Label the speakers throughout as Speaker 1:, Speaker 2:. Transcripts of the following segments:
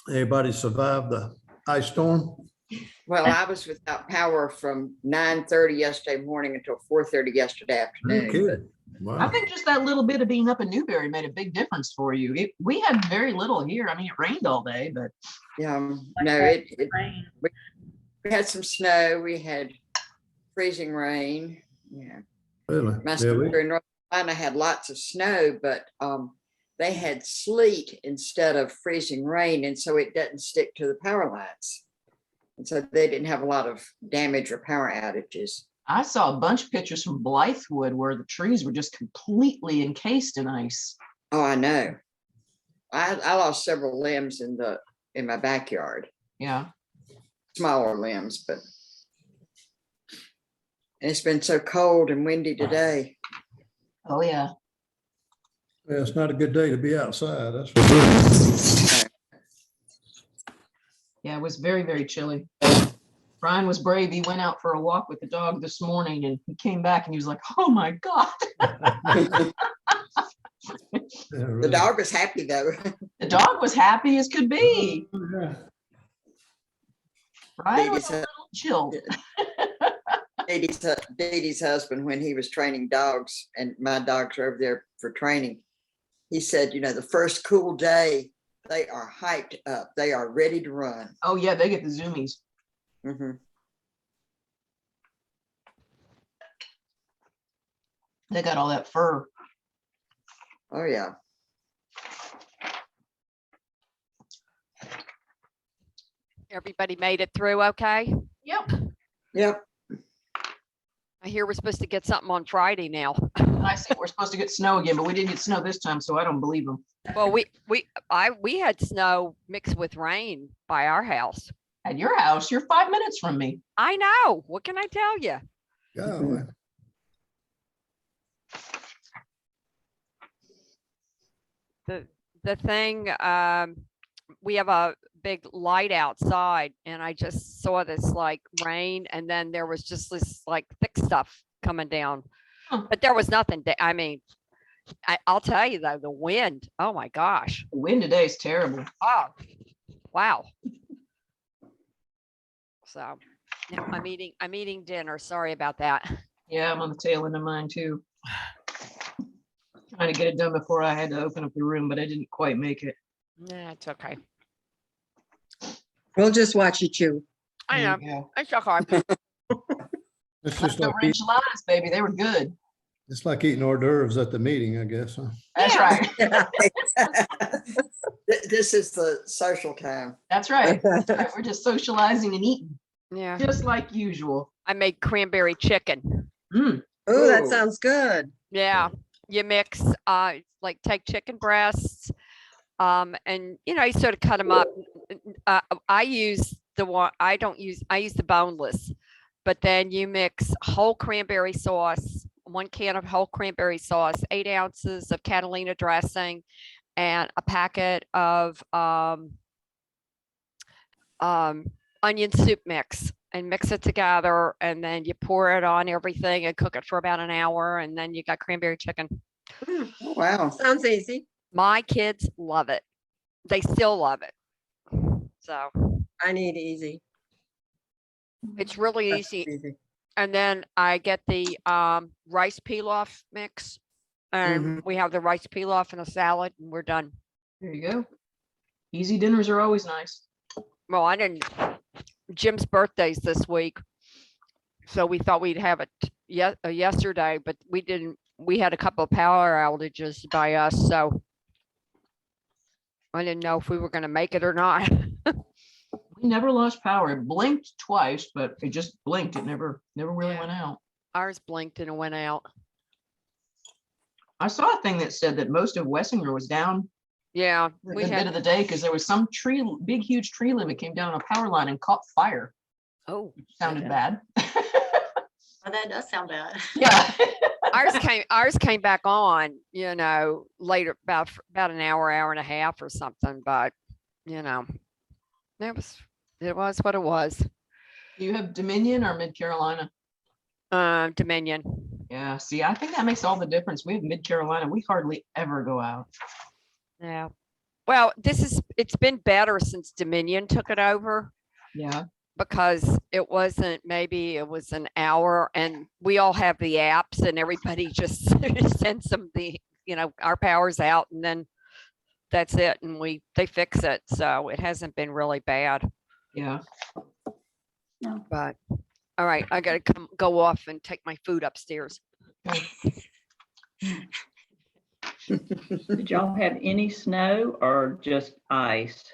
Speaker 1: Everybody survived the ice storm?
Speaker 2: Well, I was without power from 9:30 yesterday morning until 4:30 yesterday
Speaker 1: No
Speaker 2: afternoon.
Speaker 1: kidding.
Speaker 3: I
Speaker 1: Wow.
Speaker 3: think just that little bit of being up in Newberry made a big difference for you. We had very little here. I mean, it rained all day, but
Speaker 2: Yeah, no, we had some snow. We had freezing rain. Yeah,
Speaker 1: Really?
Speaker 2: my
Speaker 1: Yeah,
Speaker 2: sister in North Carolina had lots of snow, but they had sleet instead of freezing rain, and so it doesn't stick to the power lines, and so they didn't have a lot of damage or power outages.
Speaker 3: I saw a bunch of pictures from Blythewood where the trees were just completely encased in ice.
Speaker 2: Oh, I know. I lost several limbs in my backyard,
Speaker 3: Yeah.
Speaker 2: smaller limbs, but and it's been so cold and windy today.
Speaker 3: Oh yeah.
Speaker 1: yeah, it's not a good day to be outside. That's for sure.
Speaker 3: Yeah, it was very, very chilly. Brian was brave. He went out for a walk with the dog this morning and he came back and he was like, oh my God.
Speaker 1: Yeah,
Speaker 2: The
Speaker 1: really.
Speaker 2: dog was happy though.
Speaker 3: The dog was happy as could be.
Speaker 1: Yeah.
Speaker 3: Brian was
Speaker 2: Dee
Speaker 3: a
Speaker 2: Dee's,
Speaker 3: little chilled.
Speaker 2: Dee Dee's husband, when he was training dogs, and my dogs are over there for training, he said, the first cool day, they are hyped up. They are ready to run.
Speaker 3: Oh yeah, they get the zoomies.
Speaker 2: Mhm.
Speaker 3: They got all that fur.
Speaker 2: Oh, yeah.
Speaker 4: Everybody made it through okay?
Speaker 3: Yep.
Speaker 2: Yep.
Speaker 4: I hear we're supposed to get something on Friday now.
Speaker 3: I see we're supposed to get snow again, but we didn't get snow this time, so I don't believe them.
Speaker 4: Well, we had snow mixed with rain by our house.
Speaker 3: At your house, you're 5 minutes from me.
Speaker 4: I know. What can I tell you?
Speaker 1: Golly.
Speaker 4: The thing, we have a big light outside and I just saw this like rain and then there was just this like thick stuff coming down.
Speaker 3: Huh.
Speaker 4: But there was nothing. I mean, I'll tell you though, the wind, oh my gosh.
Speaker 3: The wind today is terrible.
Speaker 4: Oh, wow. So yeah, I'm eating dinner. Sorry about that.
Speaker 3: Yeah, I'm on the tail end of mine too. Trying to get it done before I had to open up the room, but I didn't quite make it.
Speaker 4: Yeah, it's okay.
Speaker 5: We'll just watch you chew.
Speaker 4: I know.
Speaker 3: Yeah.
Speaker 4: It's okay.
Speaker 1: It's just
Speaker 3: The
Speaker 1: like,
Speaker 3: ridge lines, baby, they were good.
Speaker 1: it's like eating hors d'oeuvres at the meeting, I guess, huh?
Speaker 3: That's right.
Speaker 2: This is the social time.
Speaker 3: That's right. That's right. We're just socializing and eating,
Speaker 4: Yeah.
Speaker 3: just like usual.
Speaker 4: I made cranberry chicken.
Speaker 3: Mm.
Speaker 5: Oh, that
Speaker 2: Ooh.
Speaker 5: sounds good.
Speaker 4: Yeah. You mix, like take chicken breasts, and you sort of cut them up. I use the one, I use the boneless, but then you mix whole cranberry sauce, 1 can of whole cranberry sauce, 8 ounces of Catalina dressing, and a packet of onion soup mix, and mix it together. And then you pour it on everything and cook it for about an hour. And then you got cranberry chicken.
Speaker 2: Oh, wow.
Speaker 5: Sounds easy.
Speaker 4: My kids love it. They still love it. So
Speaker 5: I need easy.
Speaker 4: it's really
Speaker 5: That's
Speaker 4: easy. And then I get the rice pilaf mix, and we have the rice pilaf and a salad, and we're done.
Speaker 3: There you go. Easy dinners are always nice.
Speaker 4: Well, I didn't. Jim's birthday's this week, so we thought we'd have it yesterday, but we didn't. We had a couple of power outages by us, so I didn't know if we were going to make it or not.
Speaker 3: We never lost power. It blinked twice, but it just blinked. It never really went out.
Speaker 4: Ours blinked and it went out.
Speaker 3: I saw a thing that said that most of Wessinger was down
Speaker 4: Yeah,
Speaker 3: a
Speaker 4: we
Speaker 3: good bit
Speaker 4: had.
Speaker 3: of the day because there was some tree, big, huge tree limb that came down on a power line and caught fire.
Speaker 4: Oh,
Speaker 3: Sounded bad.
Speaker 6: Oh, that does sound bad.
Speaker 3: Yeah.
Speaker 4: ours came back on, later, about an hour and a half or something, but it was what it was.
Speaker 3: Do you have Dominion or Mid Carolina?
Speaker 4: Dominion.
Speaker 3: Yeah. See, I think that makes all the difference. We have Mid Carolina. We hardly ever go out.
Speaker 4: Yeah. Well, it's been better since Dominion took it over
Speaker 3: Yeah.
Speaker 4: because maybe it was an hour and we all have the apps and everybody just sends them our power's out and then that's it. And they fix it. So it hasn't been really bad,
Speaker 3: Yeah.
Speaker 7: No.
Speaker 4: but all right, I gotta go off and take my food upstairs.
Speaker 8: Did y'all have any snow or just ice?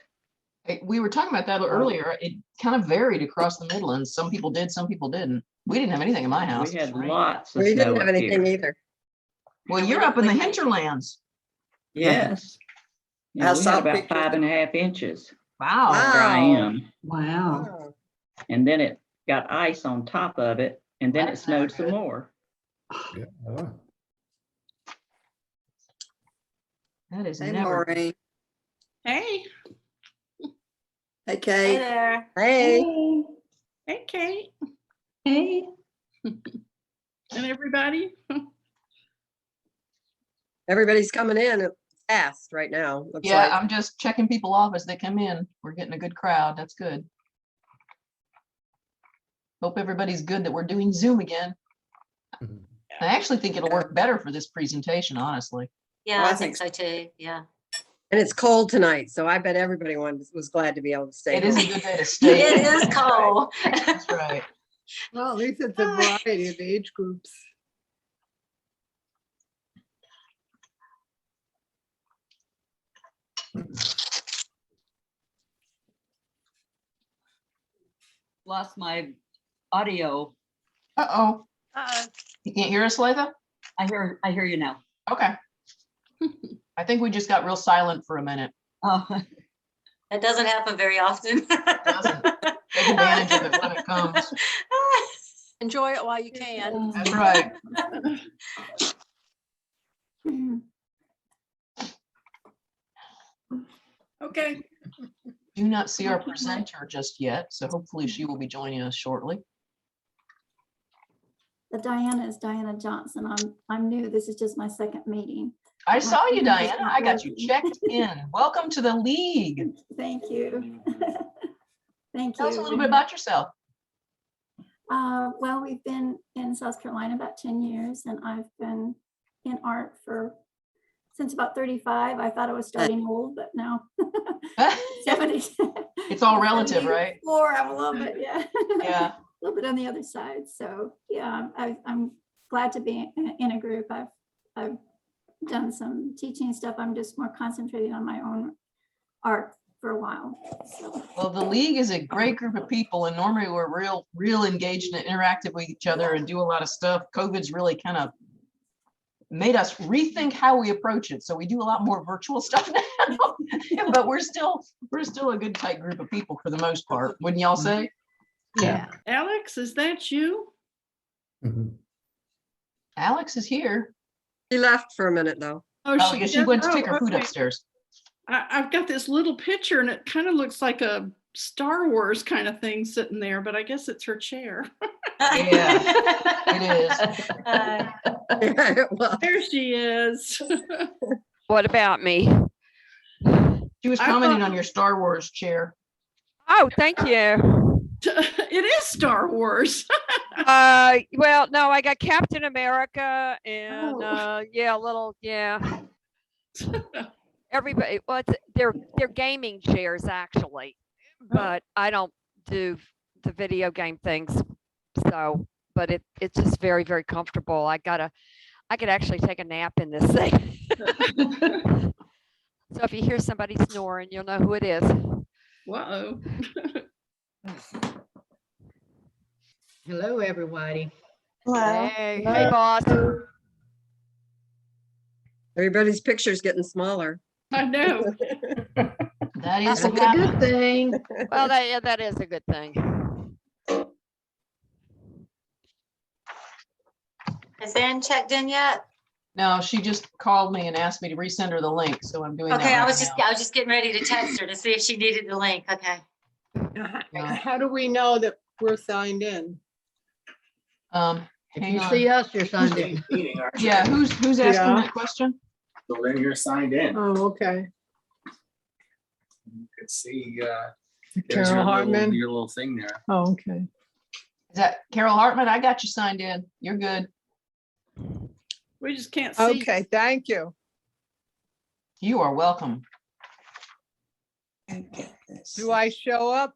Speaker 3: We were talking about that earlier. It kind of varied across the Midlands. Some people did, some people didn't. We didn't have anything in my house.
Speaker 8: We had
Speaker 3: Right.
Speaker 8: lots of
Speaker 5: We
Speaker 8: snow
Speaker 5: didn't have
Speaker 8: up
Speaker 5: anything
Speaker 8: here.
Speaker 5: either.
Speaker 3: Well,
Speaker 6: Yeah,
Speaker 3: you're
Speaker 6: we
Speaker 3: up in the
Speaker 6: didn't-
Speaker 3: hinterlands.
Speaker 8: Yes.
Speaker 2: I
Speaker 8: Yeah, we
Speaker 2: saw
Speaker 8: had about
Speaker 2: pictures.
Speaker 8: 5.5 inches
Speaker 3: Wow.
Speaker 8: where I
Speaker 5: Wow.
Speaker 8: am.
Speaker 7: Wow.
Speaker 5: Oh,
Speaker 8: And then it got ice on top of it, and then it
Speaker 3: That's never
Speaker 8: snowed some
Speaker 3: good.
Speaker 8: more.
Speaker 1: Yeah. Oh,
Speaker 3: That is
Speaker 2: Hey,
Speaker 3: never.
Speaker 2: Maureen.
Speaker 6: Hey,
Speaker 2: Hey,
Speaker 6: hey
Speaker 2: Kate.
Speaker 6: there.
Speaker 5: hey,
Speaker 6: Hey, Kate
Speaker 7: Hey.
Speaker 6: and everybody.
Speaker 5: everybody's coming in fast right now. looks
Speaker 3: Yeah,
Speaker 5: like.
Speaker 3: I'm just checking people off as they come in. We're getting a good crowd. That's good. Hope everybody's good that we're doing Zoom again.
Speaker 1: mhm.
Speaker 3: I actually think it'll work better for this presentation, honestly.
Speaker 6: Yeah,
Speaker 2: Well,
Speaker 6: I
Speaker 2: I
Speaker 6: think
Speaker 2: think
Speaker 6: so too. Yeah.
Speaker 5: And it's cold tonight, so I bet everybody was glad to be able to stay
Speaker 3: It is a
Speaker 5: home.
Speaker 3: good day to stay.
Speaker 6: It is cold.
Speaker 3: That's right.
Speaker 9: Well, at least it's a variety of age groups.
Speaker 10: Lost my audio.
Speaker 3: Uh-oh. You can't hear us, Lytha?
Speaker 10: I hear you now.
Speaker 3: Okay. I think we just got real silent for a minute.
Speaker 10: Oh,
Speaker 6: It doesn't happen very often.
Speaker 3: doesn't. Take advantage of it when it comes.
Speaker 6: Enjoy it while you can.
Speaker 3: That's right.
Speaker 6: Okay.
Speaker 3: Do not see our presenter just yet, so hopefully she will be joining us shortly.
Speaker 7: The Diana is Diana Johnson. I'm new. This is just my second meeting.
Speaker 3: I saw you, Diana. I got you checked in. Welcome to the league.
Speaker 7: Thank you. Thank
Speaker 3: Tell us a
Speaker 7: you.
Speaker 3: little bit about yourself.
Speaker 7: Well, we've been in South Carolina about 10 years, and I've been in art since about 35. I thought I was starting old, but now 70.
Speaker 3: It's all relative, right?
Speaker 7: Or I'm a little bit, yeah.
Speaker 3: Yeah.
Speaker 7: A little bit on the other side. So yeah, I'm glad to be in a group. I've done some teaching stuff. I'm just more concentrating on my own art for a while. So
Speaker 3: Well, the league is a great group of people, and normally we're real engaged and interactive with each other and do a lot of stuff. COVID's really kind of made us rethink how we approach it. So we do a lot more virtual stuff now, but we're still a good tight group of people for the most part. Wouldn't y'all say?
Speaker 9: Yeah. Alex, is that you?
Speaker 1: Mhm.
Speaker 3: Alex is here.
Speaker 5: She left for a minute though.
Speaker 3: Oh, yeah, she went to take her food
Speaker 9: okay.
Speaker 3: upstairs.
Speaker 9: I've got this little picture and it kind of looks like a Star Wars kind of thing sitting there, but I guess it's her chair.
Speaker 3: Yeah, it is.
Speaker 5: Well,
Speaker 9: There she is.
Speaker 4: What about me?
Speaker 3: She was
Speaker 9: I
Speaker 3: commenting
Speaker 9: thought-
Speaker 3: on your Star Wars chair.
Speaker 4: Oh, thank you.
Speaker 9: It is Star Wars.
Speaker 4: Well, no, I got Captain America and
Speaker 9: Oh.
Speaker 4: everybody, well, they're gaming chairs actually, but I don't do the video game things. So, but it's just very, very comfortable. I could actually take a nap in this thing. So if you hear somebody snoring, you'll know who it is.
Speaker 9: Whoa.
Speaker 11: Hello, everybody.
Speaker 4: Hey, boss.
Speaker 5: everybody's picture's getting smaller.
Speaker 9: I know.
Speaker 3: That is
Speaker 11: That's a good thing.
Speaker 4: Well, that is a good thing.
Speaker 6: Has Anne checked in yet?
Speaker 3: No, she just called me and asked me to resend her the link, so I'm doing that
Speaker 6: Okay, I
Speaker 3: right
Speaker 6: was
Speaker 3: now.
Speaker 6: just getting ready to text her to see if she needed the link. Okay.
Speaker 3: Yeah.
Speaker 9: How do we know that we're signed in?
Speaker 11: If
Speaker 3: Hang
Speaker 11: you
Speaker 3: on.
Speaker 11: see us, you're signed in.
Speaker 3: Yeah, who's asking
Speaker 9: Yeah.
Speaker 3: that question?
Speaker 12: So then you're signed in.
Speaker 9: Oh, okay.
Speaker 12: You could see there's
Speaker 11: Carol Hartman.
Speaker 12: your little thing there.
Speaker 11: Oh, okay.
Speaker 3: Is that Carol Hartman? I got you signed in. You're good.
Speaker 9: We just can't see.
Speaker 11: Okay, thank you.
Speaker 3: You are welcome.
Speaker 11: Do I show up?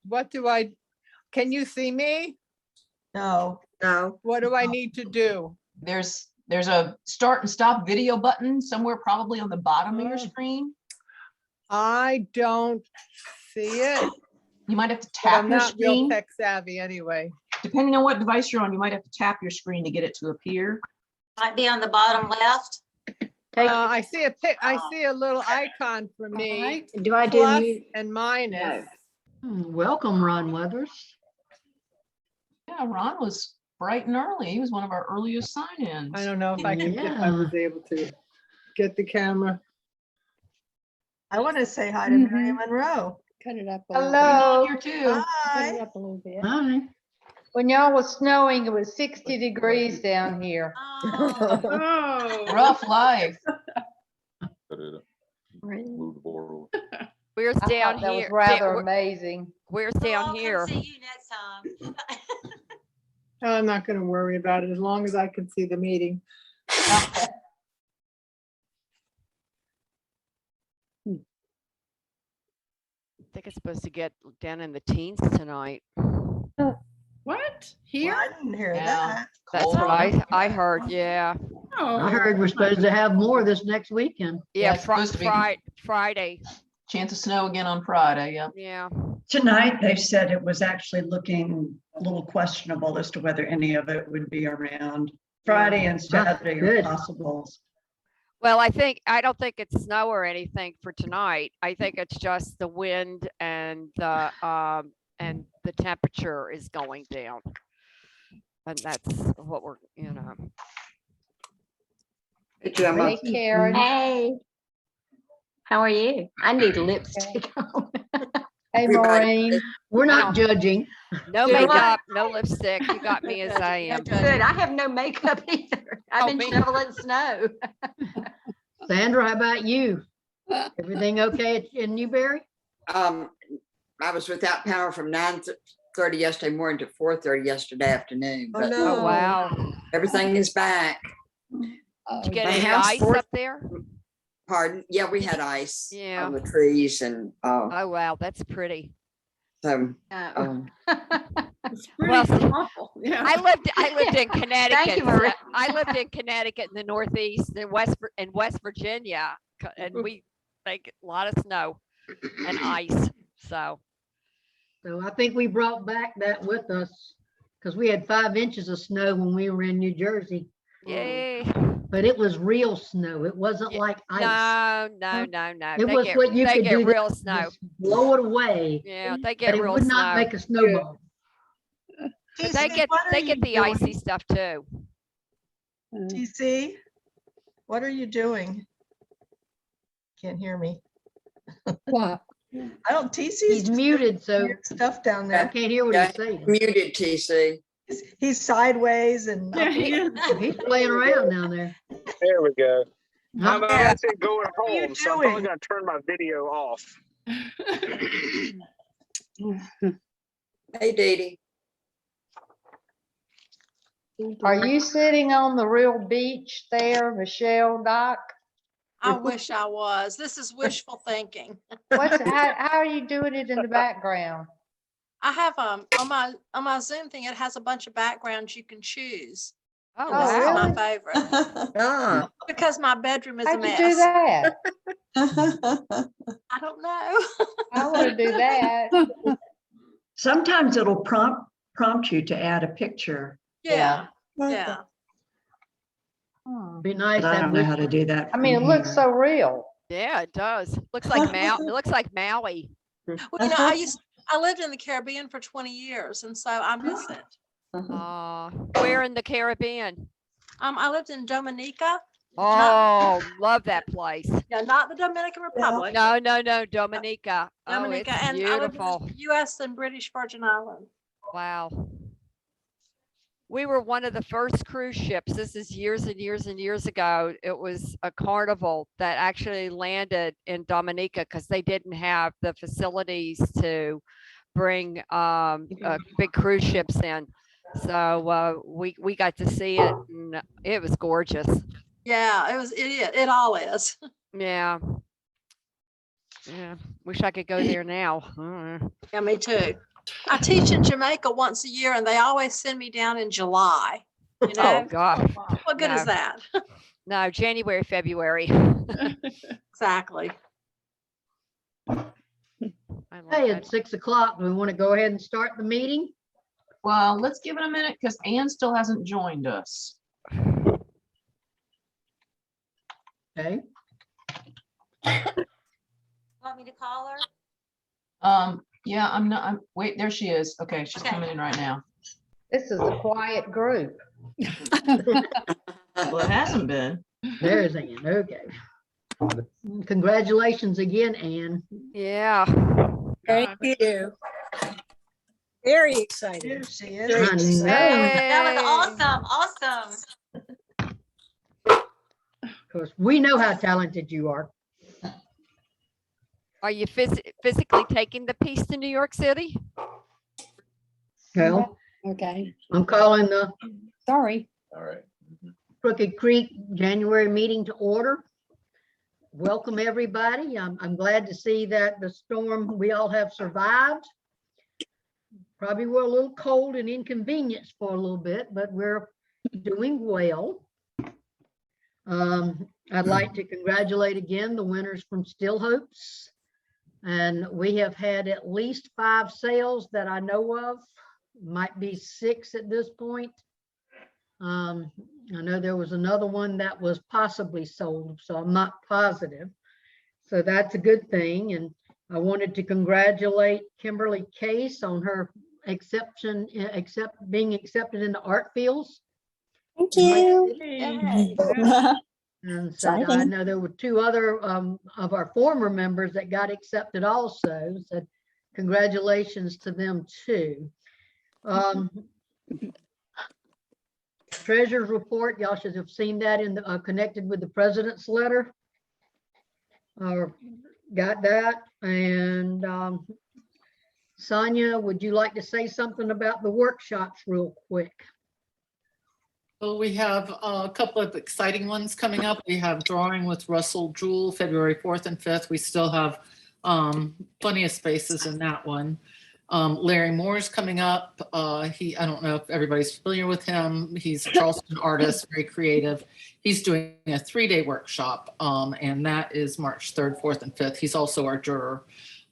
Speaker 11: What do I, can you see me?
Speaker 5: No.
Speaker 11: What do I need to do?
Speaker 3: There's a start and stop video button somewhere probably on the bottom of your screen.
Speaker 11: I don't see it.
Speaker 3: You might have to
Speaker 11: But
Speaker 3: tap
Speaker 11: I'm
Speaker 3: your
Speaker 11: not real
Speaker 3: screen.
Speaker 11: tech savvy anyway.
Speaker 3: Depending on what device you're on, you might have to tap your screen to get it to appear.
Speaker 6: Might be on the bottom left.
Speaker 11: I see I see a little icon for me.
Speaker 9: Right.
Speaker 11: Do I do plus and minus?
Speaker 5: Welcome, Ron Weathers.
Speaker 3: Yeah, Ron was bright and early. He was one of our earliest sign-ins.
Speaker 11: I don't know if I can, if I was able to get the camera.
Speaker 5: I want to say hi to Mary Monroe.
Speaker 11: Cut it up.
Speaker 3: Hello. Here too.
Speaker 5: Hi.
Speaker 11: Up a little bit.
Speaker 5: Hi.
Speaker 11: When y'all was snowing, it was 60 degrees down here.
Speaker 9: Oh.
Speaker 3: Rough life.
Speaker 4: Where's down
Speaker 11: That was
Speaker 4: here?
Speaker 11: rather amazing.
Speaker 4: Where's
Speaker 6: Oh,
Speaker 4: down
Speaker 6: I'll
Speaker 4: here?
Speaker 6: come see you next time.
Speaker 11: I'm not going to worry about it as long as I can see the meeting.
Speaker 4: I think it's supposed to get down in the teens tonight.
Speaker 9: What? Here?
Speaker 5: I didn't hear
Speaker 3: Yeah.
Speaker 5: that.
Speaker 4: That's
Speaker 3: Cold.
Speaker 4: what I heard. Yeah.
Speaker 9: Oh.
Speaker 11: I heard we're supposed to have more this next weekend.
Speaker 4: Yeah.
Speaker 3: it's supposed to be.
Speaker 4: Friday.
Speaker 3: Chance of snow again on Friday. Yep.
Speaker 4: Yeah.
Speaker 13: Tonight, they said it was actually looking a little questionable as to whether any of it would be around. Friday and Saturday are possibles.
Speaker 4: Well, I don't think it's snow or anything for tonight. I think it's just the wind and the temperature is going down. And that's what we're,
Speaker 2: Hey,
Speaker 11: Karen.
Speaker 6: Hey. How are you? I need lipstick on.
Speaker 11: Hey, Maureen. We're not judging.
Speaker 4: No
Speaker 6: Do
Speaker 4: makeup, no lipstick. You got me as I am.
Speaker 6: Good. I have no makeup either. I've
Speaker 4: Oh,
Speaker 6: been
Speaker 4: me.
Speaker 6: shoveling snow.
Speaker 11: Sandra, how about you? Everything okay in Newberry?
Speaker 2: I was without power from 9:30 yesterday morning to 4:30 yesterday afternoon, but
Speaker 4: Oh, wow.
Speaker 2: everything is back.
Speaker 4: Did you get
Speaker 2: My
Speaker 4: any
Speaker 2: house
Speaker 4: ice
Speaker 2: fourth-
Speaker 4: up there?
Speaker 2: Pardon? Yeah, we had ice
Speaker 4: Yeah.
Speaker 2: on the trees and
Speaker 4: Oh, wow. That's pretty.
Speaker 2: so
Speaker 9: It's pretty
Speaker 4: Well,
Speaker 9: awful. Yeah.
Speaker 4: I lived in Connecticut.
Speaker 6: you, Marie.
Speaker 4: I lived in Connecticut in the Northeast and West Virginia, and we like a lot of snow and ice. So
Speaker 11: So I think we brought back that with us because we had 5 inches of snow when we were in New Jersey,
Speaker 4: yay!
Speaker 11: but it was real snow. It wasn't like ice.
Speaker 4: No.
Speaker 11: It was what you
Speaker 4: they
Speaker 11: could
Speaker 4: get
Speaker 11: do.
Speaker 4: real
Speaker 11: to
Speaker 4: snow.
Speaker 11: just blow it away,
Speaker 4: Yeah, they
Speaker 11: but
Speaker 4: get
Speaker 11: it
Speaker 4: real
Speaker 11: would not
Speaker 4: snow.
Speaker 11: make a snowball.
Speaker 4: But they get the icy stuff too.
Speaker 5: TC, what are you doing? Can't hear me.
Speaker 11: What?
Speaker 5: I don't, TC's
Speaker 11: He's muted, so
Speaker 5: stuff down
Speaker 11: I
Speaker 5: there.
Speaker 11: can't hear what
Speaker 2: Yeah.
Speaker 11: he's saying.
Speaker 2: muted TC.
Speaker 5: He's sideways and.
Speaker 9: Yeah, he is.
Speaker 11: He's playing around down there.
Speaker 12: There we go. I'm
Speaker 11: Huh?
Speaker 12: actually going
Speaker 5: are you
Speaker 12: home, so I'm probably
Speaker 5: doing?
Speaker 12: going to turn my video off.
Speaker 2: Hey, Dee Dee.
Speaker 11: Are you sitting on the real beach there, Michelle, Doc?
Speaker 6: I wish I was. This is wishful thinking.
Speaker 11: How are you doing it in the background?
Speaker 6: I have on my Zoom thing, it has a bunch of backgrounds you can choose.
Speaker 4: Oh,
Speaker 11: Oh,
Speaker 6: This is
Speaker 4: wow.
Speaker 6: my favorite
Speaker 5: Ah.
Speaker 6: because my bedroom is a
Speaker 11: How'd you do
Speaker 6: mess.
Speaker 11: that?
Speaker 6: I don't know.
Speaker 11: I want to do that.
Speaker 13: Sometimes it'll prompt you to add a picture,
Speaker 6: Yeah, yeah.
Speaker 11: Be nice.
Speaker 13: but I don't know how to do that.
Speaker 11: I mean, it
Speaker 13: from
Speaker 11: looks
Speaker 13: here.
Speaker 11: so real.
Speaker 4: Yeah, it does. Looks like It looks like Maui.
Speaker 6: Well, I lived in the Caribbean for 20 years, and so I miss it.
Speaker 4: Where in the Caribbean?
Speaker 6: I lived in Dominica.
Speaker 4: Oh, love that place.
Speaker 6: Yeah, not the Dominican Republic.
Speaker 4: No, Dominica.
Speaker 6: Dominica,
Speaker 4: Oh, it's
Speaker 6: and I lived in
Speaker 4: beautiful.
Speaker 6: the U.S. and British Virgin Islands.
Speaker 4: Wow. We were one of the first cruise ships. This is years and years and years ago. It was a Carnival that actually landed in Dominica because they didn't have the facilities to bring big cruise ships in. So we got to see it, and it was gorgeous.
Speaker 6: Yeah, it all is.
Speaker 4: Yeah. Yeah. Wish I could go there now. Mm.
Speaker 6: Yeah, me too. I teach in Jamaica once a year and they always send me down in July. You
Speaker 4: Oh
Speaker 6: know,
Speaker 4: gosh.
Speaker 6: what good is
Speaker 4: No.
Speaker 6: that?
Speaker 4: No, January, February.
Speaker 6: Exactly.
Speaker 4: I love
Speaker 11: Hey,
Speaker 4: it.
Speaker 11: it's 6 o'clock. We want to go ahead and start the meeting.
Speaker 3: Well, let's give it a minute because Anne still hasn't joined us.
Speaker 11: Okay.
Speaker 6: Want me to call her?
Speaker 3: Yeah, wait, there she is. Okay, she's coming in right now.
Speaker 11: This is a quiet group.
Speaker 3: Well, it hasn't been.
Speaker 11: There's Ann. Okay. Congratulations again, Ann.
Speaker 4: Yeah.
Speaker 14: Thank you. Very excited.
Speaker 5: Here she is.
Speaker 14: Very
Speaker 11: I
Speaker 14: excited.
Speaker 11: know.
Speaker 6: That was awesome. Awesome.
Speaker 11: Of course, we know how talented you are.
Speaker 4: Are you physically taking the piece to New York City?
Speaker 11: Well,
Speaker 14: Okay,
Speaker 11: I'm calling the
Speaker 14: sorry.
Speaker 12: All right.
Speaker 11: Crooked Creek January meeting to order. Welcome, everybody. I'm glad to see that the storm we all have survived. Probably were a little cold and inconvenienced for a little bit, but we're doing well. I'd like to congratulate again the winners from Still Hopes. And we have had at least 5 sales that I know of, might be 6 at this point. I know there was another one that was possibly sold, so I'm not positive. So that's a good thing. And I wanted to congratulate Kimberly Case on her being accepted into Art Fields.
Speaker 14: Thank you.
Speaker 11: And so I
Speaker 14: Exciting.
Speaker 11: know there were 2 other of our former members that got accepted also. So congratulations to them too. Treasurer's report, y'all should have seen that in the connected with the president's letter. Got that. And Sonia, would you like to say something about the workshops real quick?
Speaker 15: Well, we have a couple of exciting ones coming up. We have Drawing with Russell Jewell, February 4th and 5th. We still have plenty of spaces in that one. Larry Moore's coming up. I don't know if everybody's familiar with him. He's a Charleston artist, very creative. He's doing a 3-day workshop, and that is March 3rd, 4th, and 5th. He's also our juror.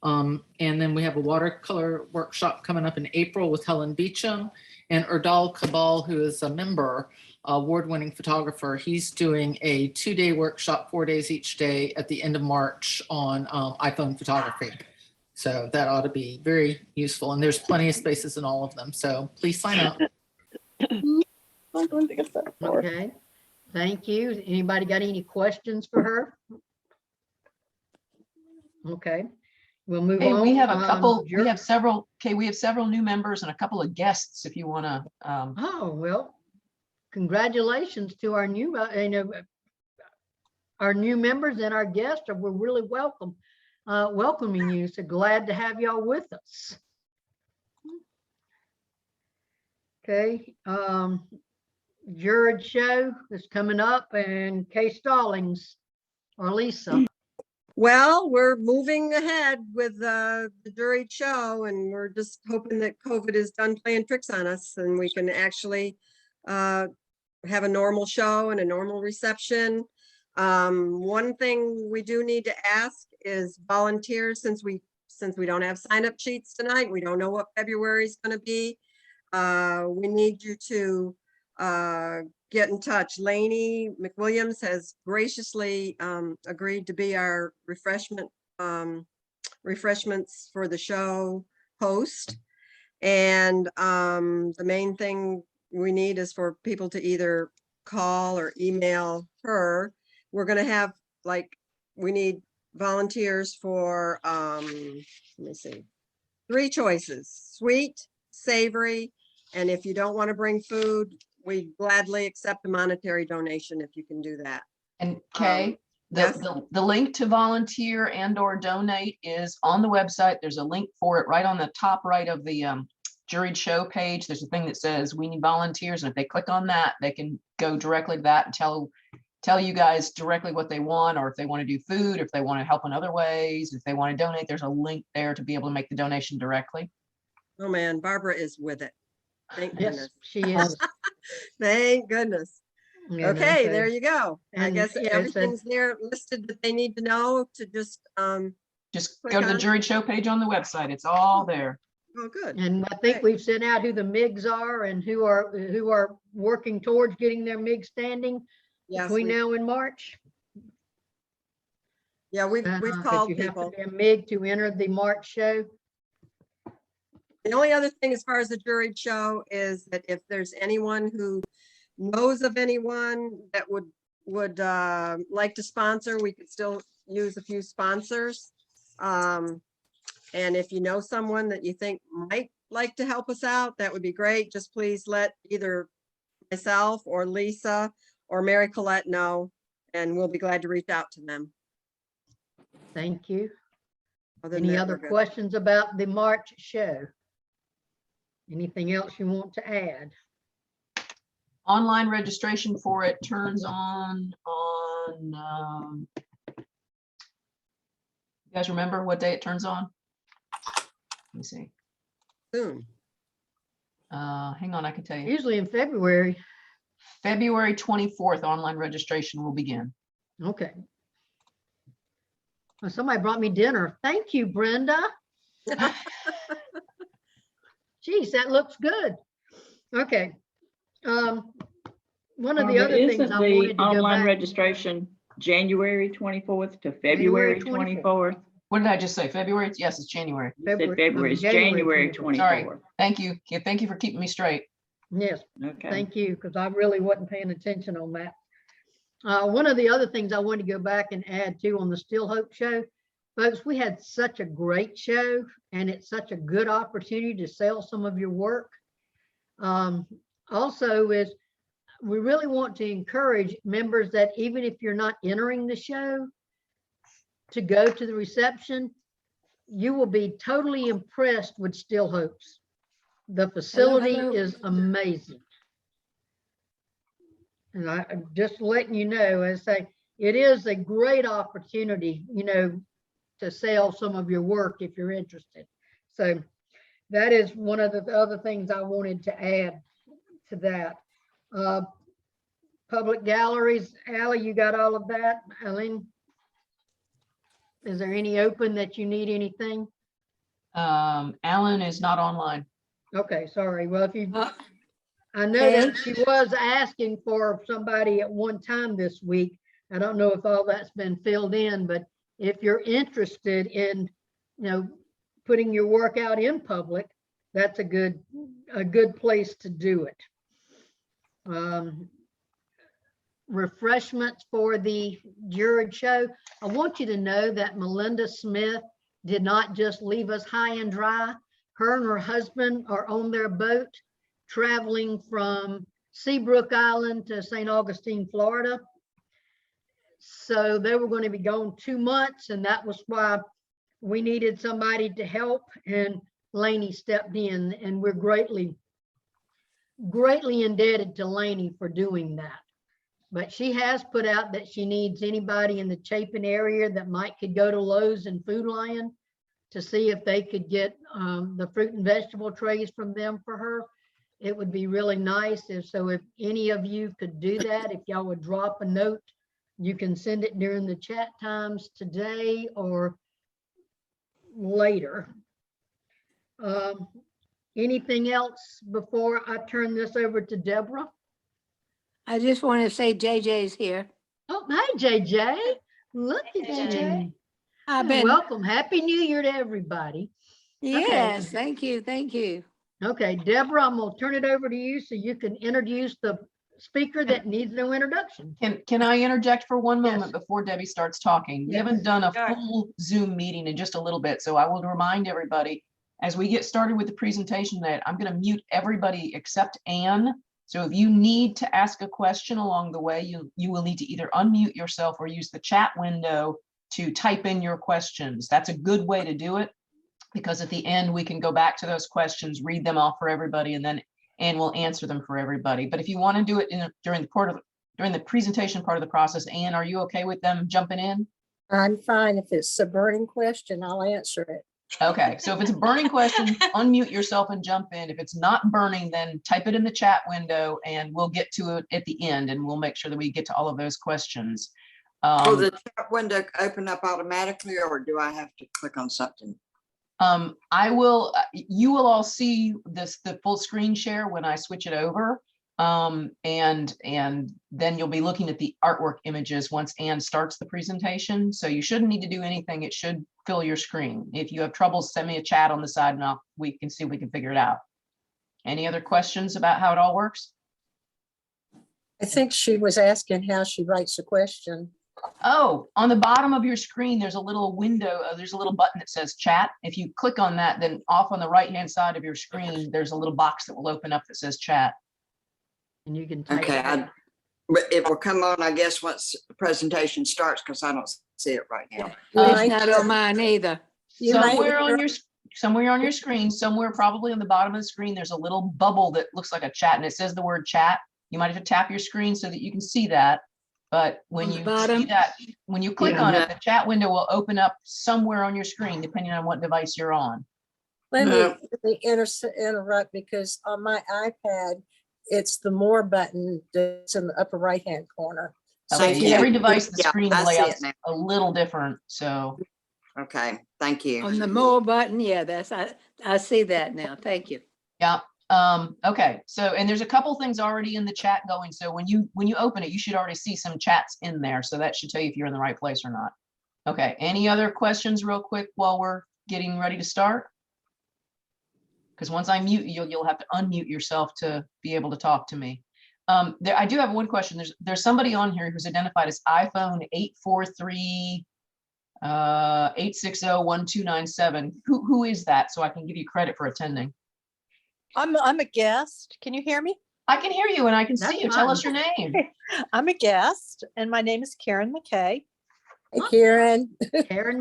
Speaker 15: And then we have a watercolor workshop coming up in April with Helen Beecham. And Erdal Kabal, who is a member, award-winning photographer, he's doing a 2-day workshop, 4 days each day at the end of March on iPhone photography. So that ought to be very useful. And there's plenty of spaces in all of them. So please sign up.
Speaker 11: Okay, thank you. Anybody got any questions for her? Okay, we'll move
Speaker 3: Hey,
Speaker 11: on.
Speaker 3: we have a couple,
Speaker 11: Your-
Speaker 3: we have several new members and a couple of guests if you want to.
Speaker 11: Oh, well, congratulations to our new, our new members and our guests. We're really welcoming you. So glad to have y'all with us. Okay, Jared show is coming up, and Kay Stallings or Lisa.
Speaker 16: Well, we're moving ahead with the juried show, and we're just hoping that COVID is done playing tricks on us and we can actually have a normal show and a normal reception. One thing we do need to ask is volunteers, since we don't have sign-up sheets tonight. We don't know what February is going to be. We need you to get in touch. Lainey McWilliams has graciously agreed to be our refreshments for the show host. And the main thing we need is for people to either call or email her. We're going to have, we need volunteers for, let me see, 3 choices: sweet, savory, And if you don't want to bring food, we gladly accept a monetary donation if you can do that.
Speaker 3: And Kay,
Speaker 16: yes.
Speaker 3: the link to volunteer and or donate is on the website. There's a link for it right on the top right of the juried show page. There's a thing that says we need volunteers. And if they click on that, they can go directly to that and tell you guys directly what they want, or if they want to do food, if they want to help in other ways, if they want to donate, there's a link there to be able to make the donation directly.
Speaker 16: Oh man, Barbara is with it. Thank
Speaker 11: Yes,
Speaker 16: goodness.
Speaker 11: she is.
Speaker 16: Thank goodness.
Speaker 11: Yeah,
Speaker 16: Okay,
Speaker 11: so-
Speaker 16: there you go. I
Speaker 11: and
Speaker 16: guess
Speaker 11: yeah, so-
Speaker 16: everything's there listed that they need to know to just click
Speaker 3: Go to the
Speaker 16: on.
Speaker 3: juried show page on the website. It's all there.
Speaker 16: Oh, good.
Speaker 11: And I think we've sent out who the MIGs are and who are working towards getting their MIG standing
Speaker 16: Yes,
Speaker 11: between
Speaker 16: we-
Speaker 11: now and March.
Speaker 16: Yeah, we've
Speaker 11: If
Speaker 16: called
Speaker 11: you have to
Speaker 16: people.
Speaker 11: be a MIG to enter the March show.
Speaker 16: The only other thing as far as the juried show is that if there's anyone who knows of anyone that would like to sponsor, we could still use a few sponsors. And if you know someone that you think might like to help us out, that would be great. Just please let either myself or Lisa or Mary Collette know, and we'll be glad to reach out to them.
Speaker 11: Thank you.
Speaker 16: Other than
Speaker 11: Any
Speaker 16: that,
Speaker 11: other
Speaker 16: we're good.
Speaker 11: questions about the March show? Anything else you want to add?
Speaker 3: Online registration for it turns on, you guys remember what day it turns on? Let me see.
Speaker 16: Soon.
Speaker 3: Hang on, I can tell you.
Speaker 11: Usually in February.
Speaker 3: February 24th, online registration will begin.
Speaker 11: Okay. Well, somebody brought me dinner. Thank you, Brenda. Geez, that looks good. Okay. One of the
Speaker 8: Barbara,
Speaker 11: other things
Speaker 8: isn't
Speaker 11: I wanted
Speaker 8: the
Speaker 11: to go
Speaker 8: online
Speaker 11: back.
Speaker 8: registration January 24th to
Speaker 11: January
Speaker 8: February 24th?
Speaker 3: What did I just say? February? Yes, it's January.
Speaker 8: You said February, it's January 24th.
Speaker 3: Sorry. Thank you. Yeah, thank you for keeping me straight.
Speaker 11: Yes,
Speaker 8: Okay.
Speaker 11: thank you, because I really wasn't paying attention on that. One of the other things I wanted to go back and add to on the Still Hope show, folks, we had such a great show and it's such a good opportunity to sell some of your work. Also is we really want to encourage members that even if you're not entering the show, to go to the reception. You will be totally impressed with Still Hopes. The facility is amazing. And I'm just letting you know, as I say, it is a great opportunity, you know, to sell some of your work if you're interested. So that is one of the other things I wanted to add to that. Public galleries, Allie, you got all of that? Eileen? Is there any open that you need anything?
Speaker 3: Alan is not online.
Speaker 11: Okay, sorry. Well, if you, I know that she was asking for somebody at one time this week. I don't know if all that's been filled in, but if you're interested in, you know, putting your work out in public, that's a good place to do it. Refreshments for the juried show. I want you to know that Melinda Smith did not just leave us high and dry. Her and her husband are on their boat traveling from Seabrook Island to St. Augustine, Florida. So they were going to be gone 2 months, and that was why we needed somebody to help, and Lainey stepped in, and we're greatly indebted to Lainey for doing that. But she has put out that she needs anybody in the Chapin area that could go to Lowe's and Food Lion to see if they could get the fruit and vegetable trays from them for her. It would be really nice if any of you could do that, if y'all would drop a note, you can send it during the chat times today or later. Anything else before I turn this over to Deborah?
Speaker 14: I just want to say JJ's here.
Speaker 11: Oh, hi, JJ. Look at you.
Speaker 14: I've been.
Speaker 11: Welcome. Happy New Year to everybody.
Speaker 14: Yes,
Speaker 11: Okay.
Speaker 14: thank you. Thank you.
Speaker 11: Okay, Deborah, I'm going to turn it over to you so you can introduce the speaker that needs no introduction.
Speaker 3: Can I interject for one moment before Debbie starts talking? We
Speaker 11: Yes.
Speaker 3: haven't done a
Speaker 14: Sure.
Speaker 3: full Zoom meeting in just a little bit, so I will remind everybody as we get started with the presentation, that I'm going to mute everybody except Anne. So if you need to ask a question along the way, you will need to either unmute yourself or use the chat window to type in your questions. That's a good way to do it, because at the end we can go back to those questions, read them off for everybody, and then Anne will answer them for everybody. But if you want to do it during the presentation part of the process, Anne, are you okay with them jumping in?
Speaker 17: I'm fine. If it's a burning question, I'll answer it.
Speaker 3: Okay, so if it's a burning question, unmute yourself and jump in. If it's not burning, then type it in the chat window and we'll get to it at the end, and we'll make sure that we get to all of those questions.
Speaker 2: Will the chat window open up automatically, or do I have to click on something?
Speaker 3: You will all see the full screen share when I switch it over. And then you'll be looking at the artwork images once Anne starts the presentation. So you shouldn't need to do anything. It should fill your screen. If you have trouble, send me a chat on the side and we can see if we can figure it out. Any other questions about how it all works?
Speaker 17: I think she was asking how she writes a question.
Speaker 3: Oh, on the bottom of your screen, there's a little window, there's a little button that says chat. If you click on that, then off on the right-hand side of your screen, there's a little box that will open up that says chat.
Speaker 11: And you can type
Speaker 2: Okay, but it will come on, I guess, once the presentation starts, because I don't see it right now.
Speaker 14: It's not on mine either.
Speaker 3: Somewhere on your screen, somewhere probably on the bottom of the screen, there's a little bubble that looks like a chat, and it says the word chat. You might have to tap your screen so that you can see that. But when you see that, when you click on it, the chat window will open up somewhere on your screen, depending on what device you're on.
Speaker 17: Let me interrupt, because on my iPad, it's the more button that's in the upper right-hand corner.
Speaker 3: Okay, so every device, the screen layout's a little different, so.
Speaker 2: Okay, thank you.
Speaker 14: On the more button, yeah, I see that now. Thank you.
Speaker 3: Yeah. Okay, so, and there's a couple things already in the chat going. So when you open it, you should already see some chats in there. So that should tell you if you're in the right place or not. Okay, any other questions real quick while we're getting ready to start? Because once I mute you, you'll have to unmute yourself to be able to talk to me. I do have one question. There's somebody on here who's identified as iPhone 843-860-1297. Who is that? So I can give you credit for attending.
Speaker 18: I'm a guest. Can you hear me?
Speaker 3: I can hear you and I can see you. Tell us your name.
Speaker 18: I'm a guest and my name is Karen McKay.
Speaker 17: Hey, Karen.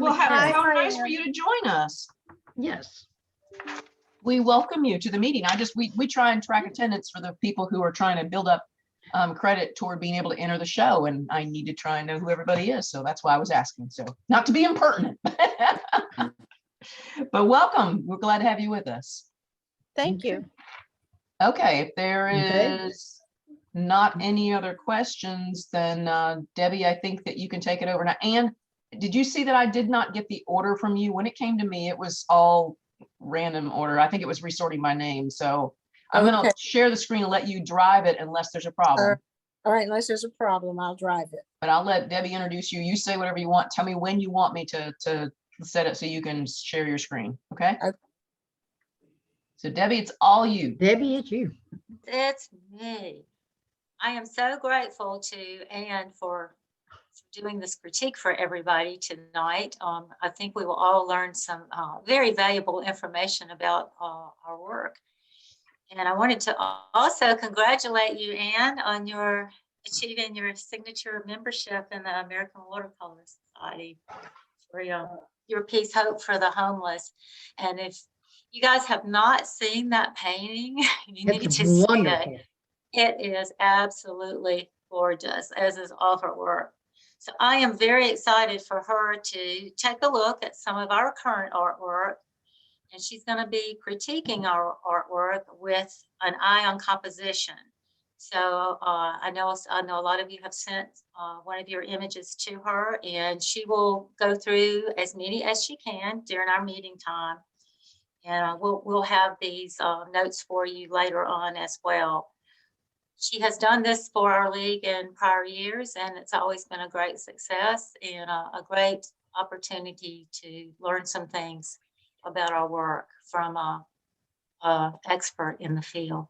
Speaker 3: Well, how nice for you to join us.
Speaker 11: Yes.
Speaker 3: We welcome you to the meeting. We try and track attendance for the people who are trying to build up credit toward being able to enter the show, and I need to try and know who everybody is. So that's why I was asking. So not to be impertinent, but welcome. We're glad to have you with us.
Speaker 18: Thank you.
Speaker 3: Okay, if there is not any other questions, then Debbie, I think that you can take it over now. Anne, did you see that I did not get the order from you? When it came to me, it was all random order. I think it was resorting by name. So I'm going to share the screen and let you drive it unless there's a problem.
Speaker 17: All right, unless there's a problem, I'll drive it.
Speaker 3: But I'll let Debbie introduce you. You say whatever you want. Tell me when you want me to set it so you can share your screen. Okay. So Debbie, it's all you.
Speaker 11: Debbie, it's you.
Speaker 19: It's me. I am so grateful to Anne for doing this critique for everybody tonight. I think we will all learn some very valuable information about our work. And I wanted to also congratulate you, Anne, on achieving your signature membership in the American Watercolor Society for your piece, Hope for the Homeless. And if you guys have not seen that painting, you need to see it. It is absolutely gorgeous, as is all her work. So I am very excited for her to take a look at some of our current artwork, and she's going to be critiquing our artwork with an eye on composition. So I know a lot of you have sent one of your images to her, and she will go through as many as she can during our meeting time. And we'll have these notes for you later on as well. She has done this for our league in prior years, and it's always been a great success and a great opportunity to learn some things about our work from an expert in the field.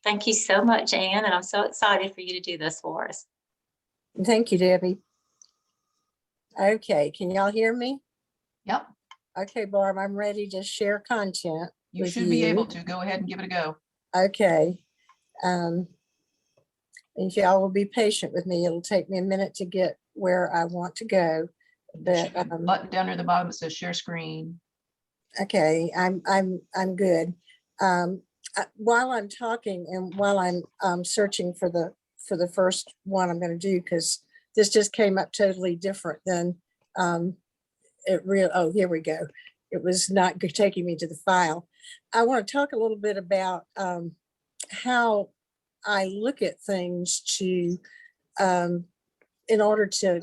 Speaker 19: Thank you so much, Anne, and I'm so excited for you to do this for us.
Speaker 17: Thank you, Debbie. Okay, can y'all hear me?
Speaker 3: Yep.
Speaker 17: Okay, Barb, I'm ready to share content.
Speaker 3: You
Speaker 17: with
Speaker 3: should be able
Speaker 17: you.
Speaker 3: to. Go ahead and give it a go.
Speaker 17: Okay. And y'all will be patient with me. It'll take me a minute to get where I want to go.
Speaker 3: There should
Speaker 17: But
Speaker 3: be a button down near the bottom that says share screen.
Speaker 17: okay, I'm good. While I'm talking and while I'm searching for the first one I'm going to do, because this just came up totally different than oh, here we go. It was not taking me to the file. I want to talk a little bit about how I look at things to in order to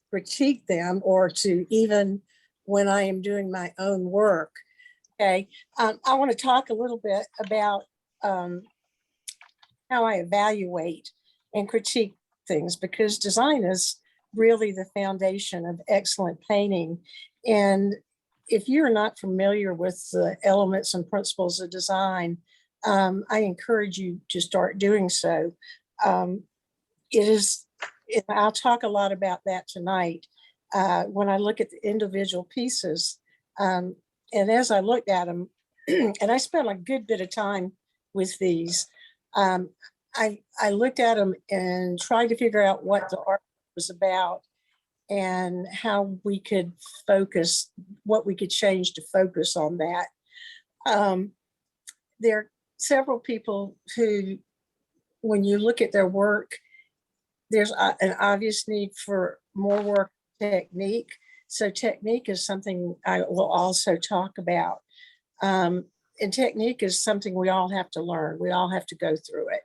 Speaker 17: critique them, or to even when I am doing my own work. Okay, I want to talk a little bit about how I evaluate and critique things, because design is really the foundation of excellent painting. And if you're not familiar with the elements and principles of design, I encourage you to start doing so. I'll talk a lot about that tonight when I look at the individual pieces. And as I looked at them, and I spent a good bit of time with these, I looked at them and tried to figure out what the art was about and how we could focus, what we could change to focus on that. There are several people who, when you look at their work, there's an obvious need for more work technique. So technique is something I will also talk about. And technique is something we all have to learn. We all have to go through it.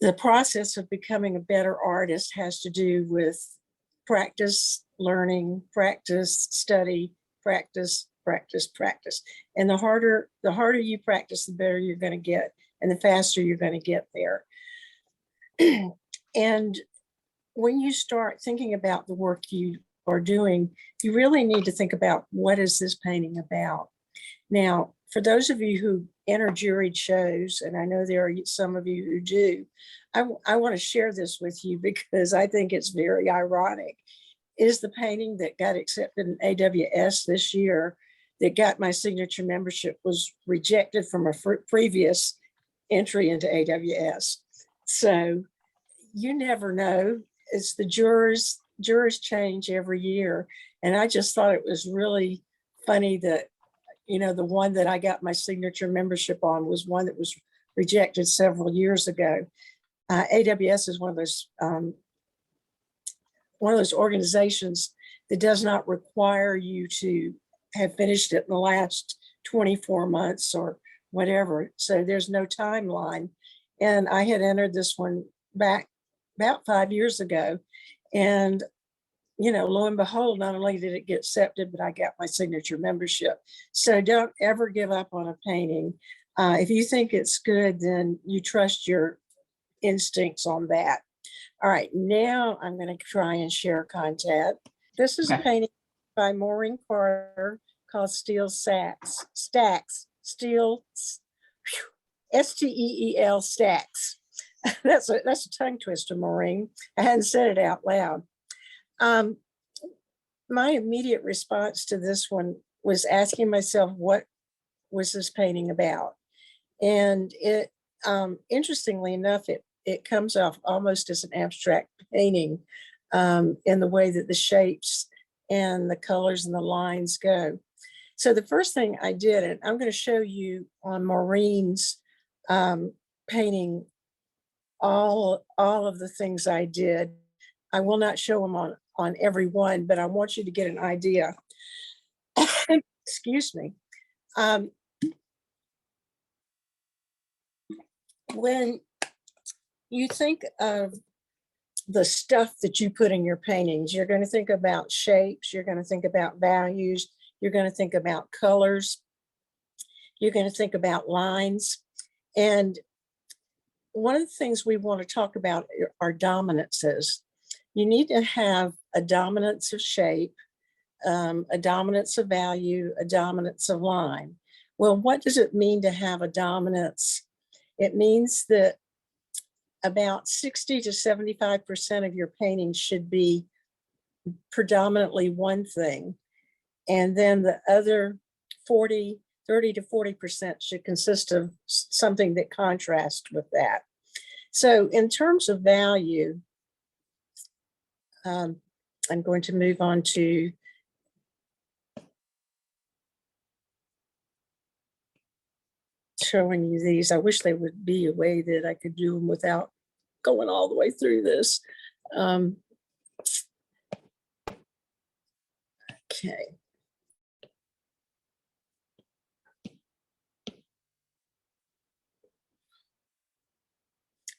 Speaker 17: The process of becoming a better artist has to do with practice, learning, practice, study, practice, practice, practice. And the harder you practice, the better you're going to get, and the faster you're going to get there. And when you start thinking about the work you are doing, you really need to think about, what is this painting about? Now, for those of you who enter juried shows, and I know there are some of you who do, I want to share this with you because I think it's very ironic. Is the painting that got accepted in AWS this year, that got my signature membership, was rejected from a previous entry into AWS. So you never know. It's the jurors change every year. And I just thought it was really funny that, the one that I got my signature membership on was one that was rejected several years ago. AWS is one of those organizations that does not require you to have finished it in the last 24 months or whatever. So there's no timeline. And I had entered this one back about 5 years ago. And, lo and behold, not only did it get accepted, but I got my signature membership. So don't ever give up on a painting. If you think it's good, then you trust your instincts on that. All right, now I'm going to try and share content. This is a painting by Maureen Carter called Steel Stacks. Steel, S-T-E-E-L Stacks. That's a tongue twister, Maureen. I hadn't said it out loud. My immediate response to this one was asking myself, what was this painting about? And it, interestingly enough, it comes off almost as an abstract painting in the way that the shapes and the colors and the lines go. So the first thing I did, and I'm going to show you on Maureen's painting all of the things I did. I will not show them on every one, but I want you to get an idea. Excuse me. When you think of the stuff that you put in your paintings, you're going to think about shapes, you're going to think about values, you're going to think about colors, you're going to think about lines. And one of the things we want to talk about are dominances. You need to have a dominance of shape, a dominance of value, a dominance of line. Well, what does it mean to have a dominance? It means that about 60 to 75% of your paintings should be predominantly one thing, And then the other 30 to 40% should consist of something that contrasts with that. So in terms of value, I'm going to move on to showing you these. I wish there would be a way that I could do them without going all the way through this. Okay.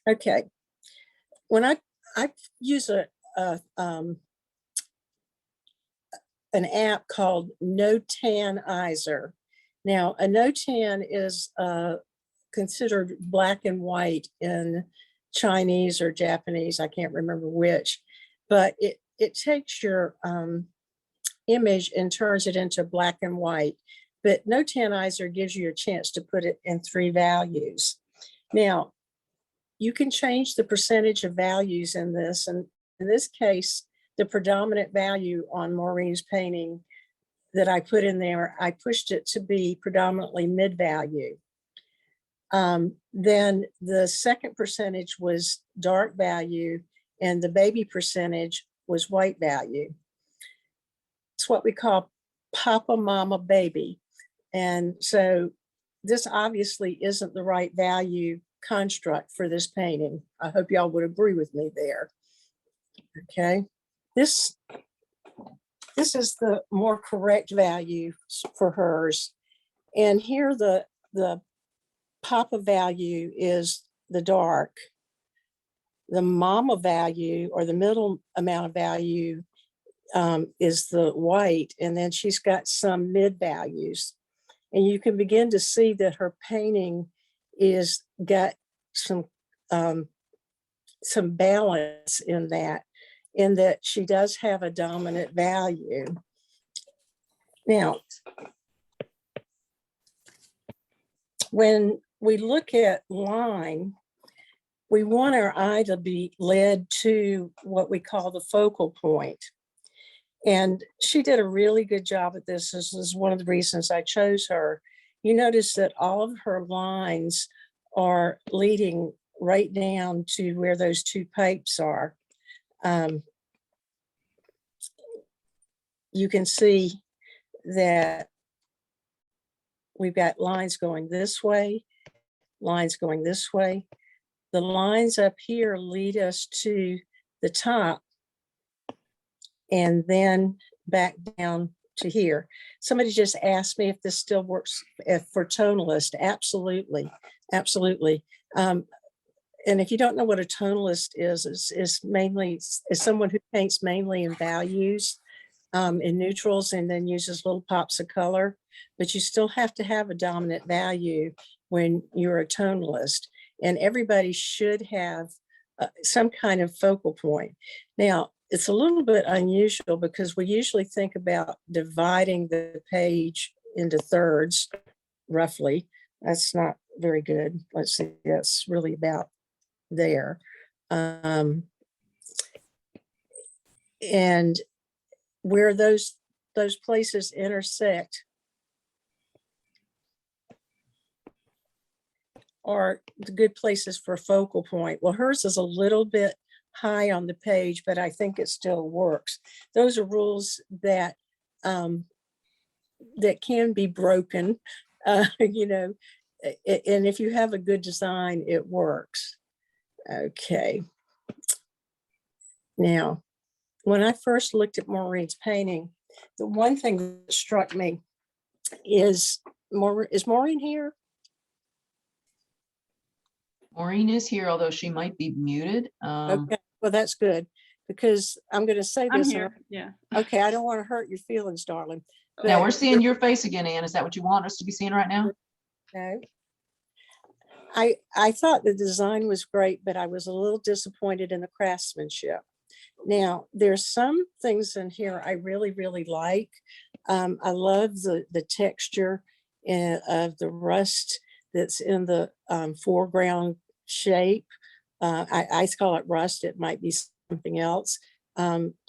Speaker 17: Okay. When I use an app called Notanizer. Now, a Notan is considered black and white in Chinese or Japanese, I can't remember which, but it takes your image and turns it into black and white. But Notanizer gives you a chance to put it in 3 values. Now, you can change the percentage of values in this, and in this case, the predominant value on Maureen's painting that I put in there, I pushed it to be predominantly mid-value. Then the second percentage was dark value, and the baby percentage was white value. It's what we call Papa, Mama, Baby. And so this obviously isn't the right value construct for this painting. I hope y'all would agree with me there. Okay. This is the more correct value for hers. And here the Papa value is the dark. The Mama value, or the middle amount of value, is the white. And then she's got some mid values. And you can begin to see that her painting is got some balance in that she does have a dominant value. Now, when we look at line, we want our eye to be led to what we call the focal point. And she did a really good job at this. This is one of the reasons I chose her. You notice that all of her lines are leading right down to where those 2 pipes are. You can see that we've got lines going this way, lines going this way. The lines up here lead us to the top and then back down to here. Somebody just asked me if this still works for tonalist. Absolutely, absolutely. And if you don't know what a tonalist is mainly someone who paints mainly in values, in neutrals, and then uses little pops of color. But you still have to have a dominant value when you're a tonalist. And everybody should have some kind of focal point. Now, it's a little bit unusual because we usually think about dividing the page into thirds, roughly. That's not very good. Let's see, that's really about there. And where those places intersect are the good places for focal point. Well, hers is a little bit high on the page, but I think it still works. Those are rules that that can be broken, you know, and if you have a good design, it works. Okay. Now, when I first looked at Maureen's painting, the one thing that struck me is Maureen here?
Speaker 3: Maureen is here, although she might be muted.
Speaker 17: Okay, well, that's good, because I'm going to say
Speaker 9: I'm
Speaker 17: this.
Speaker 9: here, yeah.
Speaker 17: Okay, I don't want to hurt your feelings, darling.
Speaker 3: Now
Speaker 17: but-
Speaker 3: we're seeing your face again, Anne. Is that what you want us to be seeing right now?
Speaker 17: No. I thought the design was great, but I was a little disappointed in the craftsmanship. Now, there's some things in here I really, really like. I love the texture of the rust that's in the foreground shape. I call it rust. It might be something else.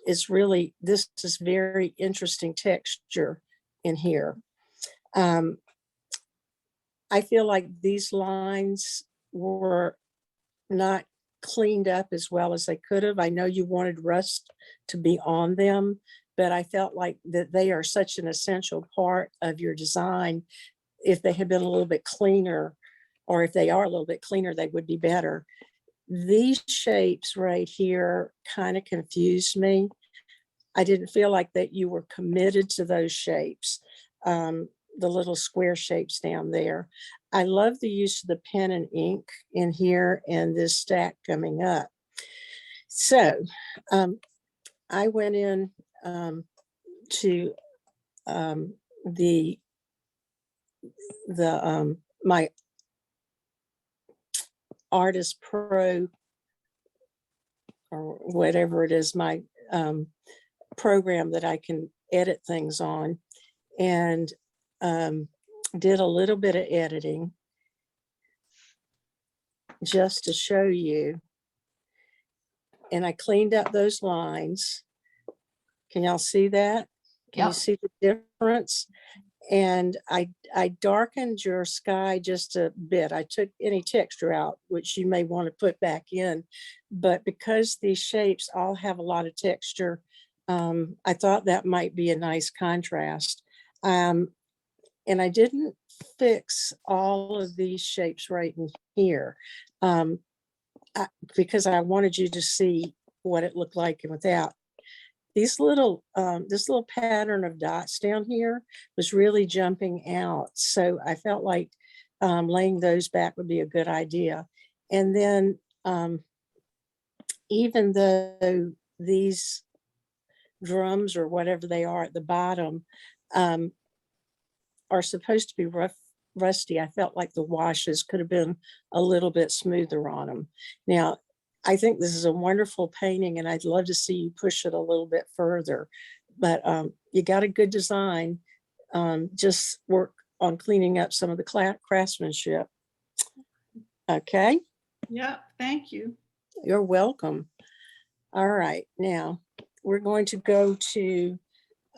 Speaker 17: It's really, this is very interesting texture in here. I feel like these lines were not cleaned up as well as they could have. I know you wanted rust to be on them, but I felt like that they are such an essential part of your design. If they had been a little bit cleaner, or if they are a little bit cleaner, they would be better. These shapes right here kind of confused me. I didn't feel like that you were committed to those shapes, the little square shapes down there. I love the use of the pen and ink in here and this stack coming up. So I went in to my Artist Pro, or whatever it is, my program that I can edit things on, and did a little bit of editing just to show you. And I cleaned up those lines. Can y'all see that? Can you see the difference? And I darkened your sky just a bit. I took any texture out, which you may want to put back in, but because these shapes all have a lot of texture, I thought that might be a nice contrast. And I didn't fix all of these shapes right in here because I wanted you to see what it looked like and without. These little, this little pattern of dots down here was really jumping out. So I felt like laying those back would be a good idea. And then even though these drums or whatever they are at the bottom are supposed to be rusty, I felt like the washes could have been a little bit smoother on them. Now, I think this is a wonderful painting and I'd love to see you push it a little bit further, but you got a good design. Just work on cleaning up some of the craftsmanship. Okay.
Speaker 9: Yeah, thank you.
Speaker 17: You're welcome. All right, now we're going to go to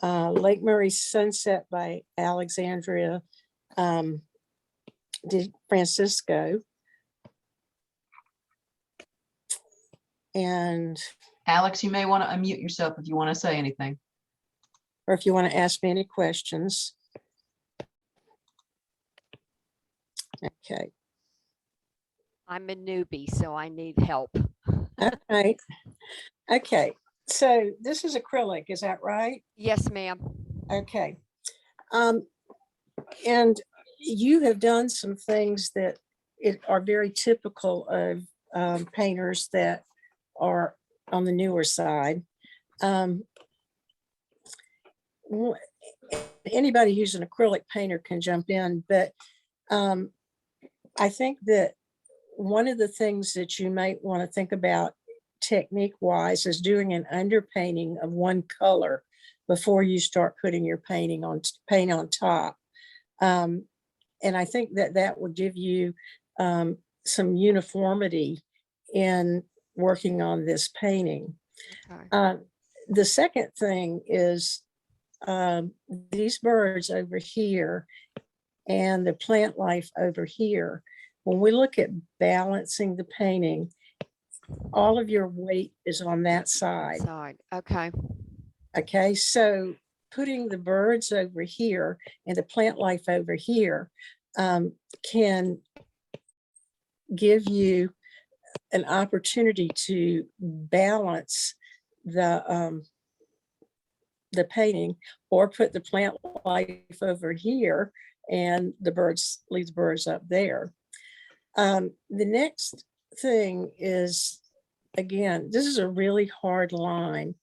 Speaker 17: Lake Murray Sunset by Alexandria de Francisco. And
Speaker 3: Alex, you may want to unmute yourself if you want to say anything.
Speaker 17: Or if you want to ask me any questions. Okay.
Speaker 4: I'm a newbie, so I need help.
Speaker 17: All right. Okay. So this is acrylic, is that right?
Speaker 4: Yes, ma'am.
Speaker 17: Okay. And you have done some things that are very typical of painters that are on the newer side. Anybody who's an acrylic painter can jump in, but I think that one of the things that you might want to think about technique wise is doing an underpainting of one color before you start putting your paint on top. And I think that that would give you some uniformity in working on this painting. Okay. The second thing is these birds over here and the plant life over here. When we look at balancing the painting, all of your weight is on that side.
Speaker 4: Okay.
Speaker 17: Okay, so putting the birds over here and the plant life over here can give you an opportunity to balance the painting, or put the plant life over here and the birds, leave the birds up there. The next thing is, again, this is a really hard line,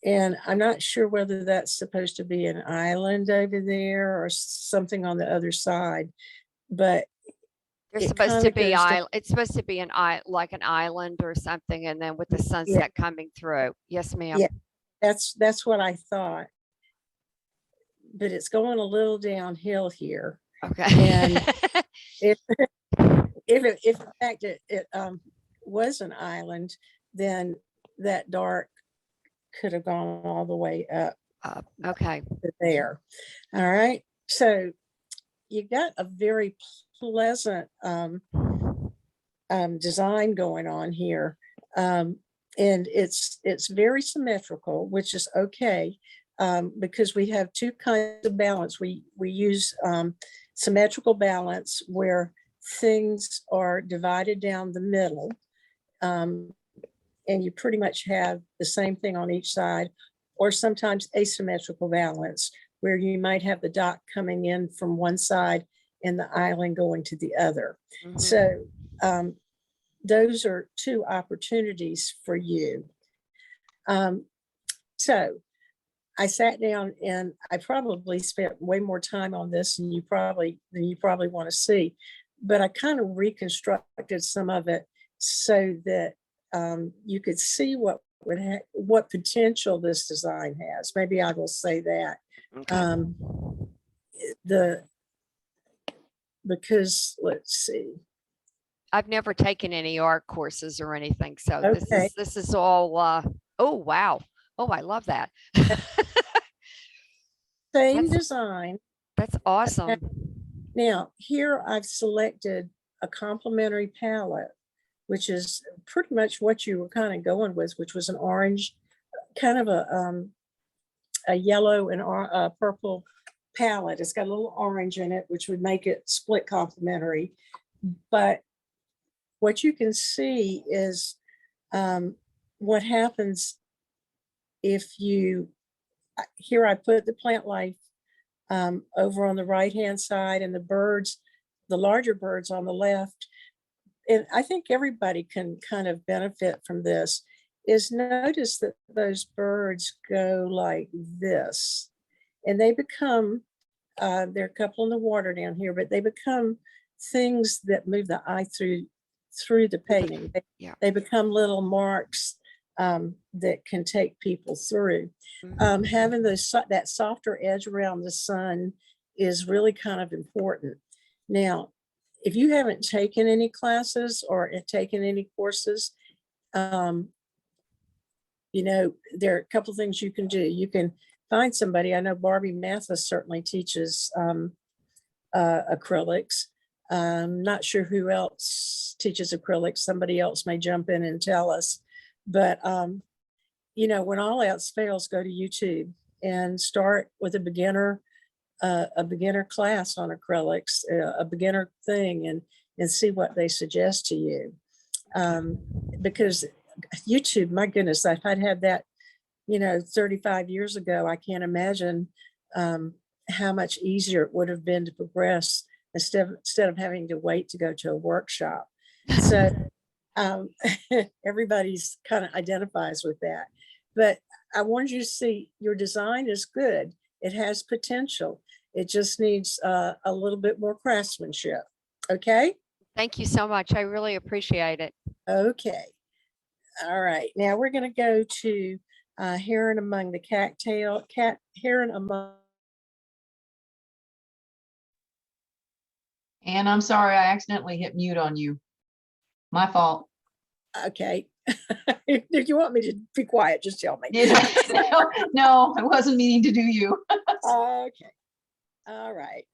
Speaker 17: and I'm not sure whether that's supposed to be an island over there or something on the other side, but
Speaker 4: There's supposed to be it's supposed to be like an island or something, and then with the sunset coming through. Yes, ma'am.
Speaker 17: Yeah, that's what I thought, but it's going a little downhill here.
Speaker 4: Okay.
Speaker 17: And if in fact it was an island, then that dark could have gone all the way up
Speaker 4: Okay.
Speaker 17: There. All right. So you got a very pleasant design going on here. And it's very symmetrical, which is okay, because we have two kinds of balance. We use symmetrical balance where things are divided down the middle, and you pretty much have the same thing on each side, or sometimes asymmetrical balance where you might have the dock coming in from one side and the island going to the other. So those are two opportunities for you. So I sat down and I probably spent way more time on this than you probably want to see, but I kind of reconstructed some of it so that you could see what potential this design has. Maybe I will say that. Because let's see.
Speaker 4: I've never taken any art courses or anything, so
Speaker 17: Okay.
Speaker 4: this is all. Oh wow! Oh, I love that.
Speaker 17: Same design.
Speaker 4: That's awesome.
Speaker 17: Now here I've selected a complementary palette, which is pretty much what you were kind of going with, which was an orange, kind of a yellow and a purple palette. It's got a little orange in it, which would make it split complementary. But what you can see is what happens if you, here I put the plant life over on the right-hand side and the birds, the larger birds on the left. And I think everybody can kind of benefit from this, is notice that those birds go like this and they become, there are a couple in the water down here, but they become things that move the eye through the painting. They become little marks that can take people through. Having that softer edge around the sun is really kind of important. Now, if you haven't taken any classes or taken any courses, you know, there are a couple of things you can do. You can find somebody. I know Bobbi Mathis certainly teaches acrylics. Not sure who else teaches acrylics. Somebody else may jump in and tell us. But, you know, when all else fails, go to YouTube and start with a beginner class on acrylics, a beginner thing, and see what they suggest to you. Because YouTube, my goodness, if I'd had that, you know, 35 years ago, I can't imagine how much easier it would have been to progress instead of having to wait to go to a workshop. So everybody's kind of identifies with that. But I want you to see your design is good. It has potential. It just needs a little bit more craftsmanship. Okay.
Speaker 4: Thank you so much. I really appreciate it.
Speaker 17: Okay. All right. Now we're going to go to Heron Among the Heron Among.
Speaker 3: And I'm sorry, I accidentally hit mute on you. My fault.
Speaker 17: Okay. If you want me to be quiet, just tell me.
Speaker 3: No, I wasn't meaning to do you.
Speaker 17: Okay. All right.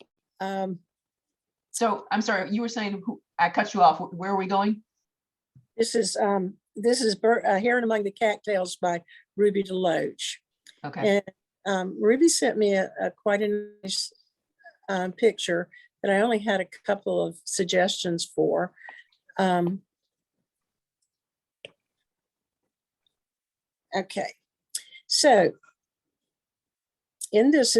Speaker 3: So I'm sorry, you were saying, I cut you off. Where are we going?
Speaker 17: This is Heron Among the Cattails by Ruby Deloach.
Speaker 3: Okay.
Speaker 17: And Ruby sent me a quite a nice picture that I only had a couple of suggestions for. Okay, so in this,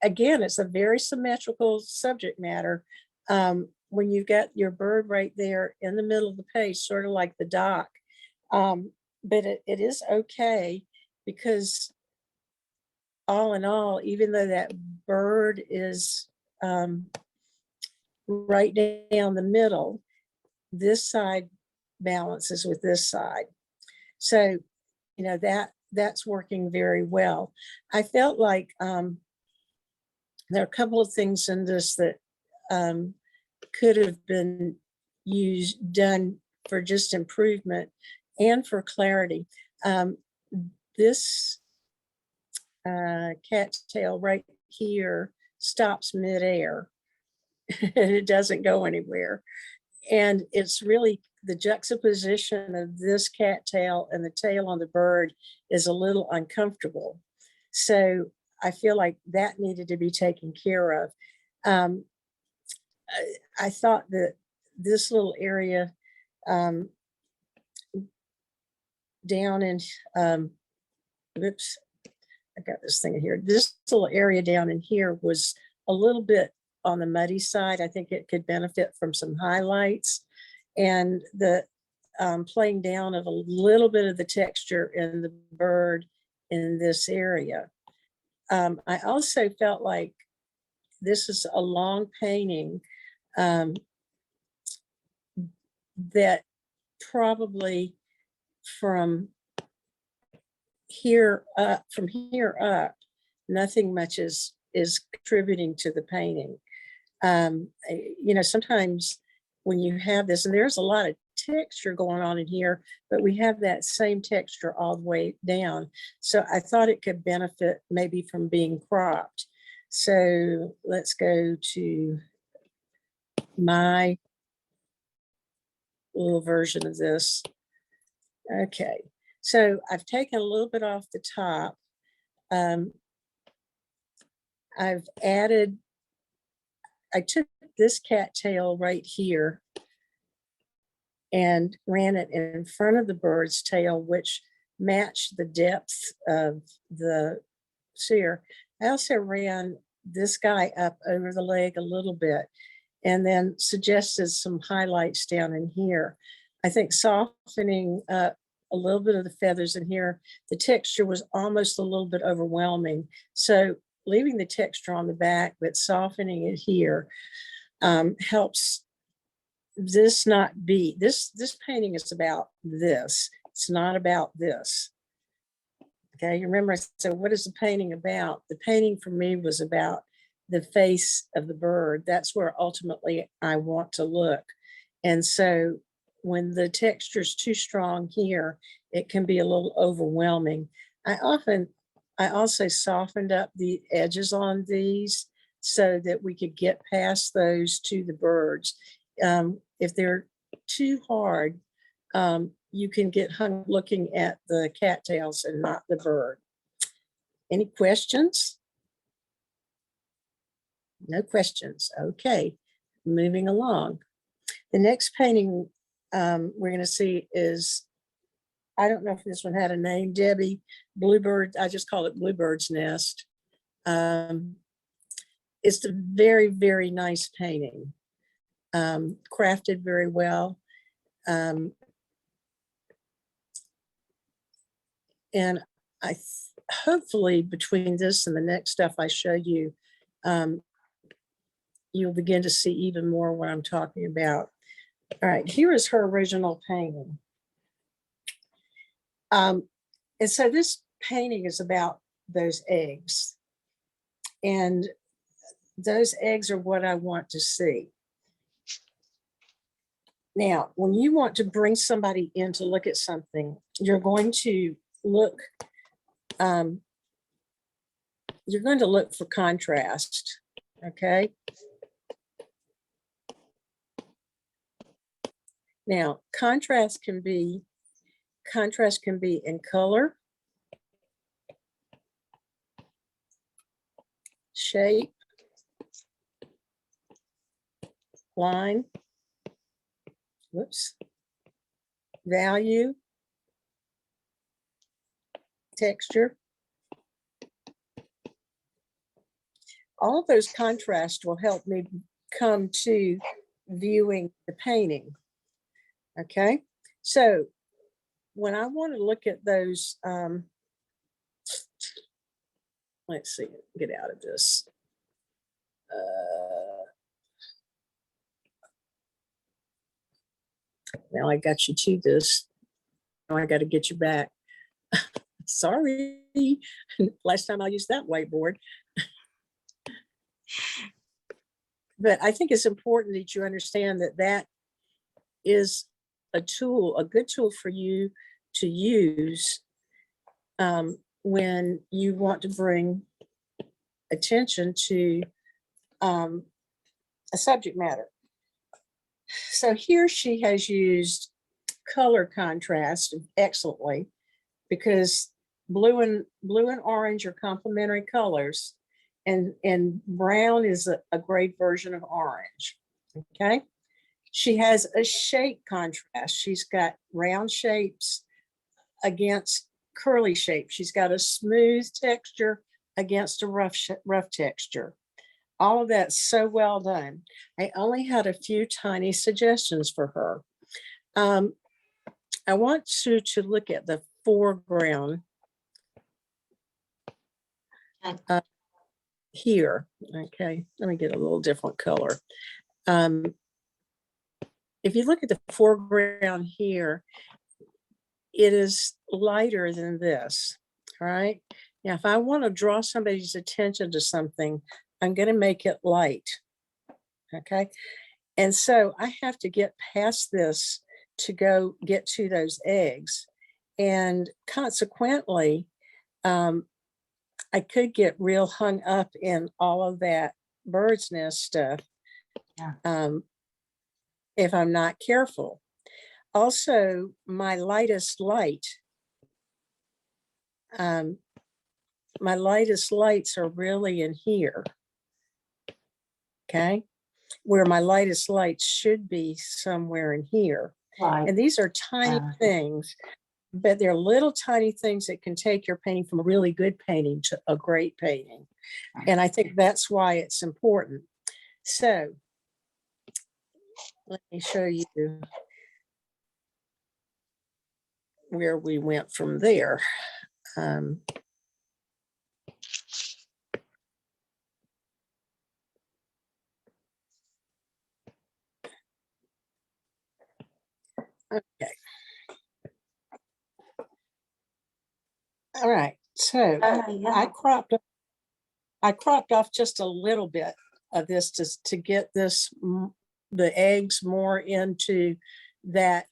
Speaker 17: again, it's a very symmetrical subject matter. When you've got your bird right there in the middle of the page, sort of like the dock, but it is okay because all in all, even though that bird is right down the middle, this side balances with this side. So, you know, that's working very well. I felt like there are a couple of things in this that could have been done for just improvement and for clarity. This cattail right here stops midair. And it doesn't go anywhere. And it's really the juxtaposition of this cattail and the tail on the bird is a little uncomfortable. So I feel like that needed to be taken care of. I thought that this little area down in, oops, I got this thing in here. This little area down in here was a little bit on the muddy side. I think it could benefit from some highlights and the playing down of a little bit of the texture in the bird in this area. I also felt like this is a long painting that probably from here up, nothing much is contributing to the painting. You know, sometimes when you have this, and there's a lot of texture going on in here, but we have that same texture all the way down. So I thought it could benefit maybe from being cropped. So let's go to my little version of this. Okay, so I've taken a little bit off the top. I've added, I took this cattail right here and ran it in front of the bird's tail, which matched the depth of the sear. I also ran this guy up over the leg a little bit and then suggested some highlights down in here. I think softening up a little bit of the feathers in here, the texture was almost a little bit overwhelming. So leaving the texture on the back, but softening it here helps this not be, this painting is about this. It's not about this. Okay, remember I said, what is the painting about? The painting for me was about the face of the bird. That's where ultimately I want to look. And so when the texture is too strong here, it can be a little overwhelming. I also softened up the edges on these so that we could get past those to the birds. If they're too hard, you can get hung looking at the cattails and not the bird. Any questions? No questions. Okay, moving along. The next painting we're going to see is, I don't know if this one had a name, Debbie, Bluebird. I just call it Bluebird's Nest. It's a very, very nice painting, crafted very well. And hopefully between this and the next stuff I show you, you'll begin to see even more what I'm talking about. All right, here is her original painting. And so this painting is about those eggs. And those eggs are what I want to see. Now, when you want to bring somebody in to look at something, you're going to look for contrast, okay? Now, contrast can be in color, shape, line, whoops, value, texture. All of those contrasts will help me come to viewing the painting. Okay, so when I want to look at those, let's see, get out of this. Now I got you to this. Now I got to get you back. Sorry, last time I used that whiteboard. But I think it's important that you understand that that is a tool, a good tool for you to use when you want to bring attention to a subject matter. So here she has used color contrast excellently, because blue and orange are complementary colors, and brown is a great version of orange. Okay. She has a shape contrast. She's got round shapes against curly shapes. She's got a smooth texture against a rough texture. All of that's so well done. I only had a few tiny suggestions for her. I want you to look at the foreground here. Okay, let me get a little different color. If you look at the foreground here, it is lighter than this. All right. Now, if I want to draw somebody's attention to something, I'm going to make it light. Okay. And so I have to get past this to go get to those eggs. And consequently, I could get real hung up in all of that bird's nest stuff. Yeah. If I'm not careful. Also, my lightest lights are really in here. Okay. Where my lightest lights should be somewhere in here. Right. And these are tiny things, but they're little tiny things that can take your painting from a really good painting to a great painting. And I think that's why it's important. So let me show you where we went from there. Okay. All right. So I cropped off just a little bit of this to get this the eggs more into that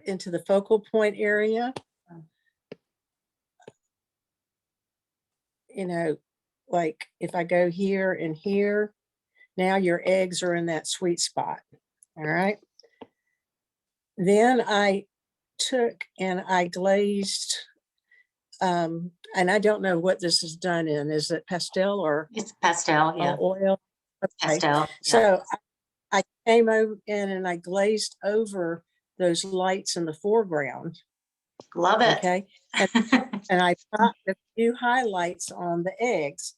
Speaker 17: into the focal point area. You know, like if I go here and here, now your eggs are in that sweet spot. All right. Then I took and I glazed, and I don't know what this is done in. Is it pastel or?
Speaker 19: It's pastel, yeah.
Speaker 17: Oil. Okay.
Speaker 19: Pastel. Yeah.
Speaker 17: So I came over in and I glazed over those lights in the foreground.
Speaker 19: Love it.
Speaker 17: Okay. And I popped a few highlights on the eggs,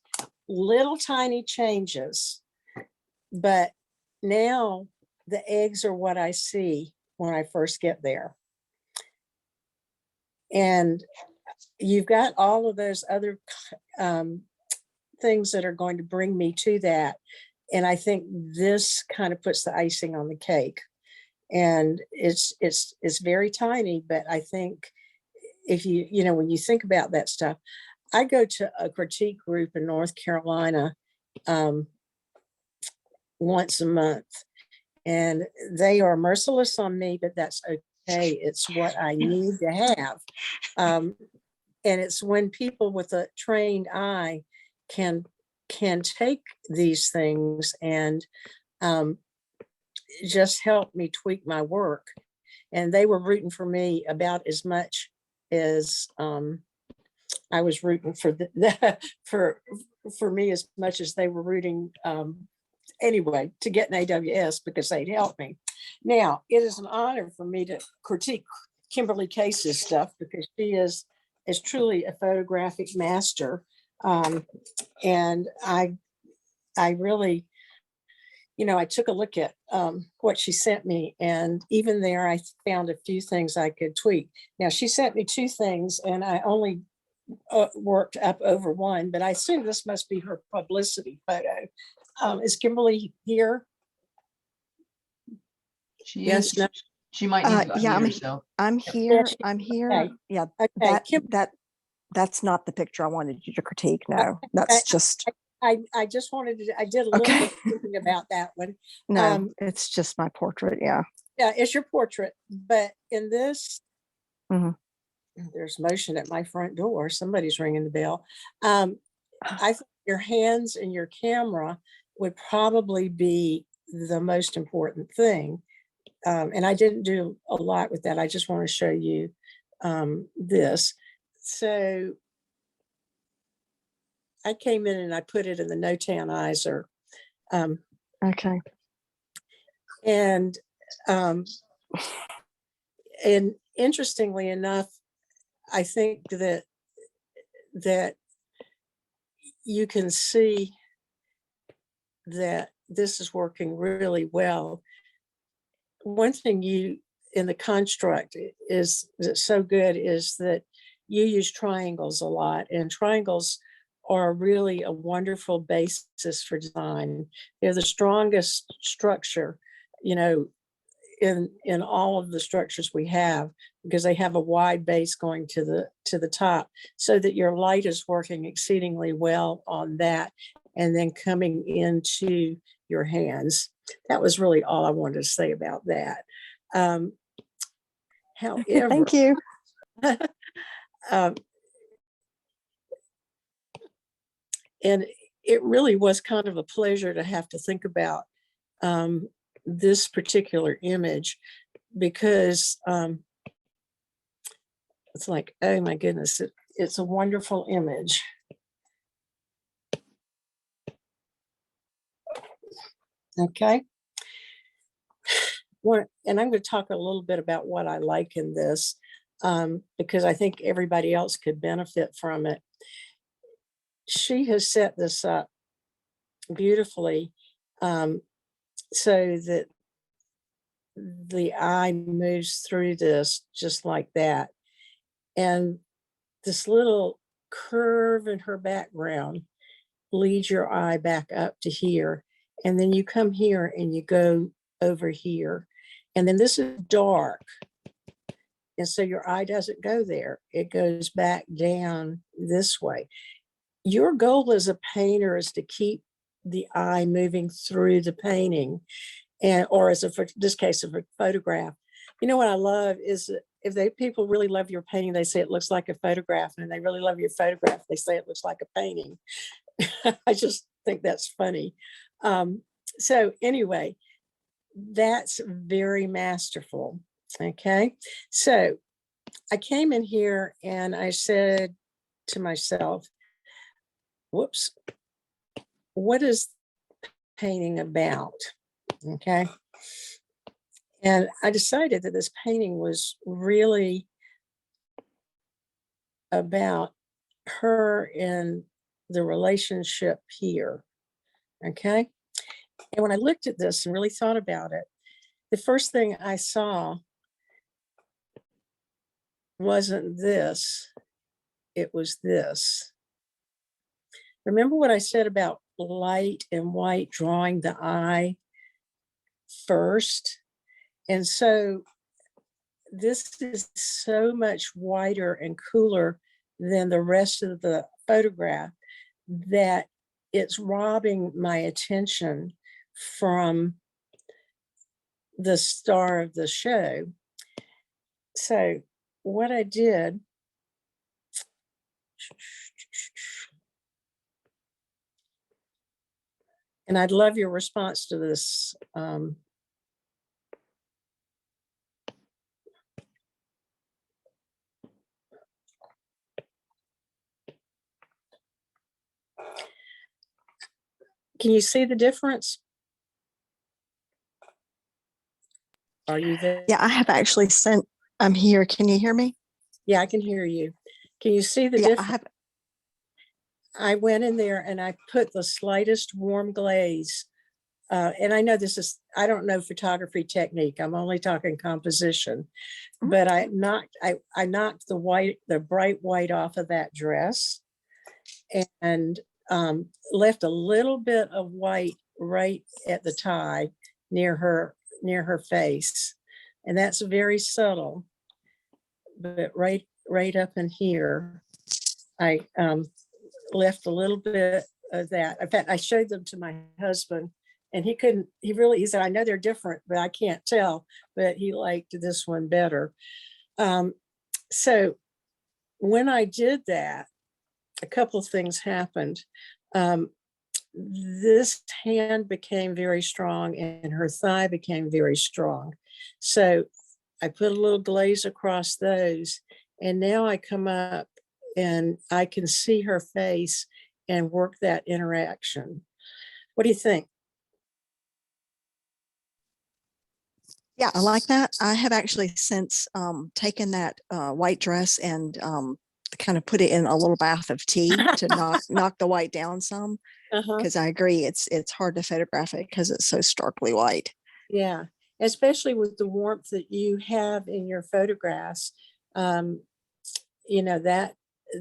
Speaker 17: little tiny changes, but now the eggs are what I see when I first get there. And you've got all of those other things that are going to bring me to that. And I think this kind of puts the icing on the cake. And it's very tiny, but I think if you know, when you think about that stuff, I go to a critique group in North Carolina once a month, and they are merciless on me, but that's okay. It's what I need to have. And it's when people with a trained eye can take these things and just help me tweak my work. And they were rooting for me about as much as I was rooting for for me as much as they were rooting anyway to get an AWS, because they'd help me. Now, it is an honor for me to critique Kimberly Case's stuff, because she is truly a photographic master. And I really, you know, I took a look at what she sent me, and even there I found a few things I could tweak. Now, she sent me 2 things and I only worked up over one, but I assume this must be her publicity photo. Is Kimberly here?
Speaker 3: She
Speaker 17: Yes,
Speaker 3: is.
Speaker 17: no?
Speaker 3: She might need to
Speaker 20: Yeah,
Speaker 3: unmute herself.
Speaker 20: I'm here. I'm here. Yeah,
Speaker 17: Okay.
Speaker 20: That's not the picture I wanted you to critique. No, that's just.
Speaker 17: I just wanted to. I did a little bit thinking about that one.
Speaker 20: No, it's just my portrait. Yeah.
Speaker 17: Yeah, it's your portrait, but in this, there's motion at my front door. Somebody's ringing the bell. I think your hands and your camera would probably be the most important thing. And I didn't do a lot with that. I just want to show you this. So I came in and I put it in the no tanizer.
Speaker 20: Okay.
Speaker 17: And interestingly enough, I think that you can see that this is working really well. One thing in the construct is that's so good is that you use triangles a lot, and triangles are really a wonderful basis for design. They're the strongest structure, in all of the structures we have, because they have a wide base going to the top, so that your light is working exceedingly well on that and then coming into your hands. That was really all I wanted to say about that. However,
Speaker 20: thank you.
Speaker 17: And it really was kind of a pleasure to have to think about this particular image, because it's like, oh my goodness, it's a wonderful image. Okay. And I'm going to talk a little bit about what I like in this, because I think everybody else could benefit from it. She has set this up beautifully, so that the eye moves through this just like that. And this little curve in her background leads your eye back up to here. And then you come here and you go over here. And then this is dark. And so your eye doesn't go there. It goes back down this way. Your goal as a painter is to keep the eye moving through the painting, or for this case of a photograph. What I love is if people really love your painting, they say it looks like a photograph, and they really love your photograph, they say it looks like a painting. I just think that's funny. So anyway, that's very masterful. Okay. So I came in here and I said to myself, whoops, what is painting about? Okay. And I decided that this painting was really about her and the relationship here. Okay. And when I looked at this and really thought about it, the first thing I saw wasn't this, it was this. Remember what I said about light and white drawing the eye first? And so this is so much whiter and cooler than the rest of the photograph that it's robbing my attention from the star of the show. So what I did, and I'd love your response to this. Can you see the difference? Are you there?
Speaker 20: Yeah, I have actually sent, I'm here. Can you hear me?
Speaker 17: Yeah, I can hear you. Can you see the difference? I went in there and I put the slightest warm glaze. And I know I don't know photography technique. I'm only talking composition, but I knocked the bright white off of that dress, and left a little bit of white right at the tie near her face. And that's very subtle, but right up in here, I left a little bit of that. In fact, I showed them to my husband, and he said, I know they're different, but I can't tell, but he liked this one better. So when I did that, a couple of things happened. This hand became very strong and her thigh became very strong. So I put a little glaze across those, and now I come up and I can see her face and work that interaction. What do you think?
Speaker 20: Yeah, I like that. I have actually since taken that white dress and kind of put it in a little bath of tea to knock the white down some. Because I agree, it's hard to photograph it because it's so starkly white.
Speaker 17: Yeah, especially with the warmth that you have in your photographs. You know,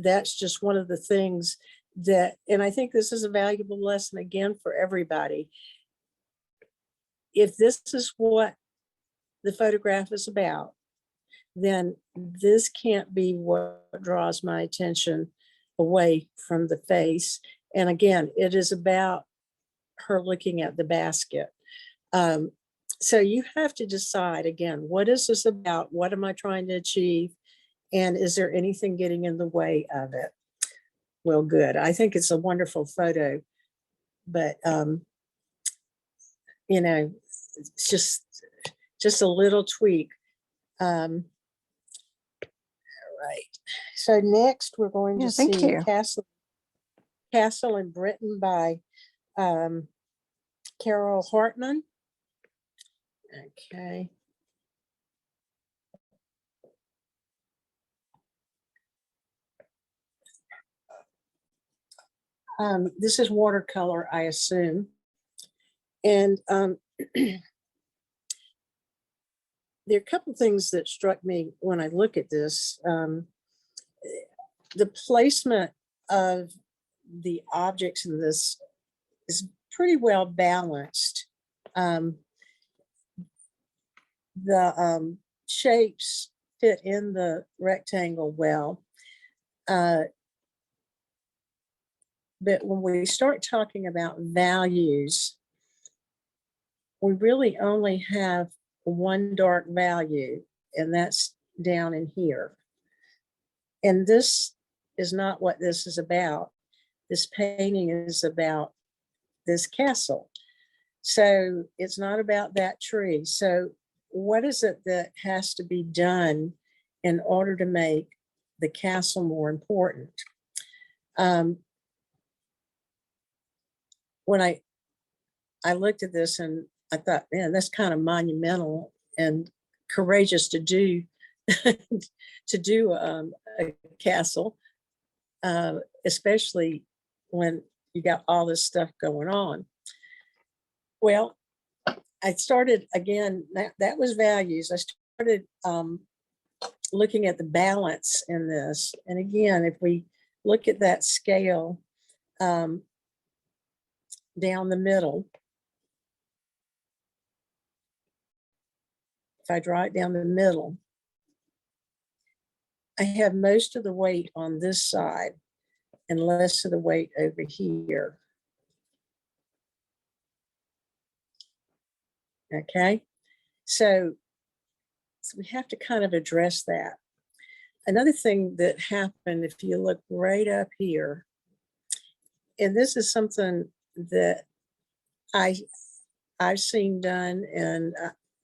Speaker 17: that's just one of the things that, and I think this is a valuable lesson again for everybody. If this is what the photograph is about, then this can't be what draws my attention away from the face. And again, it is about her looking at the basket. So you have to decide again, what is this about? What am I trying to achieve? And is there anything getting in the way of it? Well, good. I think it's a wonderful photo, but you know, it's just a little tweak. All right. So next we're going to
Speaker 20: thank
Speaker 17: see
Speaker 20: you.
Speaker 17: Castle in Britain by Carol Hartman. Okay. This is watercolor, I assume. And there are a couple of things that struck me when I look at this. The placement of the objects in this is pretty well balanced. The shapes fit in the rectangle well. But when we start talking about values, we really only have one dark value, and that's down in here. And this is not what this is about. This painting is about this castle. So it's not about that tree. So what is it that has to be done in order to make the castle more important? When I looked at this and I thought, man, that's kind of monumental and courageous to do to do a castle, especially when you got all this stuff going on. Well, I started again, that was values. I started looking at the balance in this. And again, if we look at that scale down the middle, if I draw it down the middle, I have most of the weight on this side and less of the weight over here. Okay, so we have to kind of address that. Another thing that happened, if you look right up here, and this is something that I've seen done, and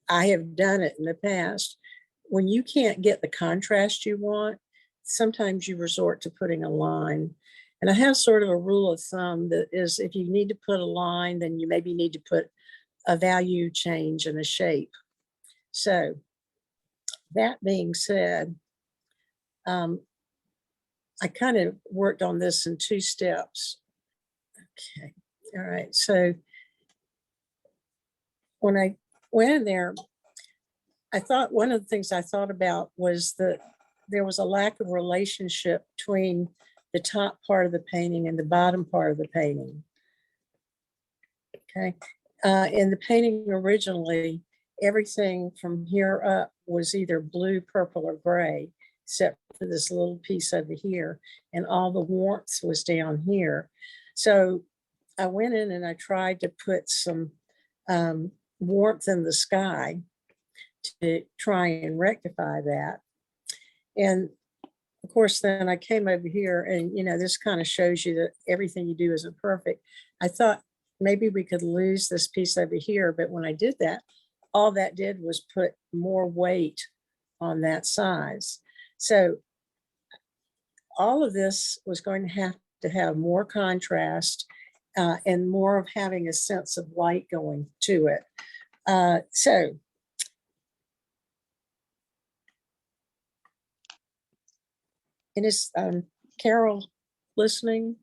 Speaker 17: I have done it in the past. When you can't get the contrast you want, sometimes you resort to putting a line. And I have sort of a rule of thumb that is, if you need to put a line, then you maybe need to put a value change in a shape. So that being said, I kind of worked on this in 2 steps. Okay, all right. So when I went in there, I thought one of the things I thought about was that there was a lack of relationship between the top part of the painting and the bottom part of the painting. Okay. In the painting originally, everything from here up was either blue, purple, or gray, except for this little piece over here, and all the warmth was down here. So I went in and I tried to put some warmth in the sky to try and rectify that. And of course, then I came over here and, this kind of shows you that everything you do isn't perfect. I thought maybe we could lose this piece over here, but when I did that, all that did was put more weight on that size. So all of this was going to have more contrast and more of having a sense of light going to it. So and is Carol listening?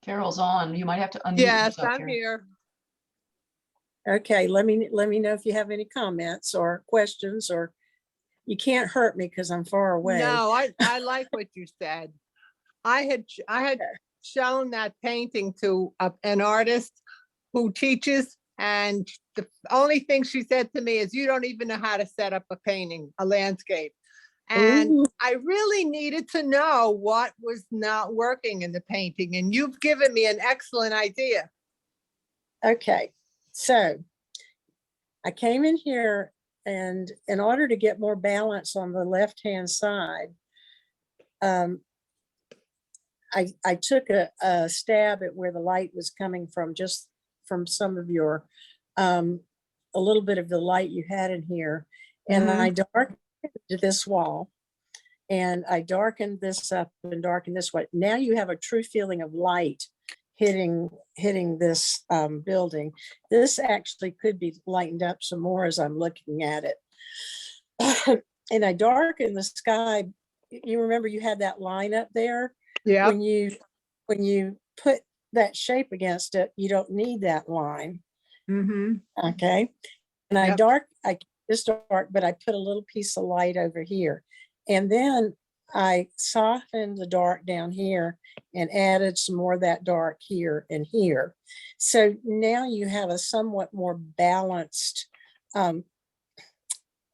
Speaker 3: Carol's on. You might have to unmute
Speaker 21: Yes,
Speaker 3: yourself,
Speaker 21: I'm
Speaker 3: Carol.
Speaker 21: here.
Speaker 17: Okay, let me know if you have any comments or questions, or you can't hurt me because I'm far away.
Speaker 21: No, I like what you said. I had shown that painting to an artist who teaches, and the only thing she said to me is, "You don't even know how to set up a painting, a landscape." And
Speaker 17: Ooh.
Speaker 21: I really needed to know what was not working in the painting, and you've given me an excellent idea.
Speaker 17: Okay, so I came in here, and in order to get more balance on the left-hand side, I took a stab at where the light was coming from, just from some of your, a little bit of the light you had in here. And I darkened this wall, and I darkened this up and darkened this way. Now you have a true feeling of light hitting this building. This actually could be lightened up some more as I'm looking at it. And I darkened the sky. You remember you had that line up there?
Speaker 21: Yeah.
Speaker 17: When you put that shape against it, you don't need that line. Okay. And I just dark, but I put a little piece of light over here. And then I softened the dark down here and added some more of that dark here and here. So now you have a somewhat more balanced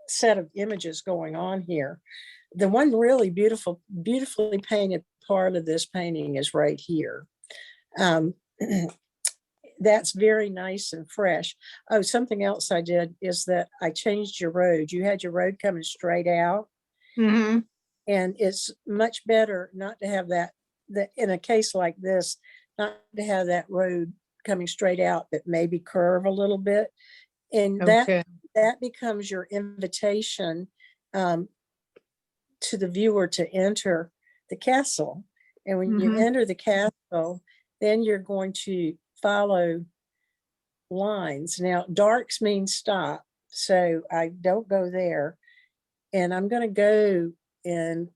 Speaker 17: set of images going on here. The one really beautifully painted part of this painting is right here. That's very nice and fresh. Oh, something else I did is that I changed your road. You had your road coming straight out. And it's much better not to have that in a case like this, not to have that road coming straight out, but maybe curve a little bit. And that becomes your invitation to the viewer to enter the castle. And when you enter the castle, then you're going to follow lines. Now, darks mean stop, so I don't go there. And I'm going to go and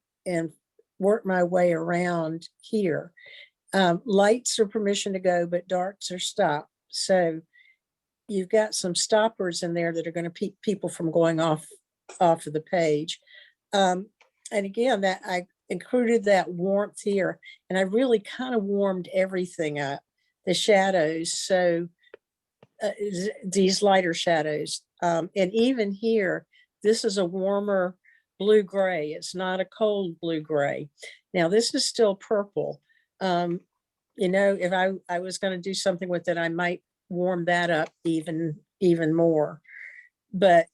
Speaker 17: work my way around here. Lights are permission to go, but darks are stop. So you've got some stoppers in there that are going to keep people from going off of the page. And again, that I included that warmth here, and I really kind of warmed everything up, the shadows. So these lighter shadows, and even here, this is a warmer blue gray. It's not a cold blue gray. Now this is still purple. If I was going to do something with it, I might warm that up even more. But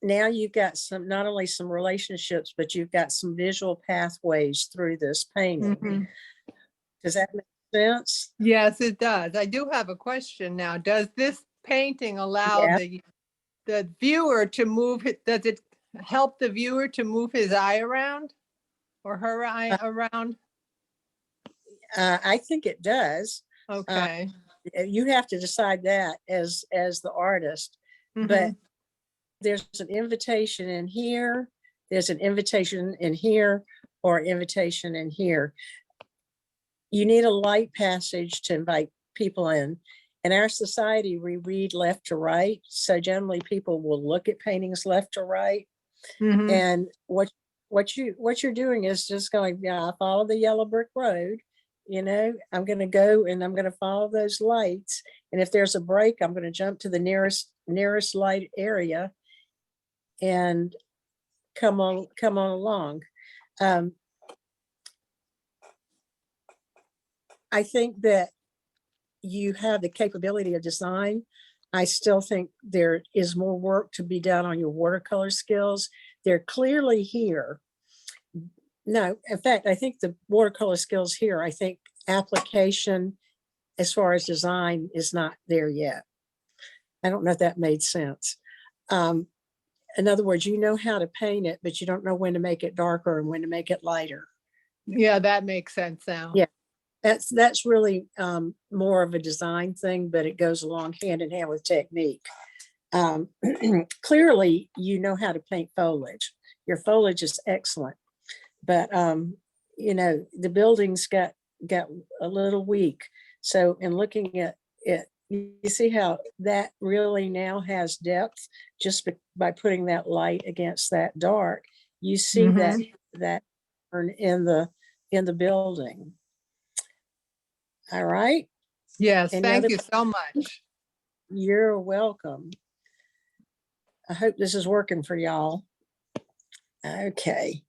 Speaker 17: now you've got not only some relationships, but you've got some visual pathways through this painting. Does that make sense?
Speaker 21: Yes, it does. I do have a question now. Does this painting allow the viewer to move it? Does it help the viewer to move his eye around or her eye around?
Speaker 17: I think it does.
Speaker 21: Okay.
Speaker 17: You have to decide that as the artist, but there's an invitation in here, there's an invitation in here, or invitation in here. You need a light passage to invite people in. In our society, we read left to right. So generally people will look at paintings left to right. And what you're doing is just going, I follow the yellow brick road. I'm going to go and I'm going to follow those lights. And if there's a break, I'm going to jump to the nearest light area and come on along. I think that you have the capability of design. I still think there is more work to be done on your watercolor skills. they're clearly here. No, in fact, I think the watercolor skills here, I think application as far as design is not there yet. I don't know if that made sense. In other words, you know how to paint it, but you don't know when to make it darker and when to make it lighter.
Speaker 21: Yeah, that makes sense now.
Speaker 17: Yeah, that's really more of a design thing, but it goes along hand in hand with technique. Clearly, you know how to paint foliage. Your foliage is excellent, but you know, the buildings got a little weak. So in looking at it, you see how that really now has depth just by putting that light against that dark. You see that turn in the building. All right.
Speaker 21: Yes,
Speaker 17: Any
Speaker 21: thank
Speaker 17: other
Speaker 21: you so much.
Speaker 17: You're welcome. I hope this is working for y'all. Okay.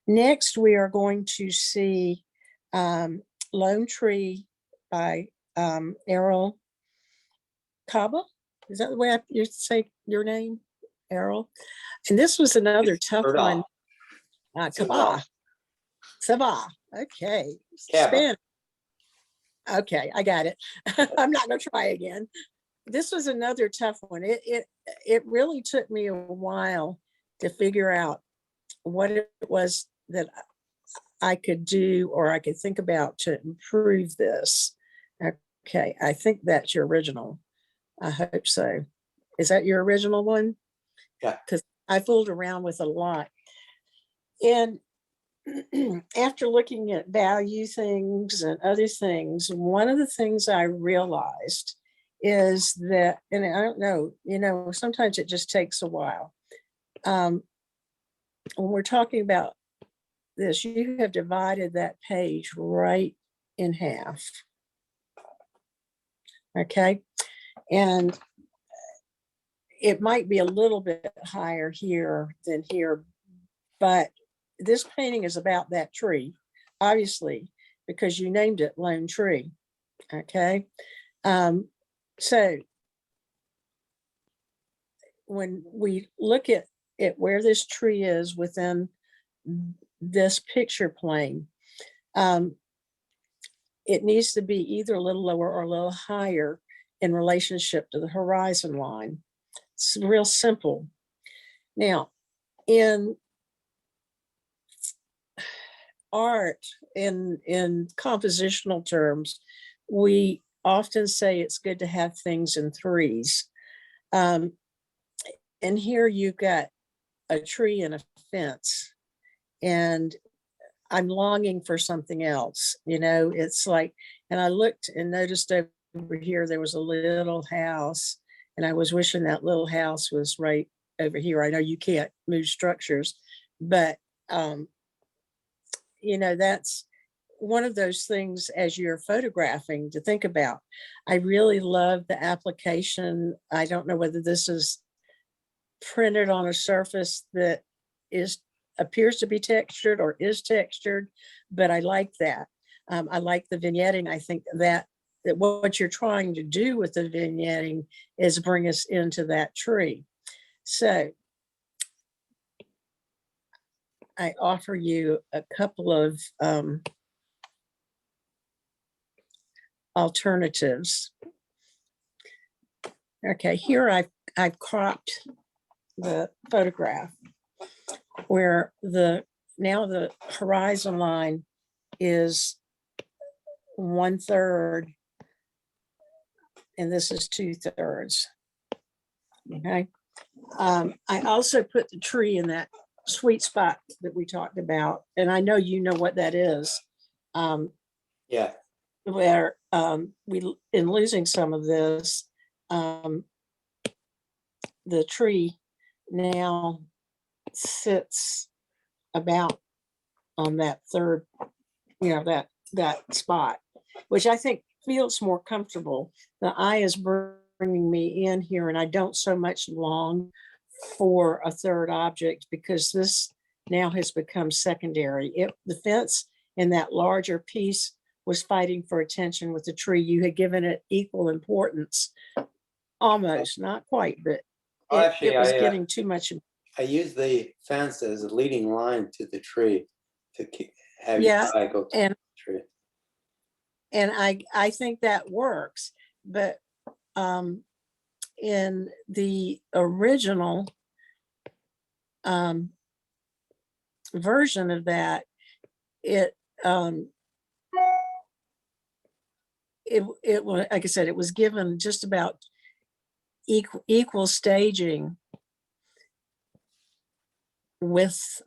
Speaker 17: Next, we are going to see Lone Tree by Errol Kaba. Is that the way you say your name, Errol? And this was another tough one. Kaba. Sabah. Okay. Spanish. Okay, I got it. I'm not going to try again. This was another tough one. It really took me a while to figure out what it was that I could do or I could think about to improve this. Okay, I think that's your original. I hope so. Is that your original one?
Speaker 12: Yeah.
Speaker 17: Because I fooled around with a lot. And after looking at value things and other things, one of the things I realized is that, and I don't know, you know, sometimes it just takes a while. When we're talking about this, you have divided that page right in half. Okay. And it might be a little bit higher here than here, but this painting is about that tree, obviously, because you named it Lone Tree. Okay. So when we look at where this tree is within this picture plane, it needs to be either a little lower or a little higher in relationship to the horizon line. It's real simple. Now, in art, in compositional terms, we often say it's good to have things in threes. And here you've got a tree and a fence, and I'm longing for something else. You know, it's like, and I looked and noticed over here there was a little house, and I was wishing that little house was right over here. I know you can't move structures, but you know, that's one of those things as you're photographing to think about. I really love the application. I don't know whether this is printed on a surface that appears to be textured or is textured, but I like that. I like the vignetting. I think that what you're trying to do with the vignetting is bring us into that tree. So I offer you a couple of alternatives. Okay, here I've cropped the photograph where now the horizon line is 1/3 and this is 2/3. Okay. I also put the tree in that sweet spot that we talked about, and I know you know what that is.
Speaker 12: Yeah.
Speaker 17: Where we, in losing some of this, the tree now sits about on that third, you know, that spot, which I think feels more comfortable. The eye is bringing me in here, and I don't so much long for a third object because this now has become secondary. The fence in that larger piece was fighting for attention with the tree. You had given it equal importance, almost, not quite, but it was getting too much.
Speaker 12: I use the fence as a leading line to the tree to have
Speaker 17: Yeah,
Speaker 12: your eye go to the
Speaker 17: and
Speaker 12: tree.
Speaker 17: I think that works, but in the original version of that, it it was, like I said, it was given just about equal staging with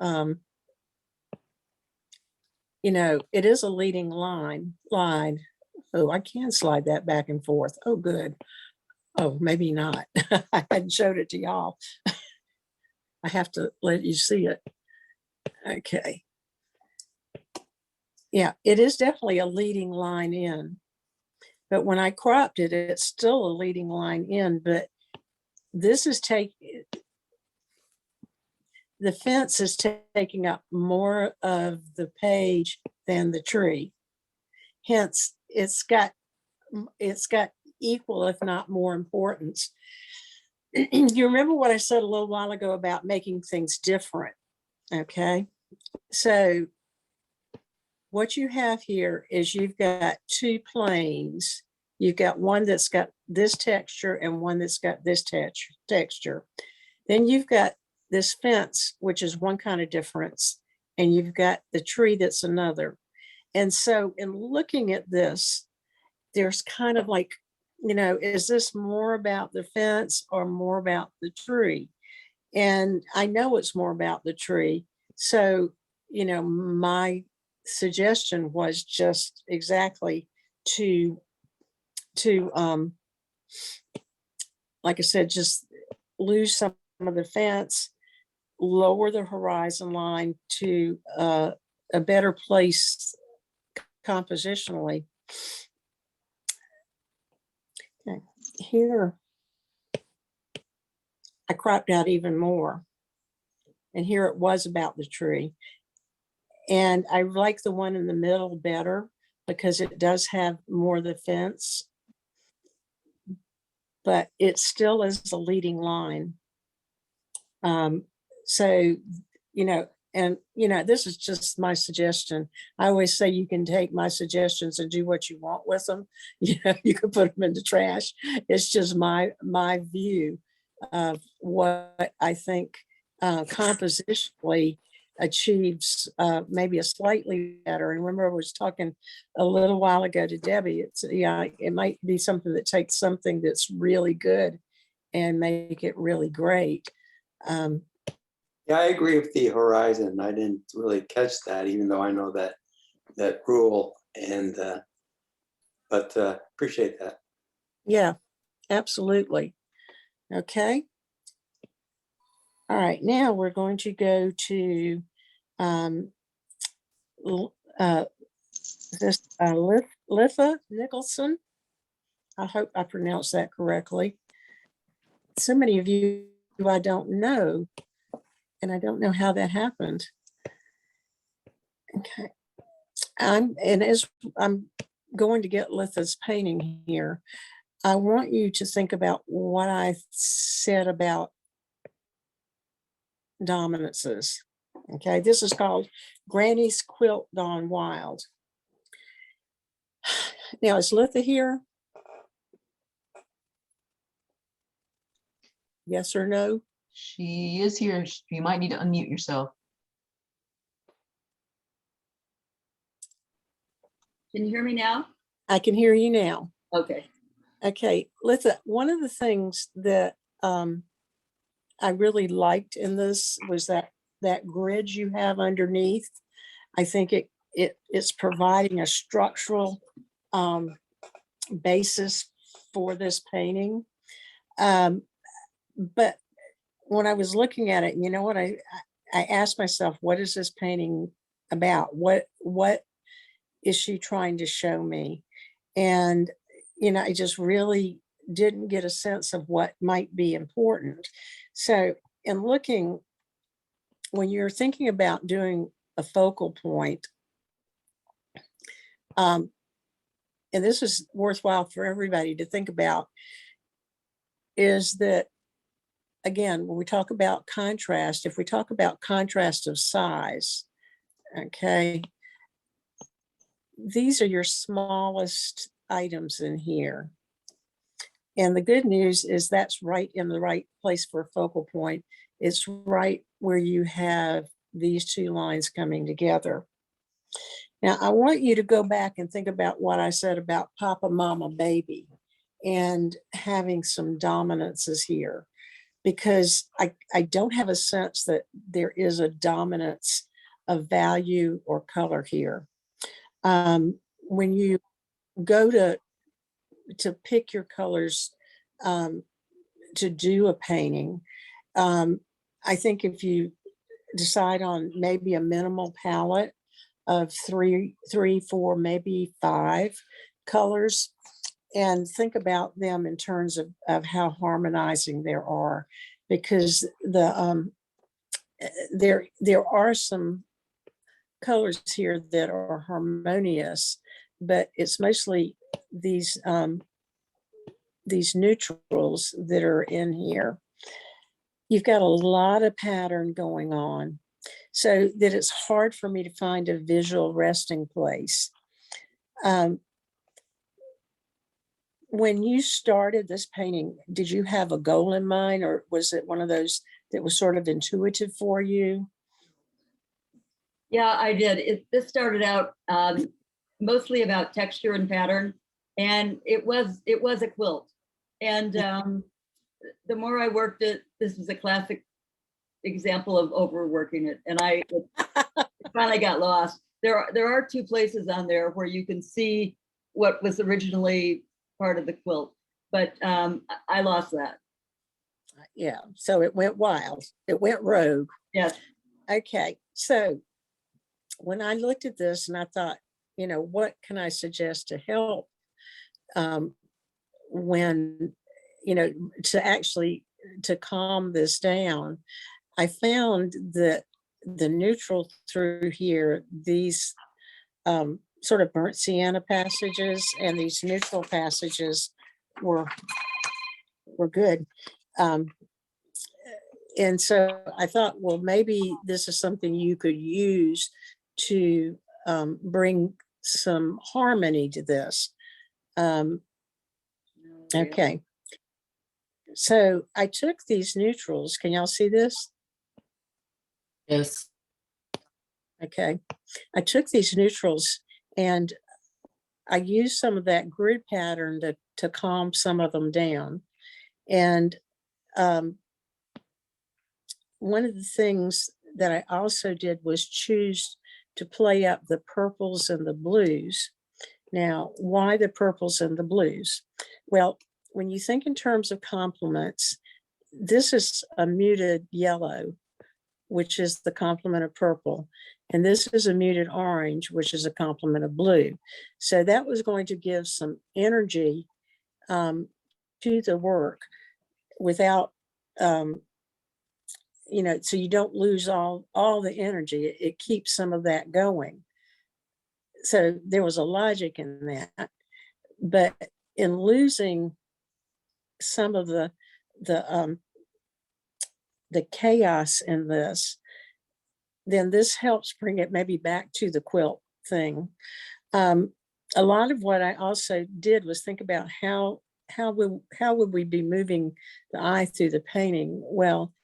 Speaker 17: you know, it is a leading line. Oh, I can slide that back and forth. Oh, good. Oh, maybe not. I hadn't showed it to y'all. I have to let you see it. Okay. Yeah, it is definitely a leading line in. But when I cropped it, it's still a leading line in, but this is the fence is taking up more of the page than the tree. Hence, it's got equal, if not more importance. You remember what I said a little while ago about making things different, okay? So what you have here is you've got two planes. You've got one that's got this texture and one that's got this texture. Then you've got this fence, which is one kind of difference, and you've got the tree that's another. And so in looking at this, there's kind of like, you know, is this more about the fence or more about the tree? And I know it's more about the tree. So, you know, my suggestion was just exactly to like I said, just lose some of the fence, lower the horizon line to a better place compositionally. Okay. Here, I cropped out even more. And here it was about the tree. And I like the one in the middle better because it does have more of the fence, but it still is a leading line. So, you know, and, you know, this is just my suggestion. I always say you can take my suggestions and do what you want with them. You know, you can put them in the trash. It's just my view of what I think compositionally achieves maybe a slightly better. And remember, I was talking a little while ago to Debbie. It's, yeah, it might be something that takes something that's really good and make it really great.
Speaker 12: Yeah, I agree with the horizon. I didn't really catch that, even though I know that rule, and but appreciate that.
Speaker 17: Yeah, absolutely. Okay. All right, now we're going to go to this Litha Nicholson. I hope I pronounced that correctly. So many of you I don't know, and I don't know how that happened. Okay. I'm going to get Litha's painting here. I want you to think about what I said about dominances. Okay, this is called Granny's Quilt Gone Wild. Now, is Litha here? Yes or no?
Speaker 3: She is here. You might need to unmute yourself.
Speaker 10: Can you hear me now?
Speaker 17: I can hear you now.
Speaker 10: Okay.
Speaker 17: Okay, Litha, one of the things that I really liked in this was that grid you have underneath. I think it's providing a structural basis for this painting. But when I was looking at it, you know what, I asked myself, what is this painting about? What is she trying to show me? And, you know, I just really didn't get a sense of what might be important. So in looking, when you're thinking about doing a focal point, and this is worthwhile for everybody to think about, is that again, when we talk about contrast, if we talk about contrast of size, okay, these are your smallest items in here. And the good news is that's right in the right place for a focal point. It's right where you have these two lines coming together. Now, I want you to go back and think about what I said about Papa, Mama, Baby, and having some dominances here, because I don't have a sense that there is a dominance of value or color here. When you go to pick your colors to do a painting, I think if you decide on maybe a minimal palette of three, four, maybe 5 colors, and think about them in terms of how harmonizing there are, because there are some colors here that are harmonious, but it's mostly these neutrals that are in here. You've got a lot of pattern going on, so that it's hard for me to find a visual resting place. When you started this painting, did you have a goal in mind, or was it one of those that was sort of intuitive for you?
Speaker 10: Yeah, I did. This started out mostly about texture and pattern, and it was a quilt. And the more I worked it, this is a classic example of overworking it, and it finally got lost. There are 2 places on there where you can see what was originally part of the quilt, but I lost that.
Speaker 17: Yeah, so it went wild. It went rogue.
Speaker 10: Yes.
Speaker 17: Okay, so when I looked at this and I thought, what can I suggest to help when, to calm this down, I found that the neutral through here, these sort of burnt sienna passages and these neutral passages were good. And so I thought, well, maybe this is something you could use to bring some harmony to this. Okay. So I took these neutrals. Can y'all see this?
Speaker 15: Yes.
Speaker 17: Okay. I took these neutrals and I used some of that grid pattern to calm some of them down. And one of the things that I also did was choose to play up the purples and the blues. Now, why the purples and the blues? Well, when you think in terms of complements, this is a muted yellow, which is the complement of purple. And this is a muted orange, which is a complement of blue. So that was going to give some energy to the work without, so you don't lose all the energy. It keeps some of that going. So there was a logic in that. But in losing some of the chaos in this, then this helps bring it maybe back to the quilt thing. A lot of what I also did was think about how would we be moving the eye through the painting? Well,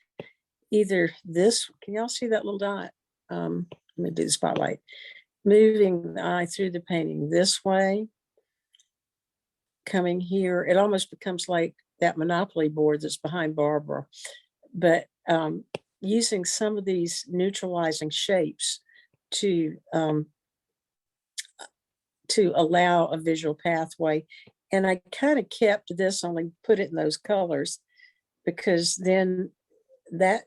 Speaker 17: either this, can y'all see that little dot? Let me do the spotlight. Moving the eye through the painting this way, coming here, it almost becomes like that Monopoly board that's behind Barbara. But using some of these neutralizing shapes to allow a visual pathway. And I kind of kept this, only put it in those colors, because then that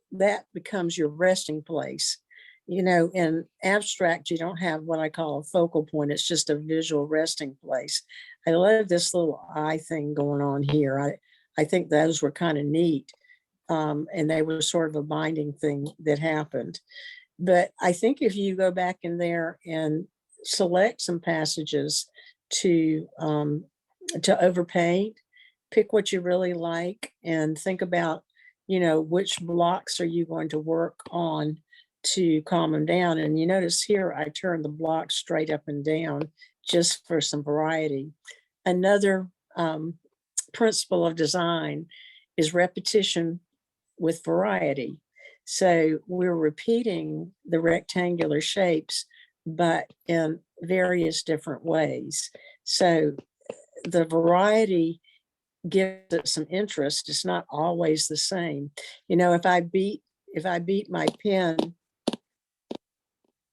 Speaker 17: becomes your resting place. In abstract, you don't have what I call a focal point. It's just a visual resting place. I love this little eye thing going on here. I think those were kind of neat. And they were sort of a binding thing that happened. But I think if you go back in there and select some passages to overpaint, pick what you really like, and think about you know, which blocks are you going to work on to calm them down? And you notice here, I turned the blocks straight up and down just for some variety. Another principle of design is repetition with variety. So we're repeating the rectangular shapes, but in various different ways. So the variety gives it some interest. It's not always the same. You know, if I beat my pen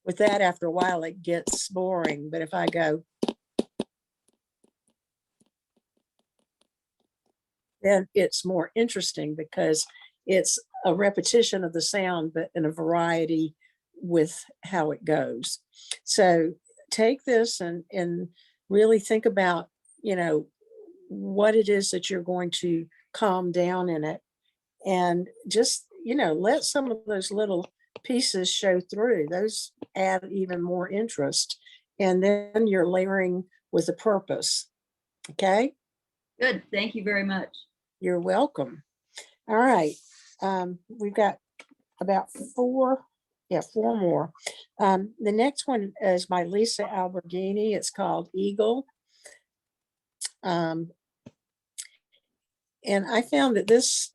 Speaker 17: with that, after a while it gets boring. But if I go, then it's more interesting because it's a repetition of the sound, but in a variety with how it goes. So take this and really think about, you know, what it is that you're going to calm down in it. And just, you know, let some of those little pieces show through. Those add even more interest. And then you're layering with a purpose. Okay?
Speaker 10: Good. Thank you very much.
Speaker 17: You're welcome. All right. We've got about four more. The next one is by Lisa Alberghini. It's called Eagle. And I found that this,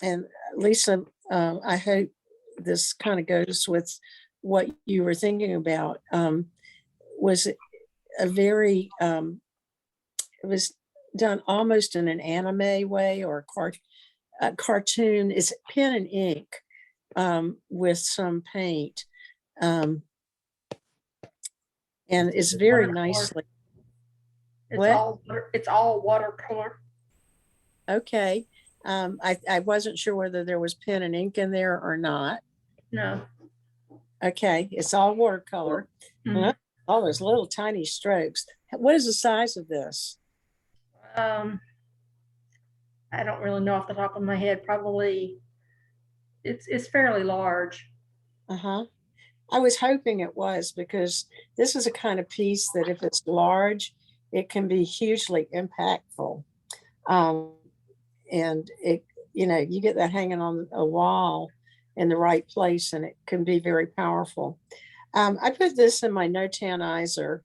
Speaker 17: and Lisa, I hope this kind of goes with what you were thinking about, was a very, it was done almost in an anime way or a cartoon. It's pen and ink with some paint. And it's very nicely.
Speaker 11: It's all watercolor.
Speaker 17: Okay. I wasn't sure whether there was pen and ink in there or not.
Speaker 11: No.
Speaker 17: Okay, it's all watercolor.
Speaker 11: Mhm.
Speaker 17: Oh, there's little tiny strokes. What is the size of this?
Speaker 11: I don't really know off the top of my head. Probably it's fairly large.
Speaker 17: Uh-huh. I was hoping it was, because this is a kind of piece that if it's large, it can be hugely impactful. And it, you know, you get that hanging on a wall in the right place and it can be very powerful. I put this in my Notanizer.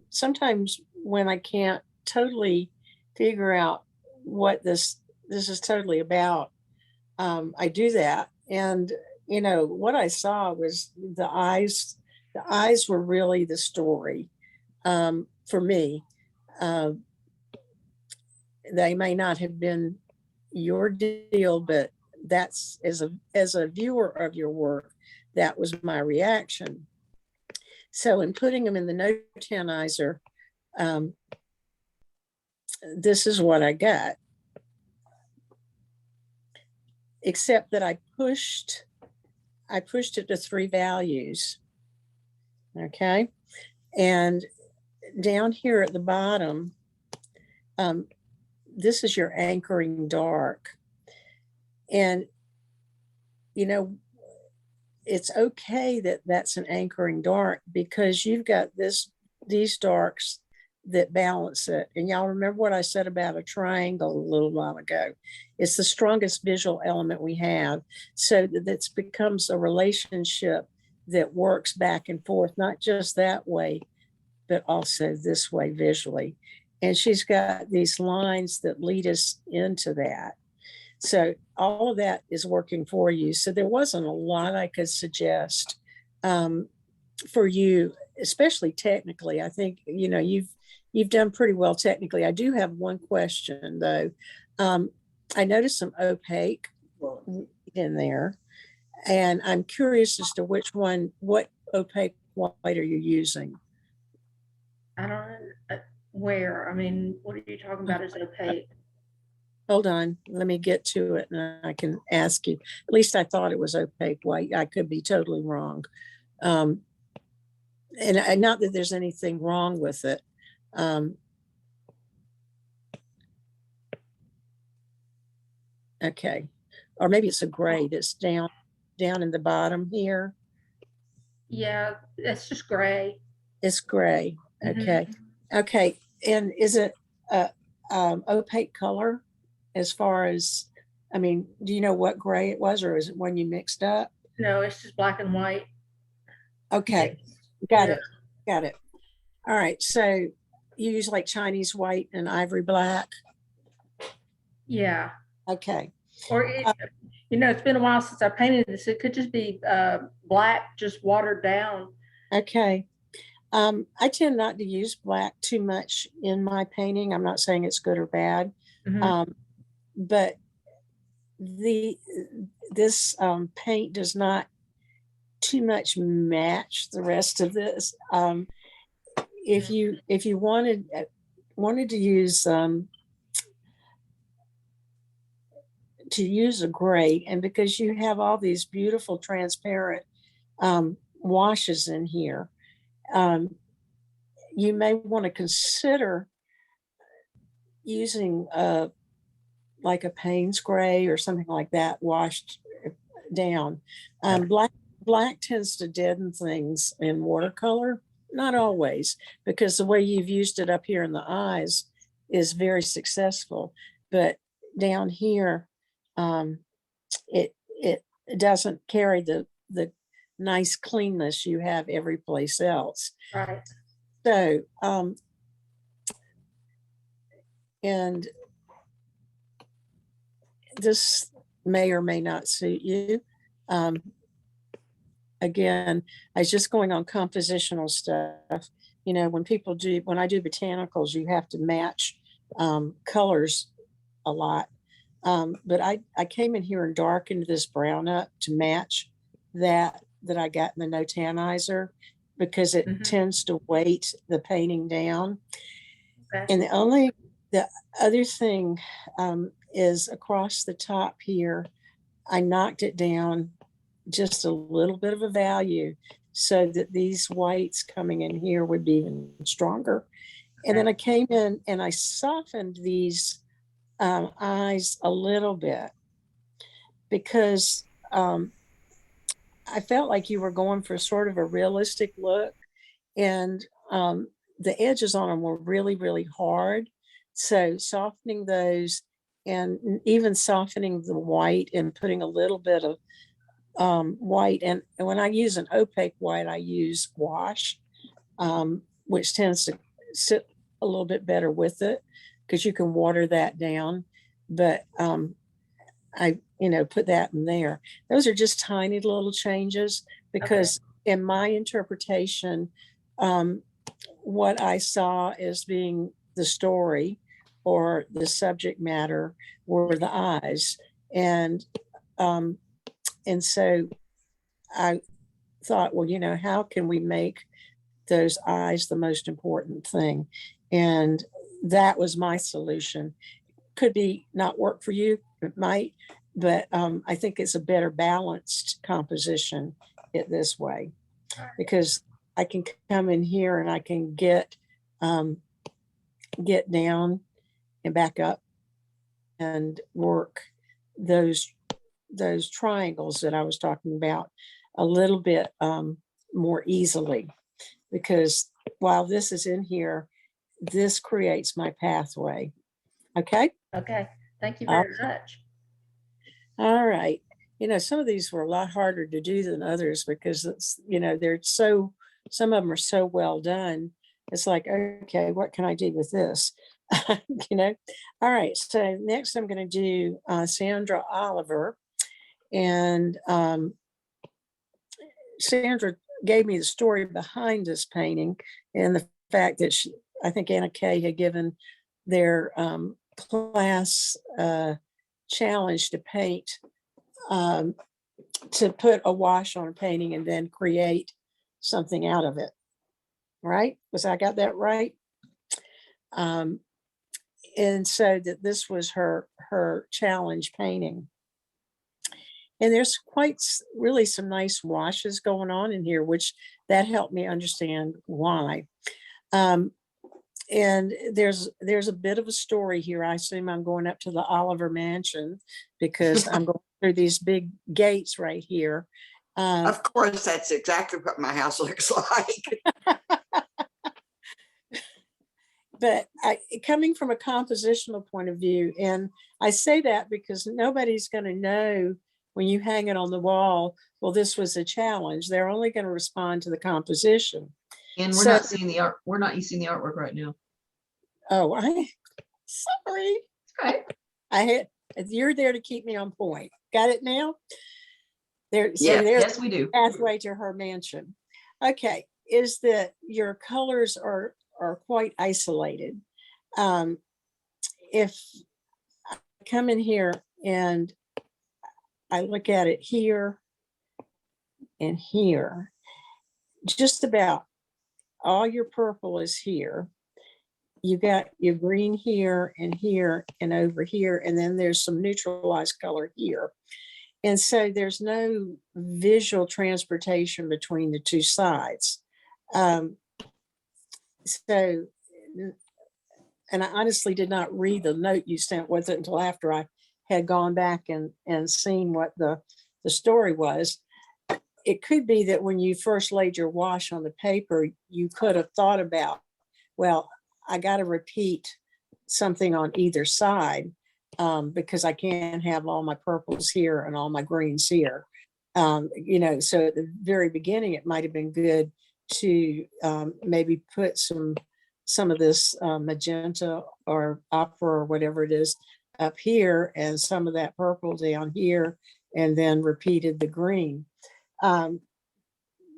Speaker 17: Sometimes when I can't totally figure out what this is totally about, I do that. And, you know, what I saw was the eyes were really the story for me. They may not have been your deal, but that's, as a viewer of your work, that was my reaction. So in putting them in the Notanizer, this is what I got. Except that I pushed it to 3 values. Okay. And down here at the bottom, this is your anchoring dark. And, you know, it's okay that that's an anchoring dark because you've got these darks that balance it. And y'all remember what I said about a triangle a little while ago. It's the strongest visual element we have. So that becomes a relationship that works back and forth, not just that way, but also this way visually. And she's got these lines that lead us into that. So all of that is working for you. So there wasn't a lot I could suggest for you, especially technically. I think, you know, you've done pretty well technically. I do have one question though. I noticed some opaque in there, and I'm curious as to what opaque white are you using?
Speaker 11: I don't know where. I mean, what are you talking about as opaque?
Speaker 17: Hold on, let me get to it and I can ask you. At least I thought it was opaque white. I could be totally wrong. And not that there's anything wrong with it. Okay, or maybe it's a gray that's down in the bottom here.
Speaker 11: Yeah, it's just gray.
Speaker 17: It's gray. Okay. Okay. And is it opaque color as far as I mean, do you know what gray it was, or is it one you mixed up?
Speaker 7: No, it's just black and white.
Speaker 17: Okay, got
Speaker 7: Yeah.
Speaker 17: it, got it. All right, so you use like Chinese white and ivory black?
Speaker 7: Yeah.
Speaker 17: Okay.
Speaker 7: Or it's been a while since I painted this. It could just be black, just watered down.
Speaker 17: Okay. I tend not to use black too much in my painting. I'm not saying it's good or bad.
Speaker 7: Mhm.
Speaker 17: But this paint does not too much match the rest of this. If you wanted to use a gray, and because you have all these beautiful transparent washes in here, you may want to consider using like a Payne's gray or something like that washed down. Black tends to deaden things in watercolor, not always, because the way you've used it up here in the eyes is very successful, but down here it doesn't carry the nice cleanness you have every place else.
Speaker 7: Right.
Speaker 17: So and this may or may not suit you. Again, I was just going on compositional stuff. You know, when I do botanicals, you have to match colors a lot. But I came in here and darkened this brown up to match that I got in the no tannizer, because it tends to weight the painting down.
Speaker 7: Okay.
Speaker 17: And the other thing is across the top here, I knocked it down just a little bit of a value so that these whites coming in here would be even stronger. And then I came in and I softened these eyes a little bit, because I felt like you were going for sort of a realistic look, and the edges on them were really, really hard. So softening those, and even softening the white and putting a little bit of white. And when I use an opaque white, I use wash, which tends to sit a little bit better with it, because you can water that down. But I put that in there. Those are just tiny little changes, because in my interpretation, what I saw as being the story or the subject matter were the eyes. And so I thought, well, how can we make those eyes the most important thing? And that was my solution. Could be not work for you, it might, but I think it's a better balanced composition it this way, because I can come in here and I can get down and back up and work those triangles that I was talking about a little bit more easily, because while this is in here, this creates my pathway. Okay.
Speaker 7: Okay. Thank you very much.
Speaker 17: All right. Some of these were a lot harder to do than others, because it's, some of them are so well done. It's like, okay, what can I do with this? All right. So next I'm going to do Sandra Oliver. And Sandra gave me the story behind this painting, and the fact that I think Anna Kay had given their class challenge to paint, to put a wash on a painting and then create something out of it. Right? I got that right? And so that this was her challenge painting. And there's really some nice washes going on in here, which that helped me understand why. And there's a bit of a story here. I assume I'm going up to the Oliver mansion, because I'm going through these big gates right here.
Speaker 2: Of course, that's exactly what my house looks like.
Speaker 17: but coming from a compositional point of view, and I say that because nobody's going to know when you hang it on the wall, well, this was a challenge. They're only going to respond to the composition.
Speaker 3: And we're not seeing the art. We're not seeing the artwork right now.
Speaker 17: Oh, sorry.
Speaker 3: Okay.
Speaker 17: You're there to keep me on point. Got it now? There's
Speaker 3: Yes, we do.
Speaker 17: Pathway to her mansion. Okay, is that your colors are quite isolated. If I come in here and I look at it here and here, just about all your purple is here. You got your green here and over here, and then there's some neutralized color here. And so there's no visual transportation between the two sides. And I honestly did not read the note you sent with it until after I had gone back and seen what the story was. It could be that when you first laid your wash on the paper, you could have thought about, well, I got to repeat something on either side because I can't have all my purples here and all my greens here. You know, so at the very beginning, it might have been good to maybe put some of this magenta or opera or whatever it is up here and some of that purple down here, and then repeated the green.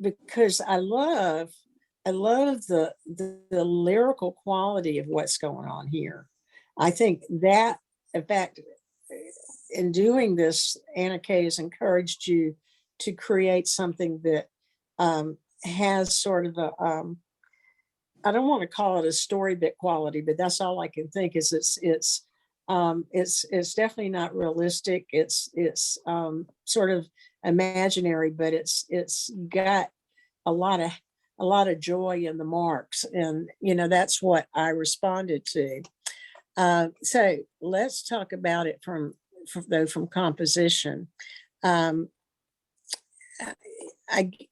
Speaker 17: Because I love the lyrical quality of what's going on here. I think that, in fact, in doing this, Anna Kay has encouraged you to create something that has sort of a, I don't want to call it a storybook quality, but that's all I can think is it's definitely not realistic. It's sort of imaginary, but it's got a lot of joy in the marks, and you know that's what I responded to. So let's talk about it from composition.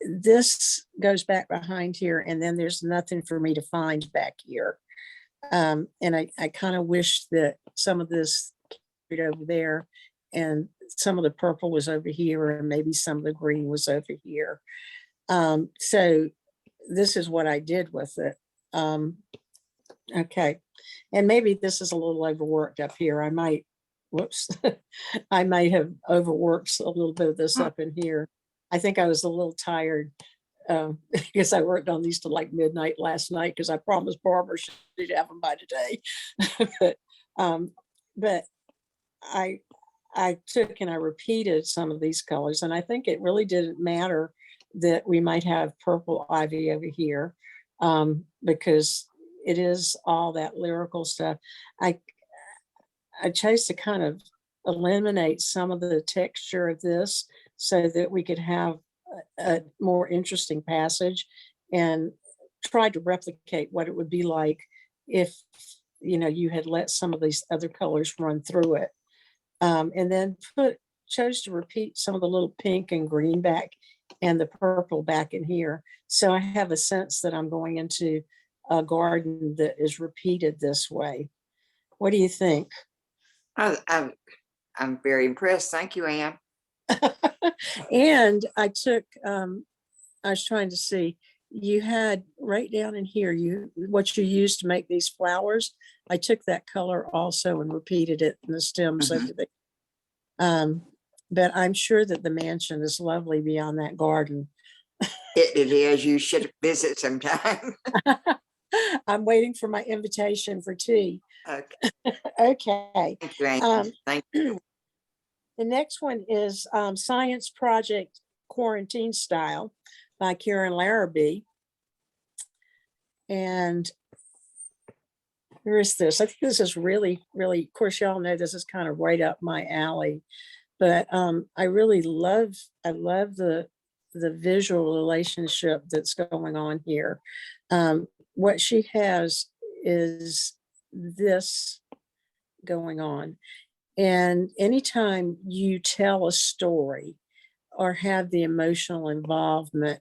Speaker 17: This goes back behind here, and then there's nothing for me to find back here. And I kind of wish that some of this carried over there, and some of the purple was over here, and maybe some of the green was over here. So this is what I did with it. Okay. And maybe this is a little overworked up here. I might, whoops, I might have overworked a little bit of this up in here. I think I was a little tired because I worked on these till like midnight last night because I promised Barbara she'd have them by today. But I took and I repeated some of these colors, and I think it really didn't matter that we might have purple ivy over here because it is all that lyrical stuff. I chose to kind of eliminate some of the texture of this so that we could have a more interesting passage, and tried to replicate what it would be like if, you know, you had let some of these other colors run through it. And then chose to repeat some of the little pink and green back and the purple back in here. So I have a sense that I'm going into a garden that is repeated this way. What do you think?
Speaker 2: I'm very impressed. Thank you, Anne.
Speaker 17: And I took, I was trying to see, you had right down in here, what you used to make these flowers. I took that color also and repeated it in the stems over there. But I'm sure that the mansion is lovely beyond that garden.
Speaker 2: It is. You should visit sometime.
Speaker 17: I'm waiting for my invitation for tea.
Speaker 2: Okay.
Speaker 17: Okay.
Speaker 2: Thank you, Anne. Thank you.
Speaker 17: The next one is Science Project Quarantine Style by Karen Larrabee. And where is this? I think this is really, really, of course, y'all know this is kind of right up my alley. But I really love the visual relationship that's going on here. What she has is this going on. And anytime you tell a story or have the emotional involvement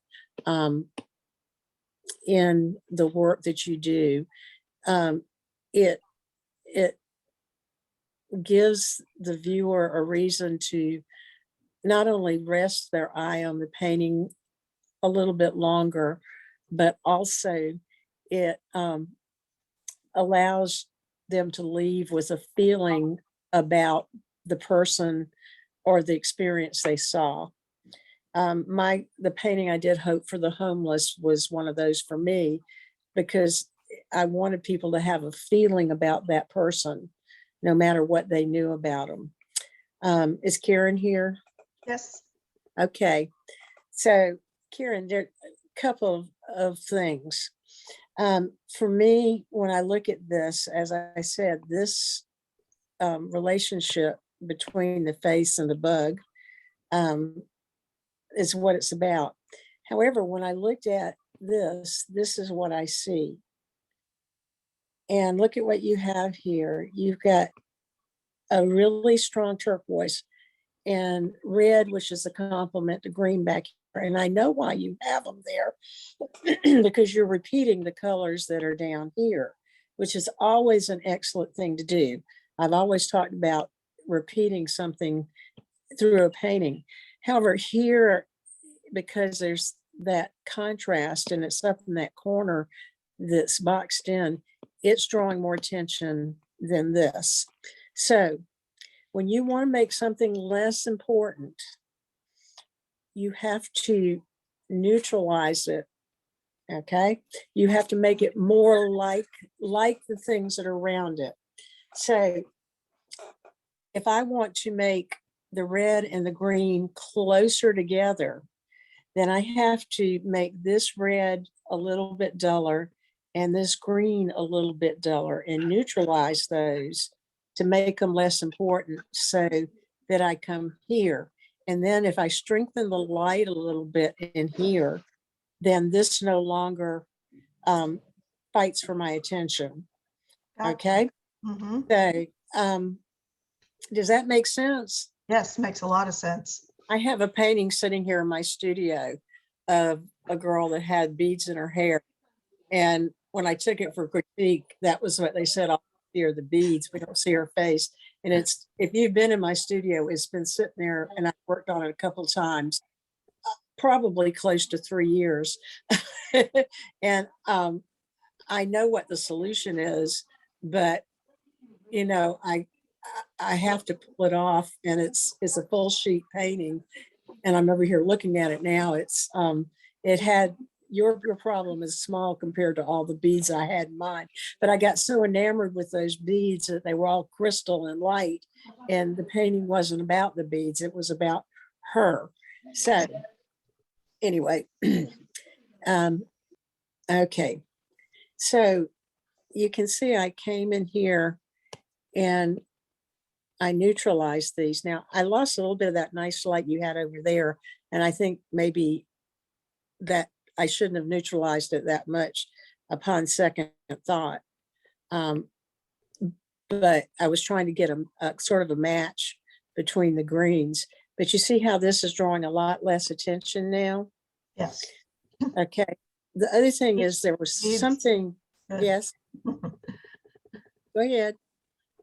Speaker 17: in the work that you do, it gives the viewer a reason to not only rest their eye on the painting a little bit longer, but also it allows them to leave with a feeling about the person or the experience they saw. The painting I did, Hope for the Homeless, was one of those for me, because I wanted people to have a feeling about that person, no matter what they knew about them. Is Karen here?
Speaker 5: Yes.
Speaker 17: Okay. So Karen, there are a couple of things. For me, when I look at this, as I said, this relationship between the face and the bug is what it's about. However, when I looked at this is what I see. And look at what you have here. You've got a really strong turquoise and red, which is a complement to green back here. And I know why you have them there, because you're repeating the colors that are down here, which is always an excellent thing to do. I've always talked about repeating something through a painting. However, here, because there's that contrast and it's up in that corner that's boxed in, it's drawing more attention than this. So when you want to make something less important, you have to neutralize it. Okay, you have to make it more like the things that are around it. So if I want to make the red and the green closer together, then I have to make this red a little bit duller and this green a little bit duller, and neutralize those to make them less important, so that I come here. And then if I strengthen the light a little bit in here, then this no longer fights for my attention. Okay.
Speaker 5: Mm-hmm.
Speaker 17: So does that make sense?
Speaker 5: Yes, makes a lot of sense.
Speaker 17: I have a painting sitting here in my studio of a girl that had beads in her hair. And when I took it for critique, that was what they said, all we see are the beads, we don't see her face. And it's, if you've been in my studio, it's been sitting there, and I've worked on it a couple of times, probably close to 3 years. And I know what the solution is, but you know, I have to pull it off, and it's a full sheet painting, and I'm over here looking at it now. It's it had your problem is small compared to all the beads I had in mind, but I got so enamored with those beads that they were all crystal and light, and the painting wasn't about the beads, it was about her. So anyway, okay, so you can see I came in here and I neutralized these. Now I lost a little bit of that nice light you had over there, and I think maybe that I shouldn't have neutralized it that much upon second thought. But I was trying to get a sort of a match between the greens. But you see how this is drawing a lot less attention now?
Speaker 5: Yes.
Speaker 17: Okay. The other thing is there was something,
Speaker 5: Good.
Speaker 17: yes. Go ahead.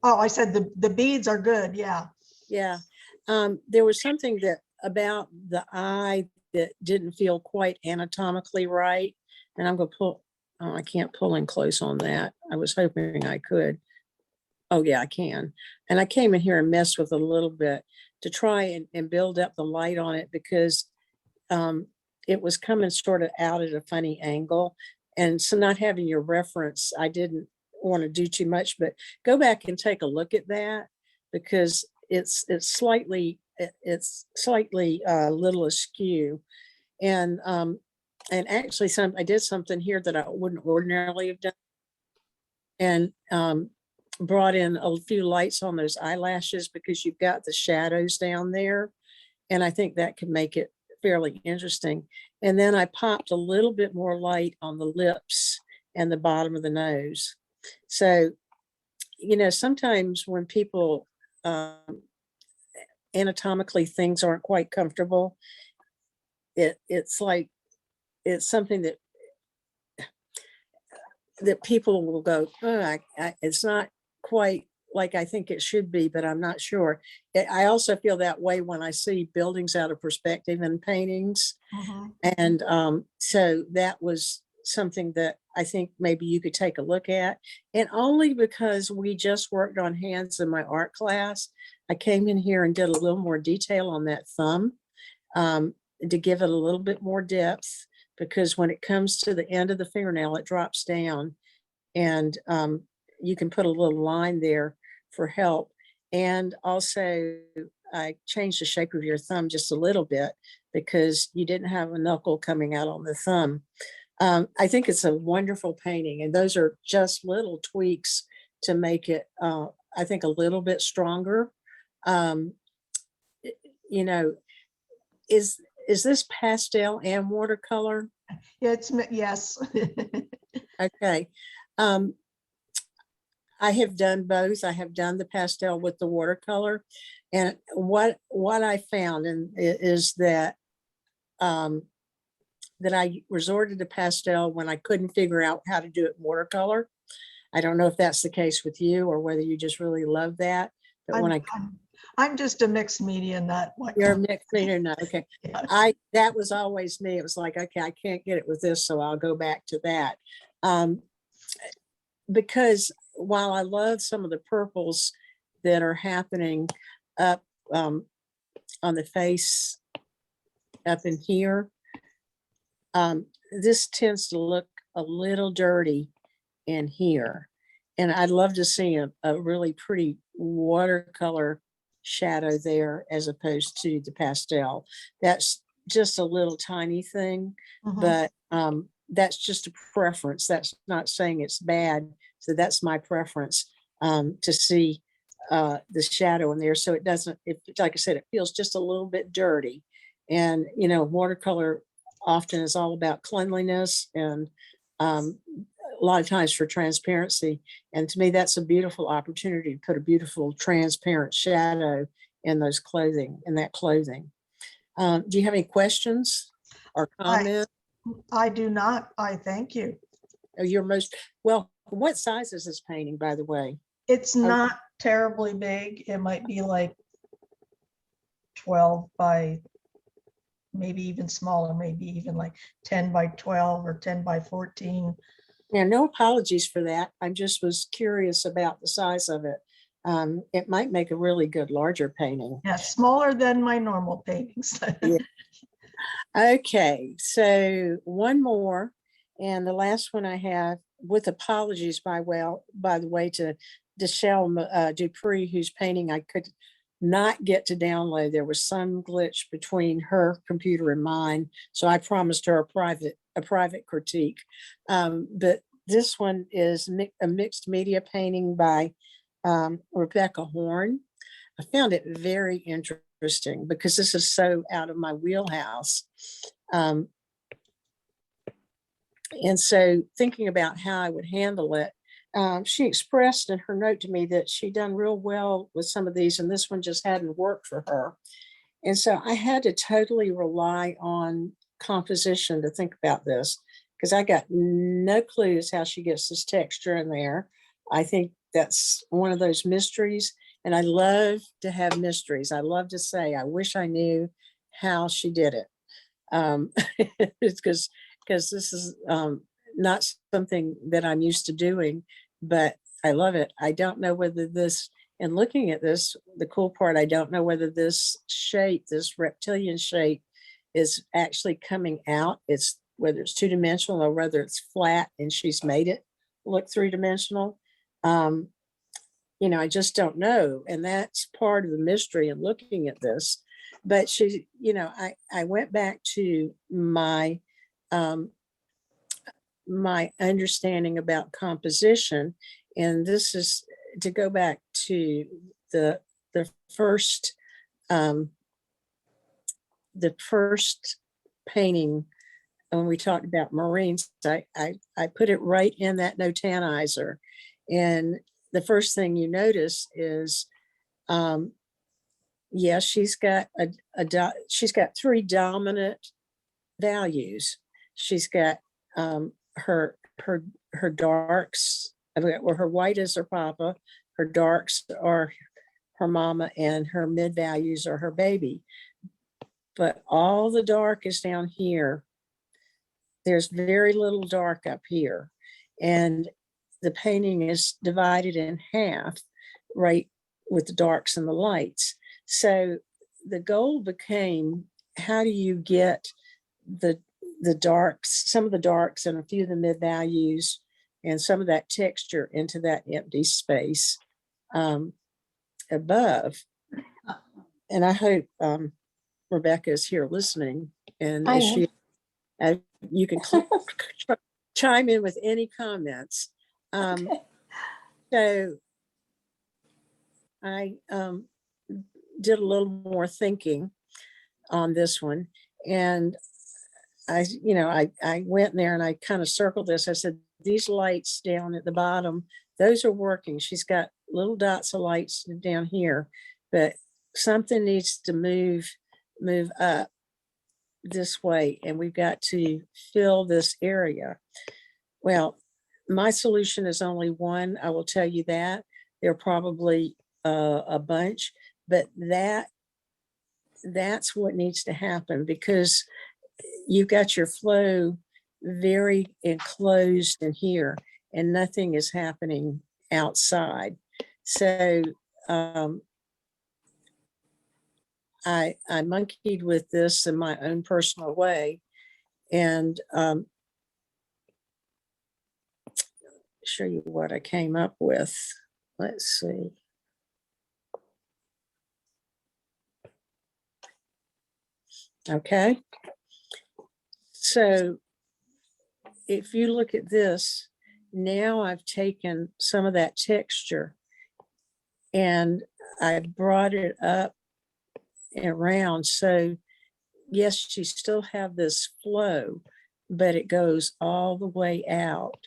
Speaker 5: Oh, I said the beads are good. Yeah.
Speaker 17: Yeah. There was something that about the eye that didn't feel quite anatomically right. And I'm going to pull, oh, I can't pull in close on that. I was hoping I could. Oh yeah, I can. And I came in here and messed with it a little bit to try and build up the light on it, because it was coming sort of out at a funny angle. And so not having your reference, I didn't want to do too much, but go back and take a look at that, because it's slightly a little askew. And actually I did something here that I wouldn't ordinarily have done, and brought in a few lights on those eyelashes, because you've got the shadows down there, and I think that could make it fairly interesting. And then I popped a little bit more light on the lips and the bottom of the nose. So, you know, sometimes when people anatomically things aren't quite comfortable, it's like, it's something that that people will go, oh, it's not quite like I think it should be, but I'm not sure. I also feel that way when I see buildings out of perspective in paintings. And so that was something that I think maybe you could take a look at. And only because we just worked on hands in my art class, I came in here and did a little more detail on that thumb to give it a little bit more depth, because when it comes to the end of the fingernail, it drops down, and you can put a little line there for help. And also I changed the shape of your thumb just a little bit because you didn't have a knuckle coming out on the thumb. I think it's a wonderful painting, and those are just little tweaks to make it, I think, a little bit stronger. You know, is this pastel and watercolor?
Speaker 5: Yes.
Speaker 17: Okay. I have done both. I have done the pastel with the watercolor, and what I found is that that I resorted to pastel when I couldn't figure out how to do it in watercolor. I don't know if that's the case with you or whether you just really love that. But when
Speaker 5: I'm just a mixed media nut.
Speaker 17: You're a mixed media nut. Okay. That was always me. It was like, okay, I can't get it with this, so I'll go back to that. Because while I love some of the purples that are happening up on the face up in here, this tends to look a little dirty in here. And I'd love to see a really pretty watercolor shadow there as opposed to the pastel. That's just a little tiny thing, but that's just a preference. That's not saying it's bad. So that's my preference, to see the shadow in there. So it doesn't, like I said, it feels just a little bit dirty. And, you know, watercolor often is all about cleanliness and a lot of times for transparency. And to me, that's a beautiful opportunity to put a beautiful transparent shadow in those clothing, in that clothing. Do you have any questions or comments?
Speaker 5: I do not. I thank you.
Speaker 17: Oh, you're most well. What size is this painting, by the way?
Speaker 5: It's not terribly big. It might be like 12 by maybe even smaller, maybe even like 10 by 12 or 10 by 14.
Speaker 17: Yeah, no apologies for that. I just was curious about the size of it. It might make a really good larger painting.
Speaker 5: Yeah, smaller than my normal paintings.
Speaker 17: Yeah. Okay, so one more, and the last one I have, with apologies by the way, to Deshelle Dupree, whose painting I could not get to download. There was some glitch between her computer and mine, so I promised her a private critique. But this one is a mixed media painting by Rebecca Horn. I found it very interesting because this is so out of my wheelhouse. And so thinking about how I would handle it, she expressed in her note to me that she'd done real well with some of these, and this one just hadn't worked for her. And so I had to totally rely on composition to think about this, because I got no clues how she gets this texture in there. I think that's one of those mysteries, and I love to have mysteries. I love to say, I wish I knew how she did it. It's because this is not something that I'm used to doing, but I love it. I don't know whether this, and looking at this, the cool part, I don't know whether this shape, this reptilian shape, is actually coming out. It's whether it's two-dimensional or whether it's flat and she's made it look three-dimensional. You know, I just don't know. And that's part of the mystery in looking at this. But she, you know, I went back to my my understanding about composition, and this is to go back to the first painting when we talked about Marines. I put it right in that notanizer, and the first thing you notice is yeah, she's got she's got three dominant values. She's got her her darks, or her white is her papa, her darks are her mama, and her mid values are her baby. But all the dark is down here. There's very little dark up here. And the painting is divided in half, right, with the darks and the lights. So the goal became, how do you get the darks, some of the darks and a few of the mid values and some of that texture into that empty space above. And I hope Rebecca is here listening, and I is she, you can chime in with any comments. So I did a little more thinking on this one, and I went in there and I kind of circled this. I said, these lights down at the bottom, those are working. She's got little dots of lights down here, but something needs to move up this way, and we've got to fill this area. Well, my solution is only one. I will tell you that. There are probably a bunch, but that's what needs to happen, because you've got your flow very enclosed in here and nothing is happening outside. So I monkeyed with this in my own personal way, and show you what I came up with. Let's see. Okay. So if you look at this, now I've taken some of that texture and I brought it up and around. So yes, you still have this flow, but it goes all the way out.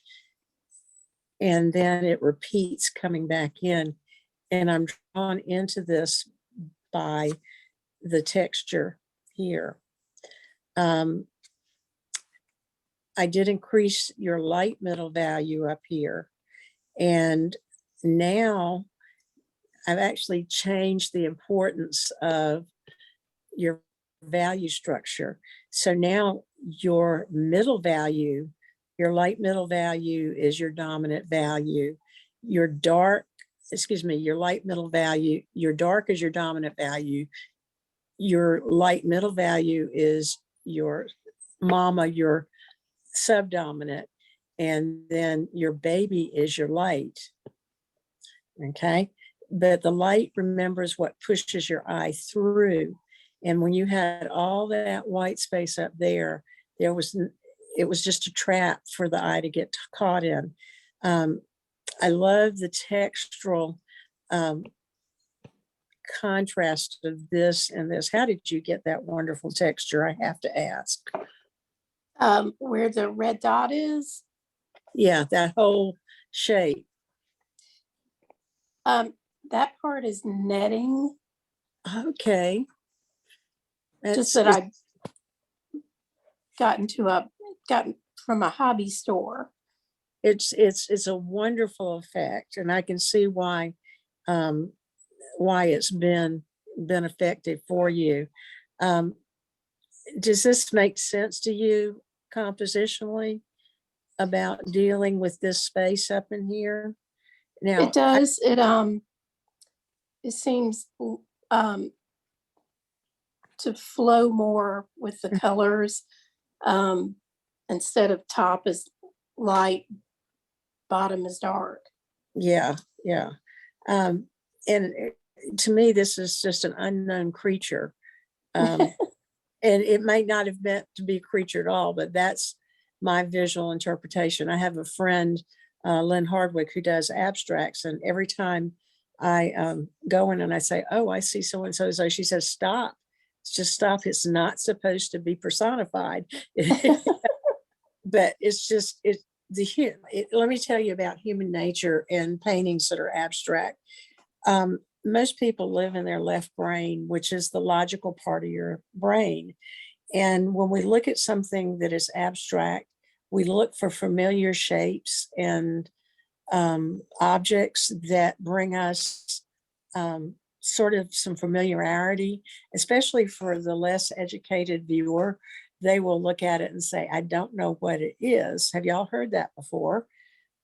Speaker 17: And then it repeats coming back in. And I'm drawn into this by the texture here. I did increase your light middle value up here. And now I've actually changed the importance of your value structure. So now your middle value, your light middle value is your dominant value. Your dark, your light middle value, your dark is your dominant value. Your light middle value is your mama, your subdominant, and then your baby is your light. Okay. But the light remembers what pushes your eye through. And when you had all that white space up there, it was just a trap for the eye to get caught in. I love the textural contrast of this and this. How did you get that wonderful texture? I have to ask. Where the red dot is?
Speaker 21: Yeah, that whole shape.
Speaker 17: That part is netting.
Speaker 21: Okay.
Speaker 17: Just that I've gotten from a hobby store.
Speaker 21: It's a wonderful effect, and I can see why it's been effective for you. Does this make sense to you compositionally about dealing with this space up in here? Now
Speaker 17: it does. It seems to flow more with the colors. Instead of top is light, bottom is dark.
Speaker 21: Yeah. And to me, this is just an unknown creature. And it may not have meant to be a creature at all, but that's my visual interpretation. I have a friend, Lynn Hardwick, who does abstracts, and every time I go in and I say, oh, I see so-and-so, so she says, stop. Just stop. It's not supposed to be personified. But it's just, let me tell you about human nature and paintings that are abstract. Most people live in their left brain, which is the logical part of your brain. And when we look at something that is abstract,
Speaker 17: we look for familiar shapes and objects that bring us sort of some familiarity, especially for the less educated viewer. They will look at it and say, I don't know what it is. Have y'all heard that before?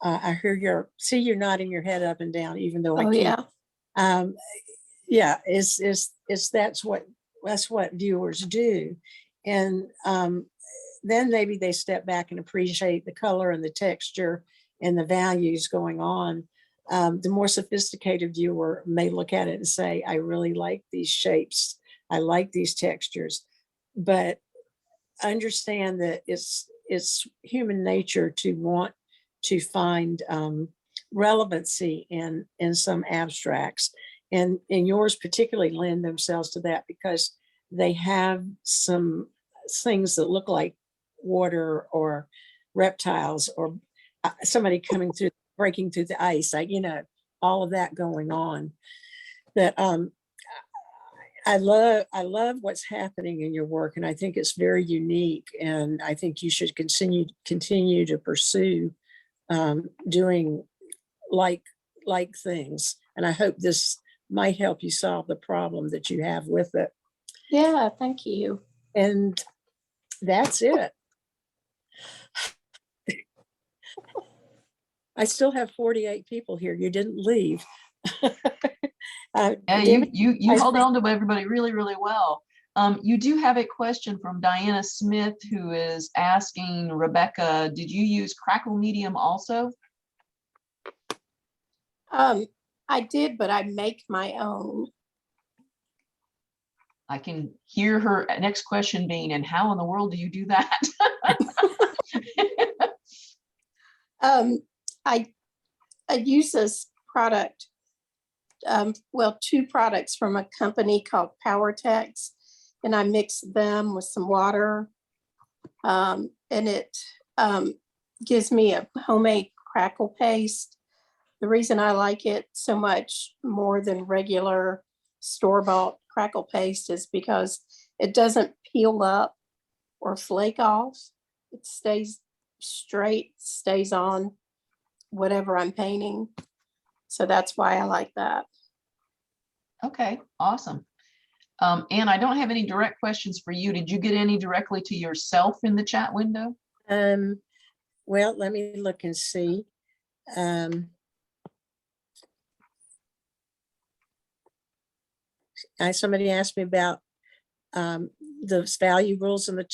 Speaker 17: I hear see you nodding your head up and down, even though I
Speaker 18: Oh,
Speaker 17: can't.
Speaker 18: yeah.
Speaker 17: Yeah, that's what viewers do. And then maybe they step back and appreciate the color and the texture and the values going on. The more sophisticated viewer may look at it and say, I really like these shapes. I like these textures, but understand that it's human nature to want to find relevancy in some abstracts. And yours particularly lend themselves to that because they have some things that look like water or reptiles or somebody breaking through the ice, all of that going on. That I love what's happening in your work, and I think it's very unique, and I think you should continue to pursue doing like things. And I hope this might help you solve the problem that you have with it.
Speaker 18: Yeah, thank you.
Speaker 17: And that's it. I still have 48 people here. You didn't leave.
Speaker 3: Yeah, you held on to everybody really, really well. You do have a question from Diana Smith, who is asking Rebecca, did you use Crackle Medium also?
Speaker 18: I did, but I make my own.
Speaker 3: I can hear her next question being, and how in the world do you do that?
Speaker 18: I use this product, well, two products from a company called PowerTex, and I mix them with some water, and it gives me a homemade crackle paste. The reason I like it so much more than regular store-bought crackle paste is because it doesn't peel up or flake off. It stays straight, stays on whatever I'm painting. So that's why I like that.
Speaker 3: Okay, awesome. Anne, I don't have any direct questions for you. Did you get any directly to yourself in the chat window?
Speaker 17: Well, let me look and see. Somebody asked me about the value rules in the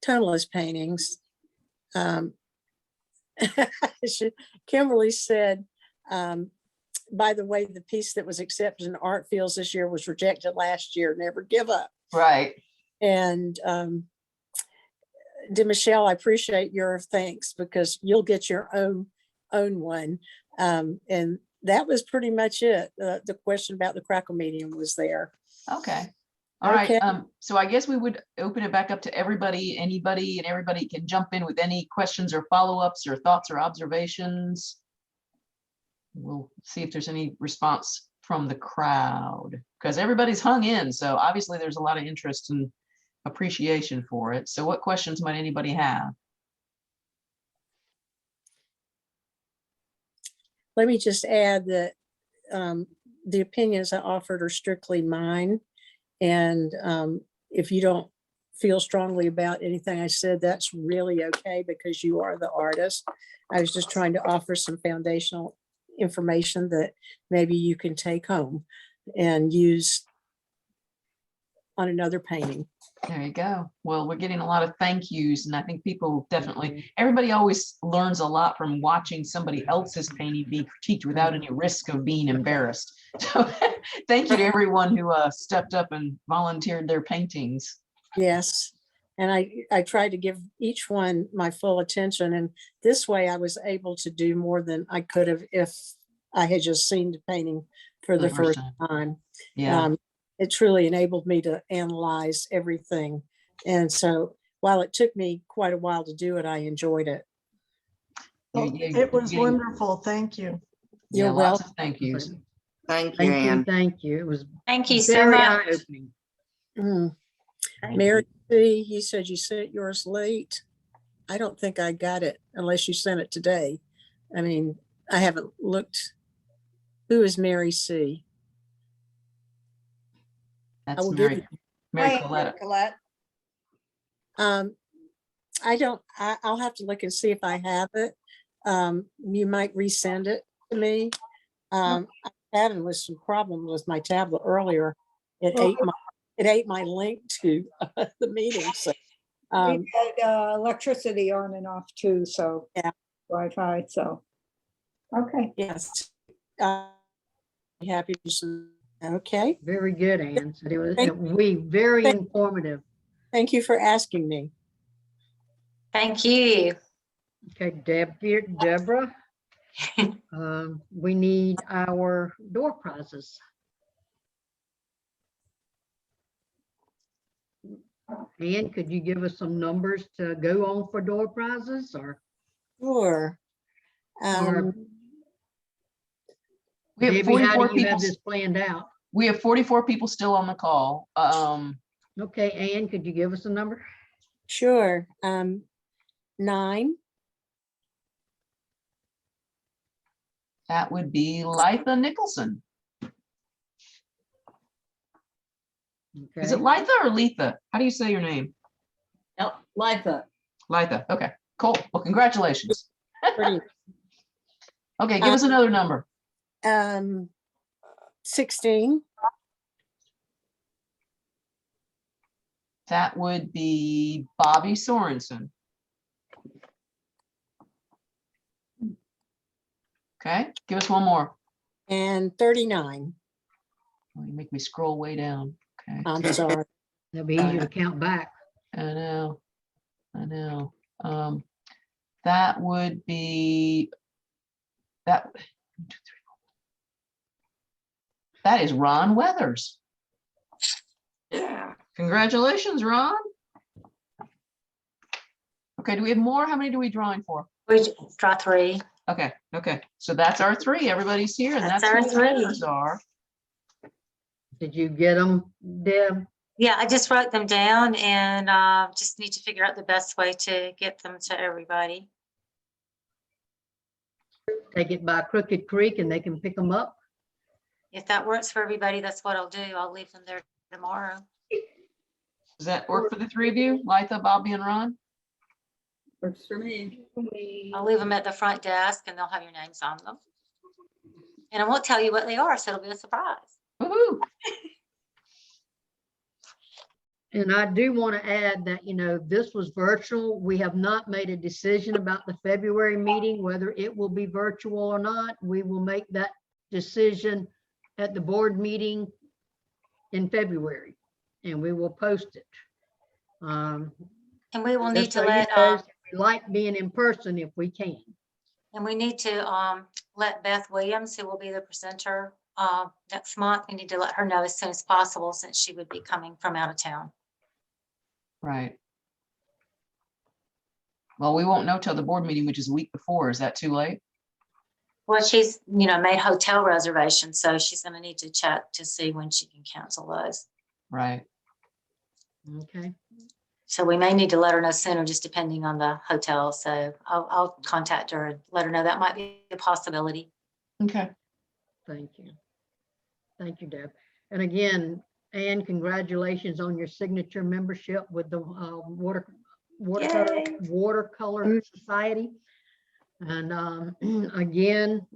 Speaker 17: tonalist paintings. Kimberly said, by the way, the piece that was accepted in Art Fields this year was rejected last year. Never give up.
Speaker 3: Right.
Speaker 17: And Michelle, I appreciate your thanks because you'll get your own one. And that was pretty much it. The question about the crackle medium was there.
Speaker 3: Okay. All right. So I guess we would open it back up to everybody, anybody, and everybody can jump in with any questions or follow-ups or thoughts or observations. We'll see if there's any response from the crowd because everybody's hung in. So obviously there's a lot of interest and appreciation for it. So what questions might anybody have?
Speaker 17: Let me just add that the opinions I offered are strictly mine. And if you don't feel strongly about anything I said, that's really okay because you are the artist. I was just trying to offer some foundational information that maybe you can take home and use on another painting.
Speaker 3: There you go. Well, we're getting a lot of thank yous, and I think people definitely, everybody always learns a lot from watching somebody else's painting be critiqued without any risk of being embarrassed. So thank you to everyone who stepped up and volunteered their paintings.
Speaker 17: Yes. And I tried to give each one my full attention. And this way I was able to do more than I could have if I had just seen the painting for the first time.
Speaker 3: Yeah.
Speaker 17: It truly enabled me to analyze everything. And so while it took me quite a while to do it, I enjoyed it.
Speaker 5: Well, it was wonderful. Thank you.
Speaker 17: You're welcome.
Speaker 3: Lots of thank yous.
Speaker 2: Thank you, Anne.
Speaker 11: Thank you. It was
Speaker 19: Thank you so
Speaker 11: very
Speaker 19: much.
Speaker 11: eye-opening.
Speaker 17: Mary C., you said you sent yours late. I don't think I got it unless you sent it today. I mean, I haven't looked. Who is Mary C?
Speaker 3: That's
Speaker 17: will give
Speaker 3: Mary,
Speaker 17: you-
Speaker 3: Mary
Speaker 16: Hi,
Speaker 3: Coletta.
Speaker 16: Colette.
Speaker 17: I don't, I'll have to look and see if I have it. You might resend it to me. I had some problem with my tablet earlier. It ate my link to the meeting. So,
Speaker 1: We had electricity on and off too, so.
Speaker 17: Yeah.
Speaker 1: Wi-Fi, so. Okay.
Speaker 17: yes. Happy to, okay.
Speaker 11: Very good, Anne. So it was,
Speaker 17: Thank-
Speaker 11: very
Speaker 17: thank-
Speaker 11: informative.
Speaker 17: Thank you for asking me.
Speaker 19: Thank you.
Speaker 11: Okay, Deborah. We need our door prizes. Ann, could you give us some numbers to go on for door prizes or?
Speaker 17: Sure.
Speaker 11: or
Speaker 3: We have
Speaker 11: Debbie, how
Speaker 3: 44
Speaker 11: do you
Speaker 3: people.
Speaker 11: have this planned out?
Speaker 3: We have 44 people still on the call.
Speaker 11: Okay, Ann, could you give us a number?
Speaker 17: Sure. 9.
Speaker 3: That would be Litha Nicholson. Is it
Speaker 11: Okay.
Speaker 3: Litha or Letha? How do you say your name?
Speaker 10: No, Lytha.
Speaker 3: Litha. Okay, cool. Well, congratulations.
Speaker 17: Pretty.
Speaker 3: Okay, give us another number.
Speaker 17: 16.
Speaker 3: That would be Bobbi Sorensen. Okay, give us one more.
Speaker 17: And 39.
Speaker 3: Oh, you make me scroll way down. Okay.
Speaker 17: I'm sorry.
Speaker 11: That'd be easier to count back.
Speaker 3: I know. That would be that. 1, 2, 3, 4. That is Ron Weathers.
Speaker 2: Yeah.
Speaker 3: Congratulations, Ron. Okay, do we have more? How many do we drawing for?
Speaker 19: We draw 3.
Speaker 3: Okay, so that's our 3. Everybody's here, and
Speaker 19: That's
Speaker 3: that's
Speaker 19: our
Speaker 3: who the
Speaker 19: 3.
Speaker 3: winners are.
Speaker 11: Did you get them, Deb?
Speaker 19: Yeah, I just wrote them down and just need to figure out the best way to get them to everybody.
Speaker 11: Take it by Crooked Creek and they can pick them up?
Speaker 19: If that works for everybody, that's what I'll do. I'll leave them there tomorrow.
Speaker 3: Does that work for the 3 of you? Litha, Bobbi, and Ron?
Speaker 10: Works for me.
Speaker 19: I'll leave them at the front desk and they'll have your names on them. And I won't tell you what they are, so it'll be a surprise.
Speaker 3: Woohoo!
Speaker 11: And I do want to add that, this was virtual. We have not made a decision about the February meeting, whether it will be virtual or not. We will make that decision at the board meeting in February, and we will post it.
Speaker 19: And we will need
Speaker 11: Just
Speaker 19: to
Speaker 11: so you
Speaker 19: let,
Speaker 11: know, we like being in person if we can.
Speaker 19: and we need to let Beth Williams, who will be the presenter next month, we need to let her know as soon as possible since she would be coming from out of town.
Speaker 3: Right. Well, we won't know till the board meeting, which is a week before. Is that too late?
Speaker 19: Well, she's, made hotel reservations, so she's gonna need to check to see when she can cancel those.
Speaker 3: Right.
Speaker 11: Okay.
Speaker 19: So we may need to let her know sooner, just depending on the hotel. So I'll contact her and let her know that might be a possibility.
Speaker 3: Okay.
Speaker 11: Thank you. Thank you, Deb. And again, Anne, congratulations on your signature membership with the Watercolor Society. And again,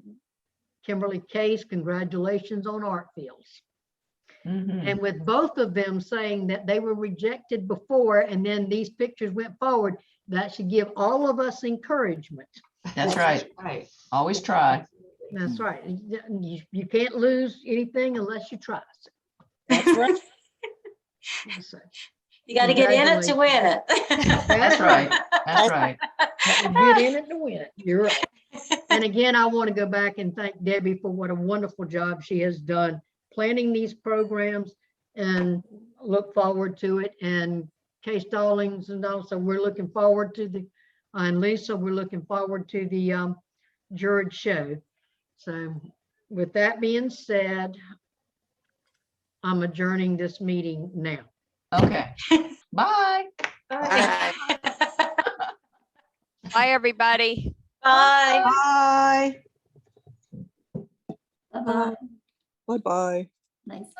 Speaker 11: Kimberly Case, congratulations on Art Fields. And with both of them saying that they were rejected before and then these pictures went forward, that should give all of us encouragement.
Speaker 3: That's right. Always try.
Speaker 11: That's right. You can't lose anything unless you try.
Speaker 17: That's right.
Speaker 19: You got to get in it to win it.
Speaker 3: That's right. That's right.
Speaker 11: Get in it to win it. You're right. And again, I want to go back and thank Debbie for what a wonderful job she has done planning these programs, and look forward to it. And Kay Stallings, and also we're looking forward to the, and Lisa, we're looking forward to the juried show. So with that being said, I'm adjourning this meeting now.
Speaker 3: Okay. Bye.
Speaker 19: Bye.
Speaker 4: Bye, everybody.
Speaker 19: Bye.
Speaker 13: Bye.
Speaker 22: Bye-bye.
Speaker 13: Nice.